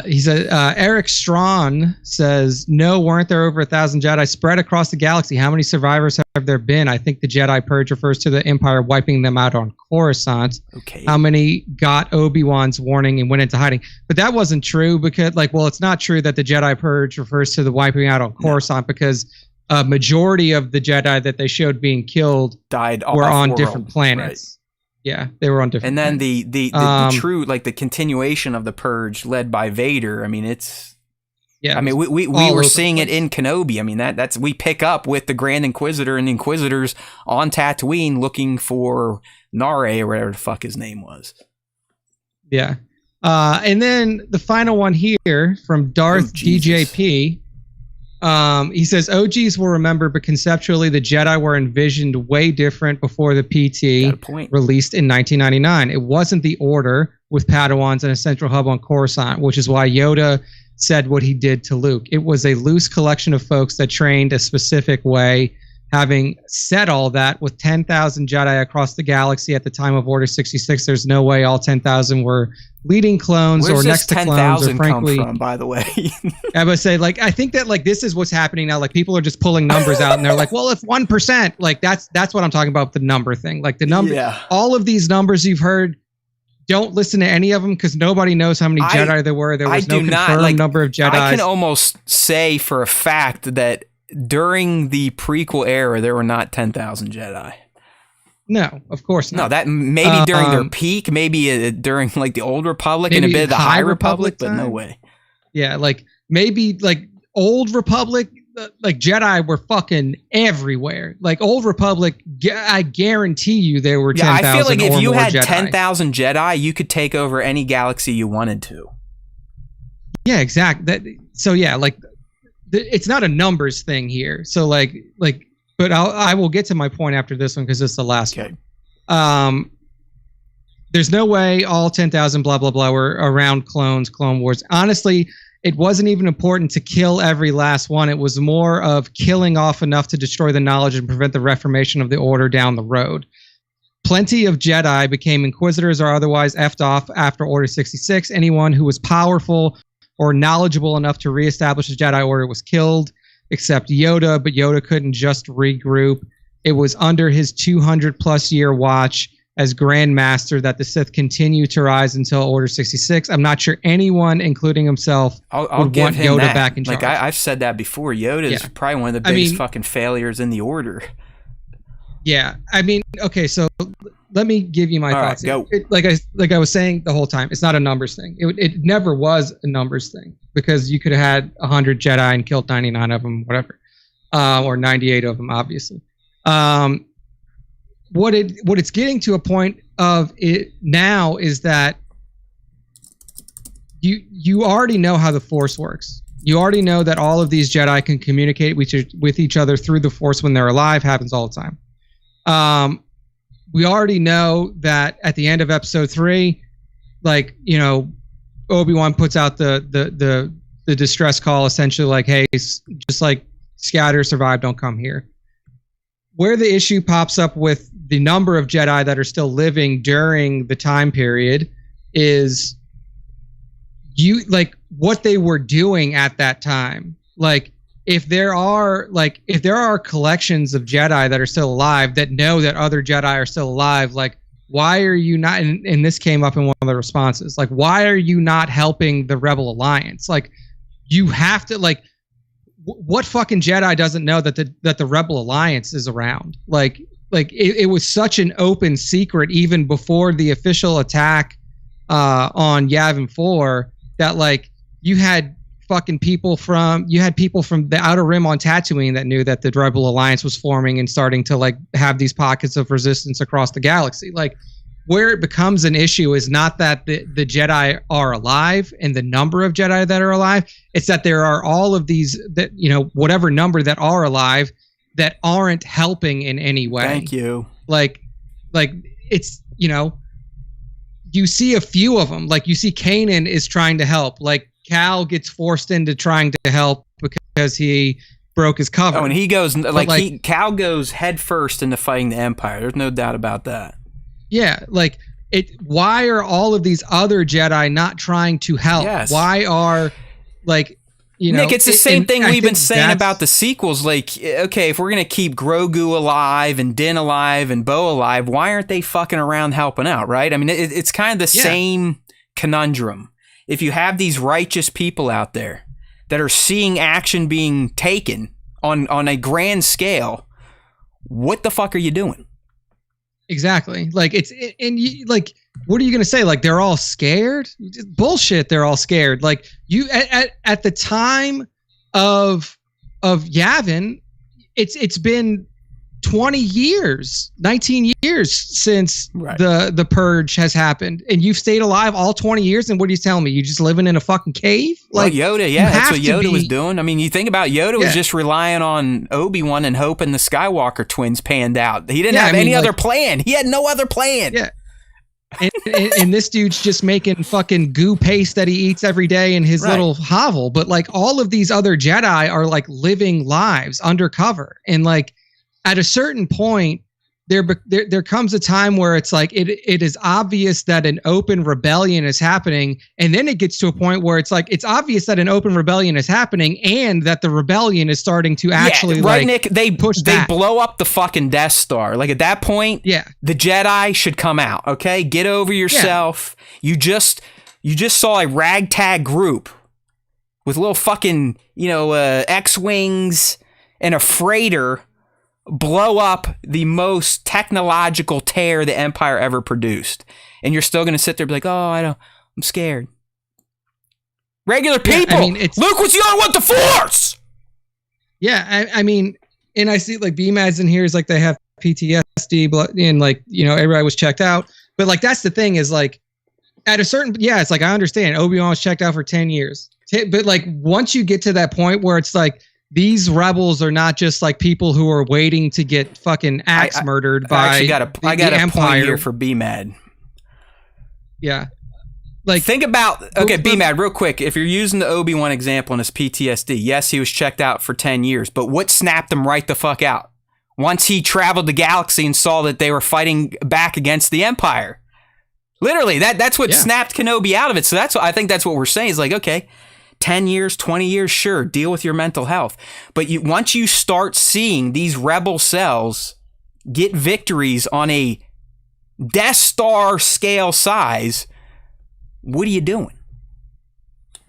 He said, Eric Strawn says, no, weren't there over 1,000 Jedi spread across the galaxy? How many survivors have there been? I think the Jedi Purge refers to the Empire wiping them out on Coruscant. Okay. How many got Obi-Wan's warning and went into hiding? But that wasn't true because, it's not true that the Jedi Purge refers to the wiping out on Coruscant because a majority of the Jedi that they showed being killed were on different planets. Right. Yeah, they were on different. And then planets. the true, like, the continuation of the Purge led by Vader. I mean, it's. Yeah. I mean, we were seeing it in Kenobi. I mean, that's we pick up with the Grand Inquisitor and the Inquisitors on Tatooine looking for Nare or whatever the fuck his name was. Yeah. And then the final one here from Darth DJP. He says OGs will remember, but conceptually the Jedi were envisioned way different before the PT released in 1999. It wasn't the Order with Padawans and a central hub on Coruscant, which is why Yoda said what he did to Luke. It was a loose collection of folks that trained a specific way. Having said all that, with 10,000 Jedi across the galaxy at the time of Order 66, there's no way all 10,000 were leading clones or next to clones, or frankly, come from, by the way. I would say, I think that this is what's happening now. People are just pulling numbers out, and they're like, well, if 1%, that's what I'm talking about, the number thing. The number, all of these numbers you've heard, don't listen to any of them because nobody knows how many Jedi there were. There was no confirmed number of Jedi. I can almost say for a fact that during the prequel era, there were not 10,000 Jedi. No, of course not. No, that maybe during their peak, maybe during the Old Republic and a bit of the High Republic, but no way. Yeah, maybe Old Republic, Jedi were fucking everywhere. Old Republic, I guarantee you there were 10,000. I feel like if you had Jedi. 10,000 Jedi, you could take over any galaxy you wanted to. Yeah, exactly. It's not a numbers thing here. So but I will get to my point after this one because it's the last one. There's no way all 10,000 blah blah blah were around Clone Wars. Honestly, it wasn't even important to kill every last one. It was more of killing off enough to destroy the knowledge and prevent the reformation of the Order down the road. Plenty of Jedi became Inquisitors or otherwise effed off after Order 66. Anyone who was powerful or knowledgeable enough to reestablish the Jedi Order was killed, except Yoda, but Yoda couldn't just regroup. It was under his 200-plus year watch as Grand Master that the Sith continued to rise until Order 66. I'm not sure anyone, including himself, would want Yoda back in charge. I've said that before. Yoda is probably one of the biggest fucking failures in the Order. Yeah, okay, so let me give you my thoughts. Right, go. Like I was saying the whole time, it's not a numbers thing. It never was a numbers thing because you could have had 100 Jedi and killed 99 of them, whatever, or 98 of them, obviously. What it's getting to a point of it now is that you already know how the Force works. You already know that all of these Jedi can communicate with each other through the Force when they're alive. Happens all the time. We already know that at the end of episode 3, Obi-Wan puts out the the distress call, essentially like, hey, just like scatter, survive, don't come here. Where the issue pops up with the number of Jedi that are still living during the time period is what they were doing at that time. Like, if there are collections of Jedi that are still alive that know that other Jedi are still alive, like, why are you not, and this came up in one of the responses, like, why are you not helping the Rebel Alliance? Like, you have to, like, what fucking Jedi doesn't know that the Rebel Alliance is around? Like it was such an open secret even before the official attack on Yavin 4 that, like, you had people from the Outer Rim on Tatooine that knew that the Rebel Alliance was forming and starting to, like, have these pockets of resistance across the galaxy. Like, where it becomes an issue is not that the Jedi are alive and the number of Jedi that are alive. It's that there are all of these, that, you know, whatever number that are alive that aren't helping in any way. Thank you. Like it's, you know, you see a few of them. Like, you see Kanan is trying to help. Like, Cal gets forced into trying to help because he broke his cover. Oh, and he goes, Cal goes head first into fighting the Empire. There's no doubt about that. Yeah, like, why are all of these other Jedi not trying to help? Yes. Why are, like, you know, Nick, it's the same thing we've been saying about the sequels. Like, okay, if we're going to keep Grogu alive and Din alive and Bo alive, why aren't they fucking around helping out, right? I mean, it's kind of the same conundrum. If you have these righteous people out there that are seeing action being taken on a grand scale, what the fuck are you doing? Exactly. Like, like, what are you going to say? Like, they're all scared? Bullshit. They're all scared. Like, you at the time of Yavin, it's been 20 years, 19 years since the purge has happened, and you've stayed alive all 20 years. And what are you telling me? You just living in a fucking cave? Like, well, Yoda, that's what Yoda was doing. I mean, you think about Yoda was just relying on Obi-Wan and hoping the Skywalker twins panned out. He didn't have any other plan. He had no other plan. Yeah. And this dude's just making fucking goo paste that he eats every day in his little hovel. But, like, all of these other Jedi are, like, living lives undercover. And, like, at a certain point, there comes a time where it's like it is obvious that an open rebellion is happening, and then it gets to a point where it's like it's obvious that an open rebellion is happening and that the rebellion is starting to actually Nick, they blow up the fucking Death Star. Like, at that point, the Jedi should come out. Okay, get over yourself. You just saw a ragtag group with little fucking X-wings and a freighter blow up the most technological tear the Empire ever produced, and you're still going to sit there and be like, I'm scared. Regular people. I mean, Luke was the only one with the Force. Yeah, I mean, and I see, like, BMADs in here is like they have PTSD, and, like, you know, everybody was checked out. But, like, that's the thing is, like, at a certain, it's like, I understand Obi-Wan was checked out for 10 years, but, like, once you get to that point where it's like, these rebels are not just, like, people who are waiting to get fucking murdered by I got a Empire. point here for BMAD. Yeah. Like, think about, BMAD, real quick, if you're using the Obi-Wan example in his PTSD, yes, he was checked out for 10 years, but what snapped him right the fuck out? Once he traveled the galaxy and saw that they were fighting back against the Empire. Literally, that's what snapped Kenobi out of it. So I think that's what we're saying is, like, okay, 10 years, 20 years, sure, deal with your mental health. But once you start seeing these rebel cells get victories on a Death Star scale size, what are you doing?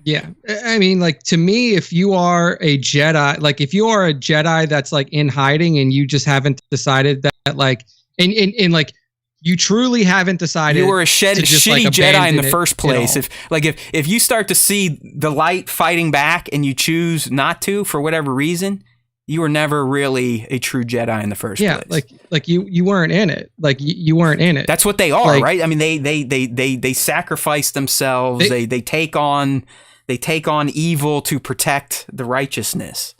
Yeah. I mean, like, to me, if you are a Jedi, like, if you are a Jedi that's, like, in hiding and you just haven't decided that, like, and like, you truly haven't decided. You were a shitty Jedi in the first place. If you start to see the light fighting back and you choose not to for whatever reason, you were never really a true Jedi in the first place. Yeah, like you weren't in it. Like, you weren't in it. That's what they are, like, right? I mean, they sacrifice themselves. They take on evil to protect the righteousness.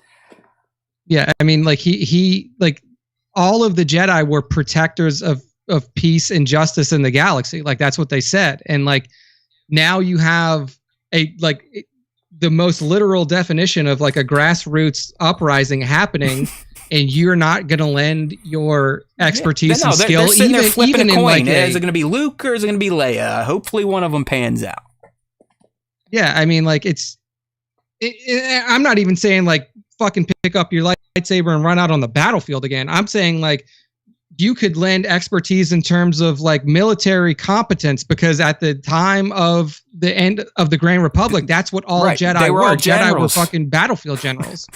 Yeah, I mean, like, he like, all of the Jedi were protectors of peace and justice in the galaxy. Like, that's what they said. And, like, now you have the most literal definition of like a grassroots uprising happening. And you're not going to lend your expertise and skill. They're sitting there flipping a coin. Like is it going to be Luke or is it going to be Leia? Hopefully one of them pans out. Yeah, I mean, like I'm not even saying like fucking pick up your lightsaber and run out on the battlefield again. I'm saying like you could lend expertise in terms of like military competence, because at the time of the end of the Grand Republic, that's what all Jedi were. Jedi were fucking battlefield generals.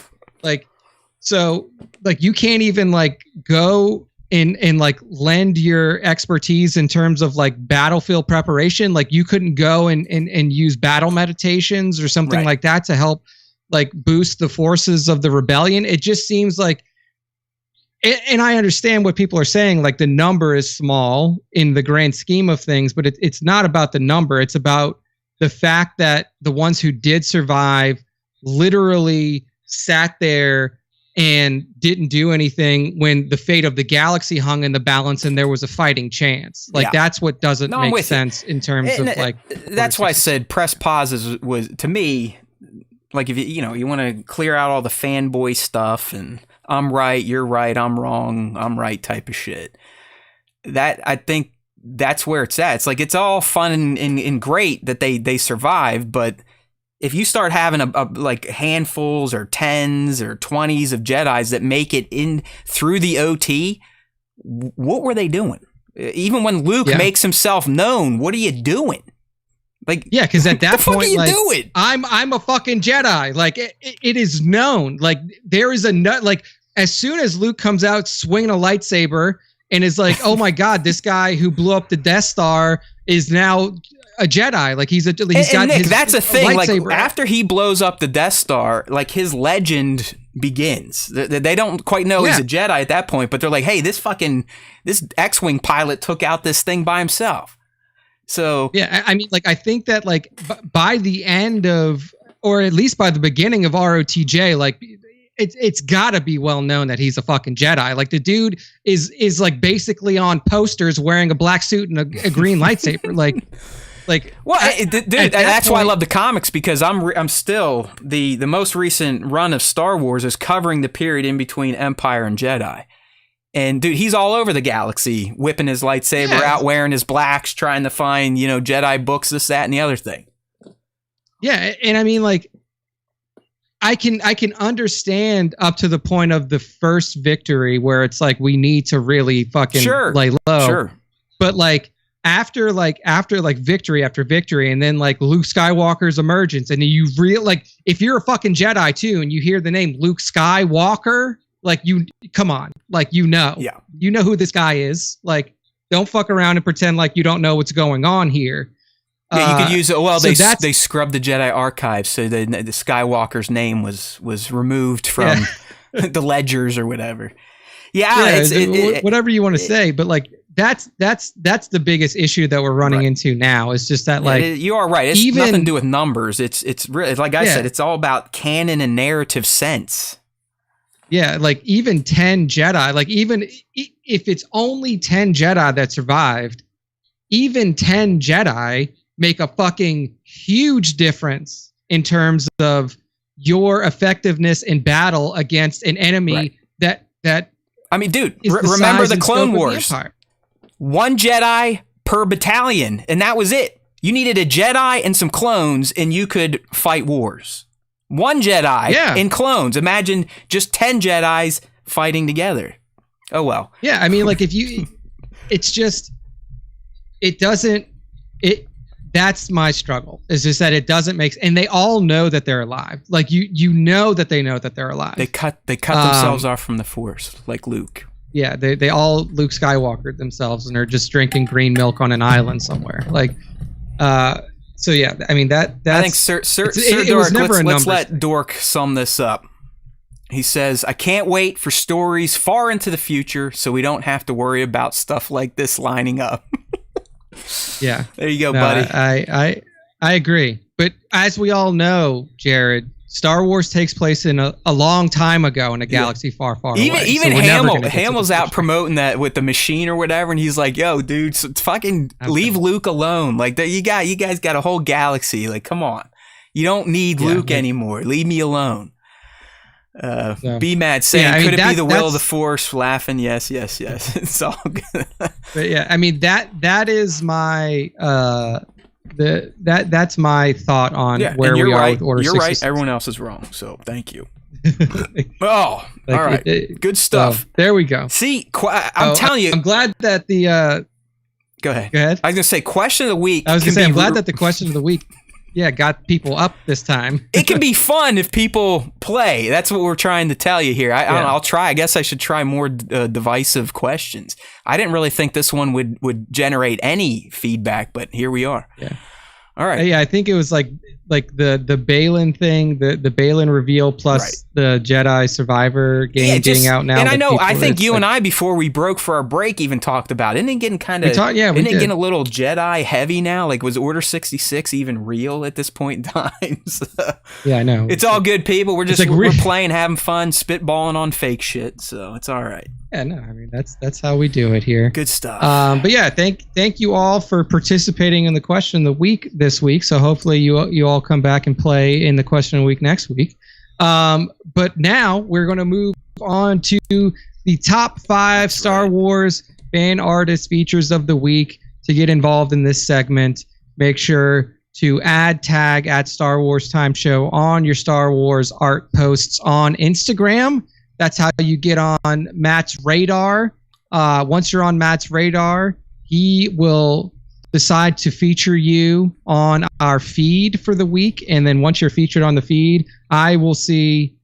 Like, so like you can't even like go and like lend your expertise in terms of like battlefield preparation. Like you couldn't go and use battle meditations or something like that to help like boost the forces of the rebellion. It just seems like, and I understand what people are saying, like the number is small in the grand scheme of things, but it's not about the number. It's about the fact that the ones who did survive literally sat there and didn't do anything when the fate of the galaxy hung in the balance and there was a fighting chance. Like that's what doesn't make sense in terms of like. That's why I said press pause was to me, like if you want to clear out all the fanboy stuff and I'm right, you're right, I'm wrong, I'm right type of shit. That I think that's where it's at. It's like it's all fun and great that they survive, but if you start having a like handfuls or 10s or 20s of Jedis that make it in through the OT, what were they doing? Even when Luke makes himself known, what are you doing? Like, yeah, because at that point, like, doing? I'm a fucking Jedi. Like it is known. Like there is a nut. Like as soon as Luke comes out swinging a lightsaber and is like, oh my god, this guy who blew up the Death Star is now a Jedi. Like he's got Nick, his that's a thing. lightsaber. Like after he blows up the Death Star, like his legend begins. They don't quite know he's a Jedi at that point, but they're like, hey, this X-wing pilot took out this thing by himself. So yeah, I mean, like I think that like by the end of, or at least by the beginning of ROTJ, like it's got to be well known that he's a fucking Jedi. Like the dude is like basically on posters wearing a black suit and a green lightsaber. Like, well, dude, that's why I love the comics, because I'm still the most recent run of Star Wars is covering the period in between Empire and Jedi, and dude, he's all over the galaxy, whipping his lightsaber out, wearing his blacks, trying to find Jedi books, this, that, and the other thing. Yeah, and I mean, like, I can understand up to the point of the first victory where it's like we need to really fucking lay low, but like. After victory after victory, and then like Luke Skywalker's emergence, and you like if you're a fucking Jedi too, and you hear the name Luke Skywalker, like come on, like you know who this guy is. Like don't fuck around and pretend like you don't know what's going on here. Yeah, you could use it. Well, they scrubbed the Jedi archives, so the Skywalker's name was removed from the ledgers or whatever. Whatever you want to say, but like. That's the biggest issue that we're running into now. It's just that like you are right. It's nothing to do with numbers. It's really, like I said, it's all about canon and narrative sense. Yeah, like even 10 Jedi, like even if it's only 10 Jedi that survived, even 10 Jedi make a fucking huge difference in terms of your effectiveness in battle against an enemy that I mean, dude, remember the Clone Wars. One Jedi per battalion, and that was it. You needed a Jedi and some clones, and you could fight wars. One Jedi and clones. Imagine just 10 Jedis fighting together. Oh, well. Yeah, I mean, like, that's my struggle. It's just that it doesn't make, and they all know that they're alive. Like, you know that they know that they're alive. They cut themselves off from the Force, like Luke. Yeah, they all Luke Skywalker themselves, and are just drinking green milk on an island somewhere. Like, so yeah, I mean that's. I think Sir Dork. Let's let Dork sum this up. He says, "I can't wait for stories far into the future, so we don't have to worry about stuff like this lining up." Yeah, there you go, buddy. I agree, but as we all know, Jared, Star Wars takes place in a long time ago in a galaxy far, far away. Even Hamill's out promoting that with the machine or whatever, and he's like, "Yo, dude, fucking leave Luke alone. Like, you guys got a whole galaxy. Like, come on, You don't need Luke anymore. Leave me alone. Be mad saying, could it be the will of the Force? Laughing, yes. It's all good. But yeah, I mean that is my that's my thought on where we are with Order 66. You're right. Everyone else is wrong. So thank you. All right. Good stuff. So, there we go. See, I'm telling you. I'm glad that the. Go ahead. I was going to say question of the week. I was going to say I'm glad that the question of the week. Yeah, got people up this time. It can be fun if people play. That's what we're trying to tell you here. I don't know, I'll try. I guess I should try more divisive questions. I didn't really think this one would generate any feedback, but here we are. Yeah. All right. Yeah, I think it was like the Balin thing, the Balin reveal plus the Jedi Survivor game being out now. And I know, I think you and I, before we broke for our break, even talked about it. Isn't it getting kind of, isn't it getting a little Jedi heavy now? Like, was Order 66 even real at this point in time? So, yeah, I know. It's all good, people. We're just, we're playing, having fun, spitballing on fake shit. So it's all right. Yeah, no, I mean, that's how we do it here. Good stuff. But yeah, thank you all for participating in the question of the week this week. So hopefully you all come back and play in the question of the week next week. But now we're going to move on to the top 5 Star Wars fan artist features of the week. To get involved in this segment, make sure to tag at Star Wars Time Show on your Star Wars art posts on Instagram. That's how you get on Matt's radar. Once you're on Matt's radar, he will decide to feature you on our feed for the week. And then once you're featured on the feed, I will see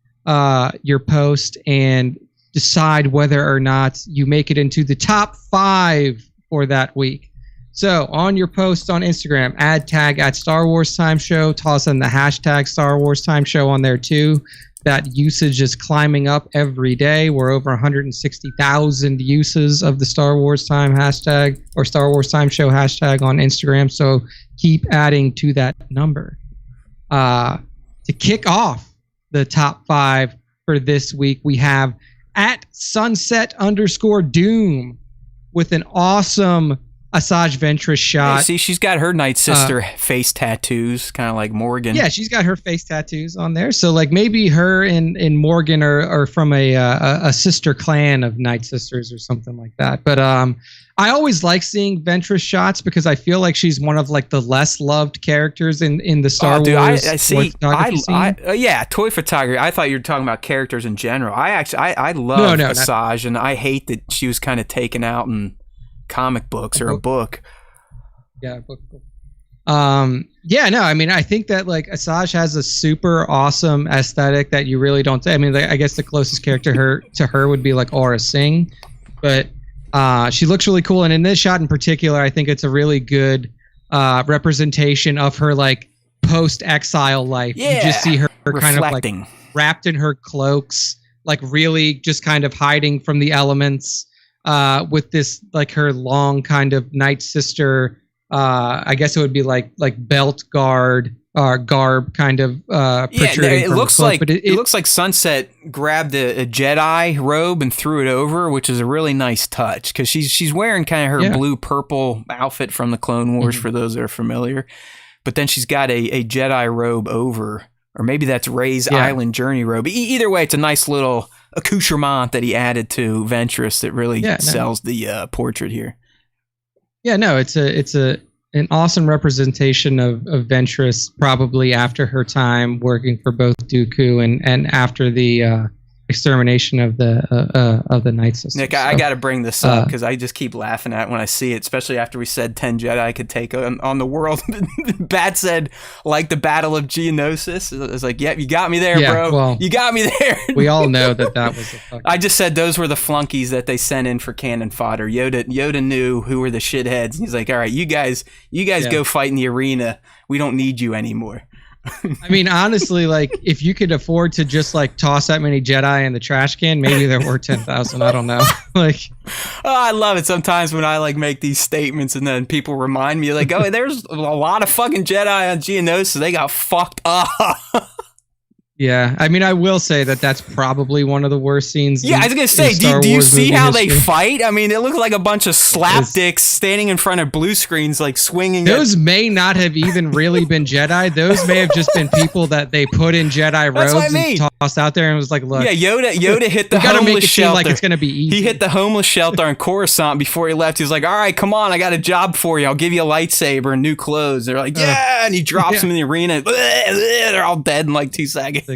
your post and decide whether or not you make it into the top 5 for that week. So on your post on Instagram, tag at Star Wars Time Show. Toss in the hashtag Star Wars Time Show on there too. That usage is climbing up every day. We're over 160,000 uses of the Star Wars Time hashtag or Star Wars Time Show hashtag on Instagram. So keep adding to that number. To kick off the top 5 for this week, we have at Sunset_Doom with an awesome Asajj Ventress shot. Hey, see, she's got her Night Sister face tattoos, kind of like Morgan. Yeah, she's got her face tattoos on there. So, like, maybe her and Morgan are from a sister clan of Night Sisters or something like that. But I always like seeing Ventress shots because I feel like she's one of like the less loved characters in the Star Wars. I see. Yeah, toy photography. I thought you were talking about characters in general. I love Asajj, and I hate that she was kind of taken out in comic books or a book. Yeah, a book. Yeah, no, I mean, I think that like Asajj has a super awesome aesthetic that you really don't. I mean, I guess the closest character to her would be like Aura Singh, but she looks really cool. And in this shot in particular, I think it's a really good representation of her like post-exile life. Yeah, you just see her kind of like wrapped in her cloaks, like really just kind of hiding from the elements. With this, like her long kind of Night Sister, I guess it would be like belt garb kind of protruding. It looks like it looks like Sunset grabbed a Jedi robe and threw it over, which is a really nice touch because she's wearing kind of her blue purple outfit from the Clone Wars for those that are familiar, but then she's got a Jedi robe over, or maybe that's Rey's Island Journey robe. Either way, it's a nice little accoutrement that he added to Ventress that really sells the portrait here. Yeah, no, it's an awesome representation of Ventress, probably after her time working for both Dooku and after the extermination of the Night Sisters. Nick, I got to bring this up because I just keep laughing at it when I see it, especially after we said 10 Jedi could take on the world. Bat said, like the Battle of Geonosis. It's like, yep, you got me there, bro. Well, you got me there. We all know that was I just said those were the flunkies that they sent in for cannon fodder. Yoda knew who were the shitheads. He's like, all right, you guys go fight in the arena. We don't need you anymore. I mean, honestly, like if you could afford to just like toss that many Jedi in the trash can, maybe there were 10,000. I don't know. Like, I love it sometimes when I like make these statements and then people remind me like, oh, there's a lot of fucking Jedi on Geonosis. They got fucked up. Yeah, I mean, I will say that that's probably one of the worst scenes. Yeah, I was gonna say, in Star do you Wars see movie how they history. fight? I mean, it looks like a bunch of slapdicks standing in front of blue screens, like swinging. Those may not have even really been Jedi. Those may have just been people that they put in Jedi That's what I robes mean. and tossed out there and was like, "Look, Yeah, Yoda hit the we gotta make homeless it seem shelter. like it's gonna be easy." He hit the homeless shelter in Coruscant before he left. He was like, "All right, come on, I got a job for you. I'll give you a lightsaber and new clothes." They're like, "Yeah," and he drops them in the arena. They're all dead in like 2 seconds.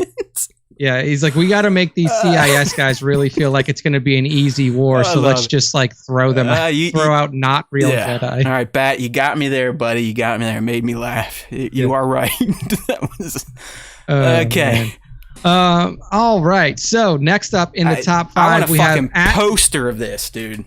Yeah, he's like, we got to make these CIS guys really feel like it's going to be an easy war. So let's just like throw them, throw out not real Jedi. All right, Bat, you got me there, buddy. You got me there. It made me laugh. You are right. That was okay. All right. So next up in the top I want five, a we fucking have poster of this, dude.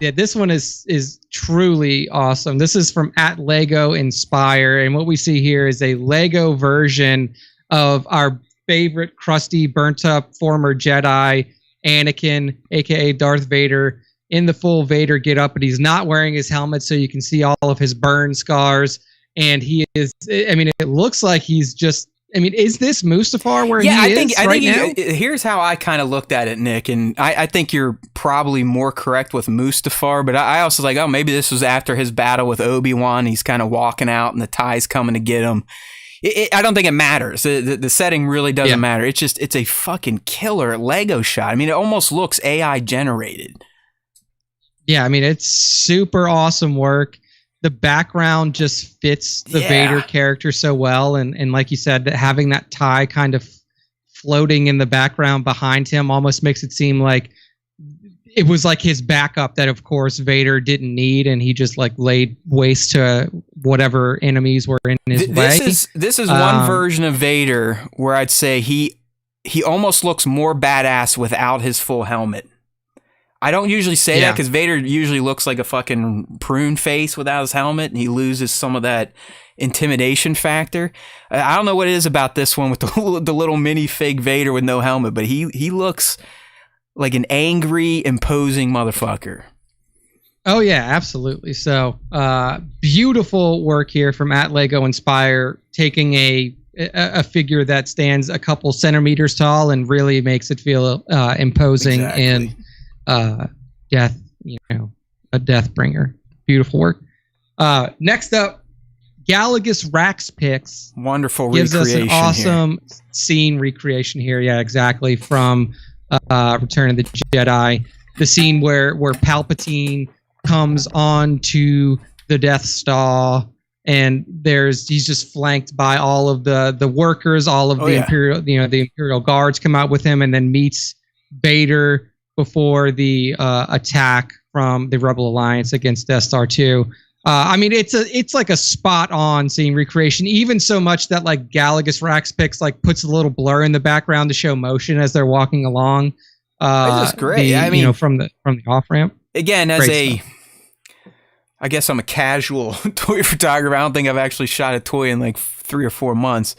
Yeah, this one is truly awesome. This is from @Lego Inspire, and what we see here is a Lego version of our favorite crusty, burnt-up former Jedi, Anakin, aka Darth Vader, in the full Vader get-up, but he's not wearing his helmet, so you can see all of his burn scars. And he is, I mean, it looks like he's just, I mean, is this Mustafar where he is right now? Here's how I kind of looked at it, Nick, and I think you're probably more correct with Mustafar, but I also like, oh, maybe this was after his battle with Obi-Wan. He's kind of walking out, and the TIE's coming to get him. I don't think it matters. The setting really doesn't matter. It's a fucking killer Lego shot. I mean, it almost looks AI generated. Yeah, I mean, it's super awesome work. The background just fits the Vader character so well. And like you said, having that TIE kind of floating in the background behind him almost makes it seem like it was like his backup that, of course, Vader didn't need, and he just like laid waste to whatever enemies were in his way. This is one version of Vader where I'd say he almost looks more badass without his full helmet. I don't usually say that because Vader usually looks like a fucking prune face without his helmet, and he loses some of that intimidation factor. I don't know what it is about this one with the little mini fake Vader with no helmet, but he looks like an angry, imposing motherfucker. Oh yeah, absolutely. So beautiful work here from @Lego Inspire, taking a figure that stands a couple centimeters tall and really makes it feel imposing and death, a death bringer. Beautiful work. Next up, Galagus Rax Picks. Wonderful gives recreation. Gives us an awesome scene recreation here. Yeah, exactly. From Return of the Jedi, the scene where Palpatine comes on to the Death Star, and he's just flanked by all of the workers, all of the Imperial, the Imperial guards come out with him, and then meets Vader before the attack from the Rebel Alliance against Death Star 2. I mean, it's like a spot on scene recreation, even so much that like Galagus Rax Picks like puts a little blur in the background to show motion as they're walking along. That's great. I mean, from the off ramp. Again, I guess I'm a casual toy photographer. I don't think I've actually shot a toy in like 3 or 4 months.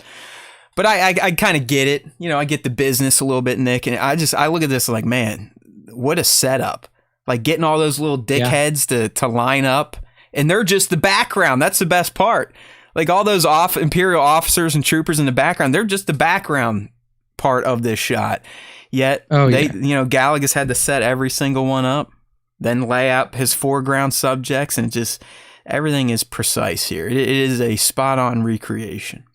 But I kind of get it. I get the business a little bit, Nick. And I look at this like, man, what a setup. Like getting all those little dickheads to line up. And they're just the background. That's the best part. Like all those Imperial officers and troopers in the background, they're just the background part of this shot. Yet, Galagus had to set every single one up, then lay out his foreground subjects, and everything is precise here. It is a spot-on recreation.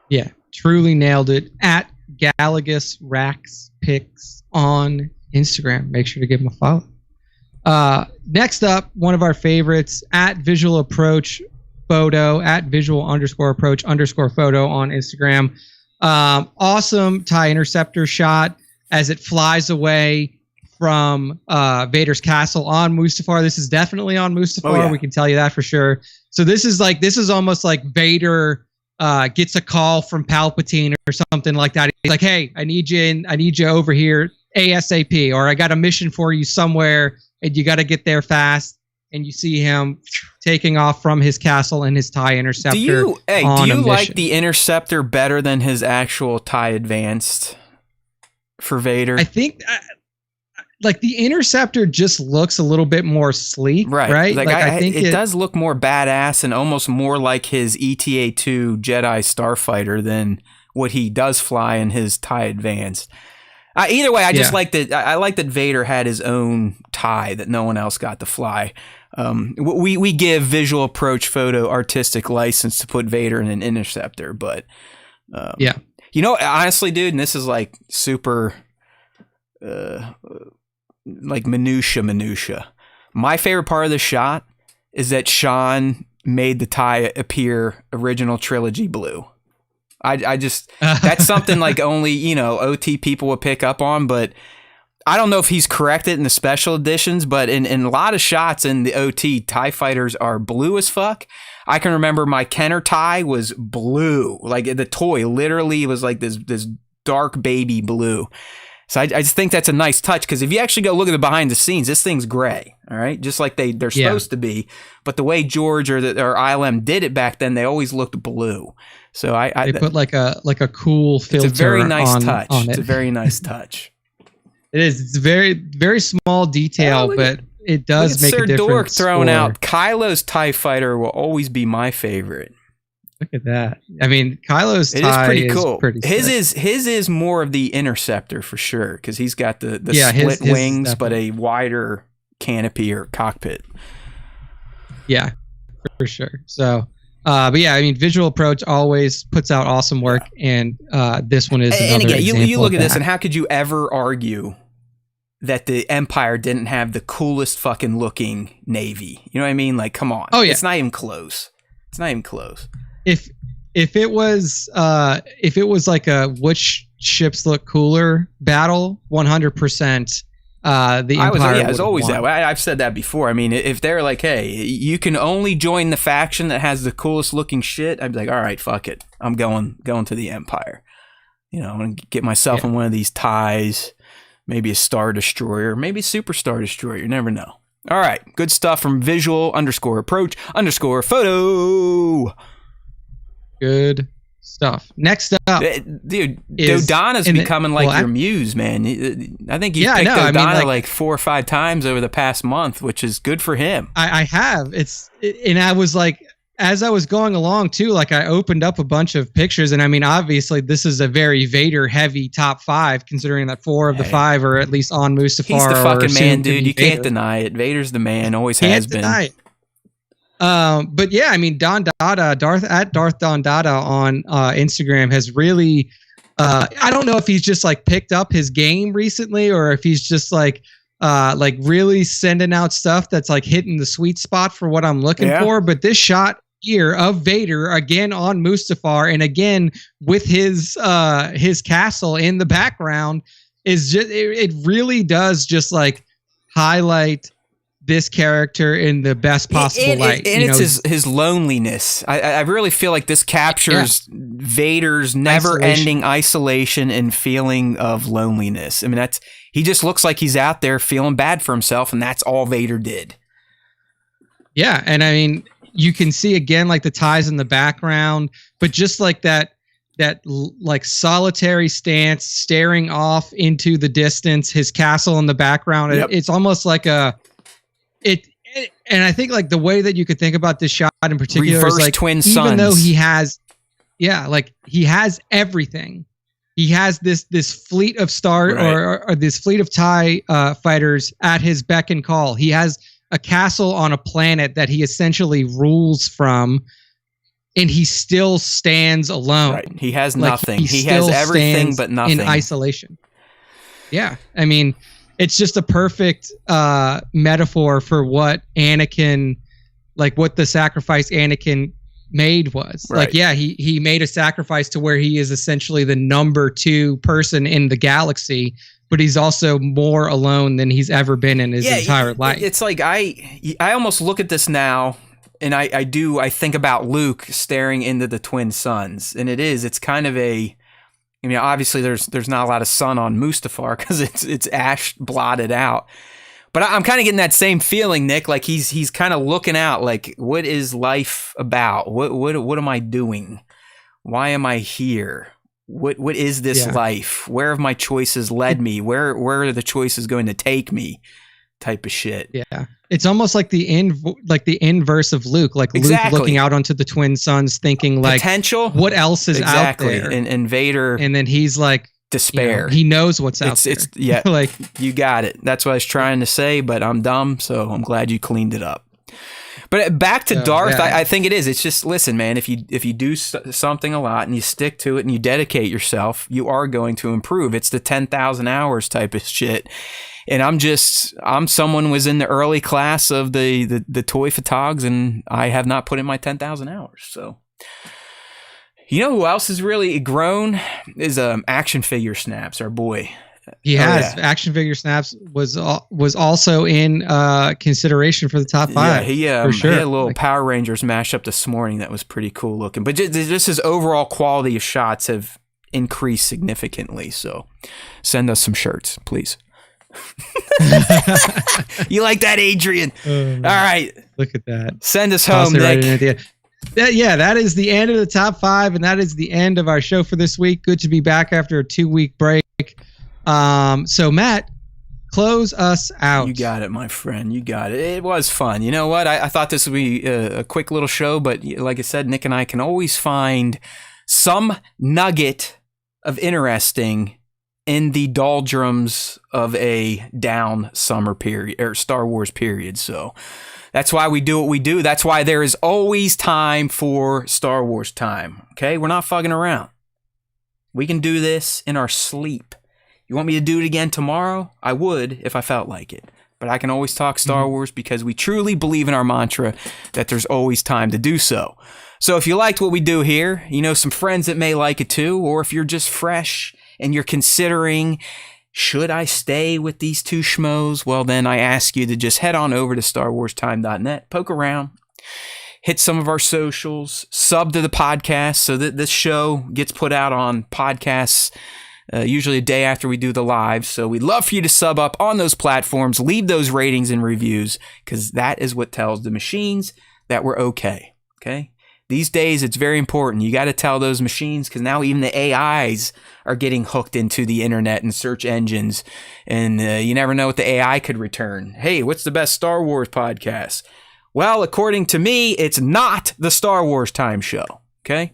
Yeah, truly nailed it. @Galagus Rax Picks on Instagram. Make sure to give him a follow. Next up, one of our favorites, @Visual Approach Photo, @Visual_Approach_ photo on Instagram. Awesome TIE Interceptor shot as it flies away from Vader's castle on Mustafar. This is definitely on Mustafar. Oh, yeah. We can tell you that for sure. So this is almost like Vader gets a call from Palpatine or something like that. He's like, "Hey, I need you over here ASAP, or I got a mission for you somewhere, and you got to get there fast." And you see him taking off from his castle in his TIE Interceptor. Do you like the Interceptor better than his actual TIE Advanced for Vader? I think like the Interceptor just looks a little bit more sleek, right? Like I think it does look more badass and almost more like his ETA-2 Jedi Starfighter than what he does fly in his TIE Advanced. Either way, I just like that. I like that Vader had his own TIE that no one else got to fly. We give Visual Approach Photo artistic license to put Vader in an interceptor, but you know, honestly, dude, and this is like super, like minutia. My favorite part of the shot is that Sean made the TIE appear original trilogy blue. I just, that's something like only, you know, OT people would pick up on, but I don't know if he's corrected in the special editions, but in a lot of shots in the OT, TIE fighters are blue as fuck. I can remember my Kenner TIE was blue. Like the toy literally was like this dark baby blue. So I just think that's a nice touch, because if you actually go look at the behind the scenes, this thing's gray, all right? Just like they're supposed to be. But the way George or ILM did it back then, they always looked blue. So they put like a cool filter. It's a very nice touch. On it. It's a very nice touch. It is. It's very, very small detail, but it does make Sir a difference. Dork throwing out Kylo's TIE Fighter will always be my favorite. Look at that. I mean, Kylo's it TIE is pretty cool. His his is more of the interceptor for sure, because he's got the split his wings, but a wider canopy or cockpit. Yeah, for sure. So, but yeah, I mean, Visual Approach always puts out awesome work, and this one is another and again, example you look of at this, that. and how could you ever argue that the Empire didn't have the coolest fucking looking Navy? You know what I mean? Like, come on. Oh, yeah. It's not even close. It's not even close. If it was like a which ships look cooler battle, 100%. The Empire it was always won. that way. I've said that before. I mean, if they're like, hey, you can only join the faction that has the coolest looking shit, I'd be like, all right, fuck it, I'm going to the Empire. You know, I'm gonna get myself in one of these ties, maybe a Star Destroyer, maybe a Super Star Destroyer. You never know. All right, good stuff from Visual_Approach_Photo. Good stuff. Next up, dude, Dodonna's becoming like your muse, man. I think you've picked Dodonna like 4 or 5 times over the past month, which is good for him. I have. And I was like, as I was going along too, like I opened up a bunch of pictures, and I mean, obviously this is a very Vader heavy top 5, considering that 4 of the 5 are at least on Mustafar. He's the fucking man, dude. You Vader. Can't deny it. Vader's the man. Always has been. Deny it. But yeah, I mean, Darth Don Dada on Instagram has really, I don't know if he's just like picked up his game recently, or if he's just like really sending out stuff that's like hitting the sweet spot for what I'm looking for. But this shot here of Vader again on Mustafar, and again with his castle in the background, is just it really does just like highlight this character in the best possible light. And it's his loneliness. I really feel like this captures Vader's never-ending isolation and feeling of loneliness. I mean, he just looks like he's out there feeling bad for himself, and that's all Vader did. Yeah, and I mean, you can see again like the ties in the background, but just like that like solitary stance, staring off into the distance, his castle in the background. Yep. It's almost like and I think like the way that you could think about this shot in particular Reverse is like, twin even suns. though he has, like he has everything. He has this fleet of or this fleet of TIE fighters at his beck and call. He has a castle on a planet that he essentially rules from, and he still stands alone. Right. He has Like, nothing. He has everything but nothing. In isolation. Yeah. I mean, it's just a perfect metaphor for what Anakin, like what the sacrifice Anakin made was. Right. Like, yeah, he made a sacrifice to where he is essentially the number 2 person in the galaxy, but he's also more alone than he's ever been in his entire life. It's like I almost look at this now, and I think about Luke staring into the twin suns, and it's kind of I mean, obviously there's not a lot of sun on Mustafar because it's ash blotted out. But I'm kind of getting that same feeling, Nick. Like he's kind of looking out, like, what is life about? What am I doing? Why am I here? What is this life? Where have my choices led me? Where are the choices going to take me? type of shit. Yeah. It's almost like the inverse of Luke, like Exactly. Luke looking out onto the twin suns thinking like, Potential. what else is out there? And Vader And then he's like, despair. He knows what's out there. Yeah, like, you got it. That's what I was trying to say, but I'm dumb, so I'm glad you cleaned it up. But back to Darth, yeah. I think it is. It's just, listen, man, if you do something a lot and you stick to it and you dedicate yourself, you are going to improve. It's the 10,000 hours type of shit. And I'm someone who was in the early class of the toy photogs, and I have not put in my 10,000 hours. So, you know who else has really grown is Action Figure Snaps, our boy. He has. Yeah. Action Figure Snaps was also in consideration for the top 5. Yeah, for sure. He had a little Power Rangers mashup this morning that was pretty cool looking. But just his overall quality of shots have increased significantly. So send us some shirts, please. You like that, Adrian? All right. Look at that. Send us home, Nick. Right that is the end of the top 5, and that is the end of our show for this week. Good to be back after a 2-week break. So Matt, close us out. You got it, my friend. You got it. It was fun. You know what? I thought this would be a quick little show, but like I said, Nick and I can always find some nugget of interesting in the doldrums of a down summer period or Star Wars period. So that's why we do what we do. That's why there is always time for Star Wars time. Okay? We're not fucking around. We can do this in our sleep. You want me to do it again tomorrow? I would if I felt like it. But I can always talk Star Wars because we truly believe in our mantra that there's always time to do so. So if you liked what we do here, you know some friends that may like it too, or if you're just fresh and you're considering, should I stay with these two schmoes? Well, then I ask you to just head on over to StarWarsTime.net, poke around, hit some of our socials, sub to the podcast so that this show gets put out on podcasts usually a day after we do the live. So we'd love for you to sub up on those platforms, leave those ratings and reviews, because that is what tells the machines that we're okay. Okay? These days, it's very important. You got to tell those machines, because now even the AIs are getting hooked into the internet and search engines, and you never know what the AI could return. Hey, what's the best Star Wars podcast? Well, according to me, it's not the Star Wars Time Show, okay?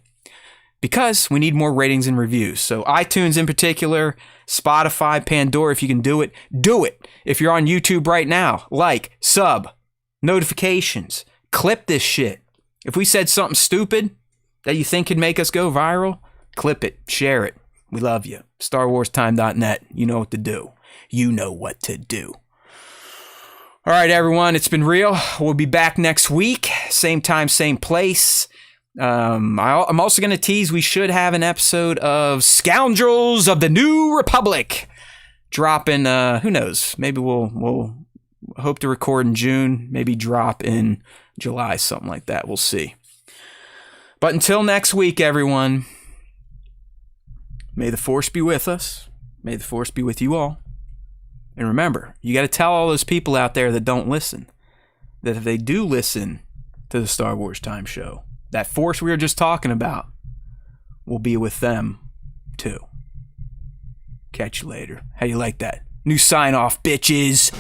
Because we need more ratings and reviews. So iTunes in particular, Spotify, Pandora, if you can do it, do it. If you're on YouTube right now, like, sub, notifications, clip this shit. If we said something stupid that you think could make us go viral, clip it, share it. We love you. StarWarsTime.net. You know what to do. You know what to do. All right, everyone. It's been real. We'll be back next week. Same time, same place. I'm also going to tease we should have an episode of Scoundrels of the New Republic dropping, who knows, maybe we'll hope to record in June, maybe drop in July, something like that. We'll see. But until next week, everyone, may the Force be with us. May the Force be with you all. And remember, you got to tell all those people out there that don't listen that if they do listen to the Star Wars Time Show, that Force we were just talking about will be with them too. Catch you later. How you like that? New sign off, bitches.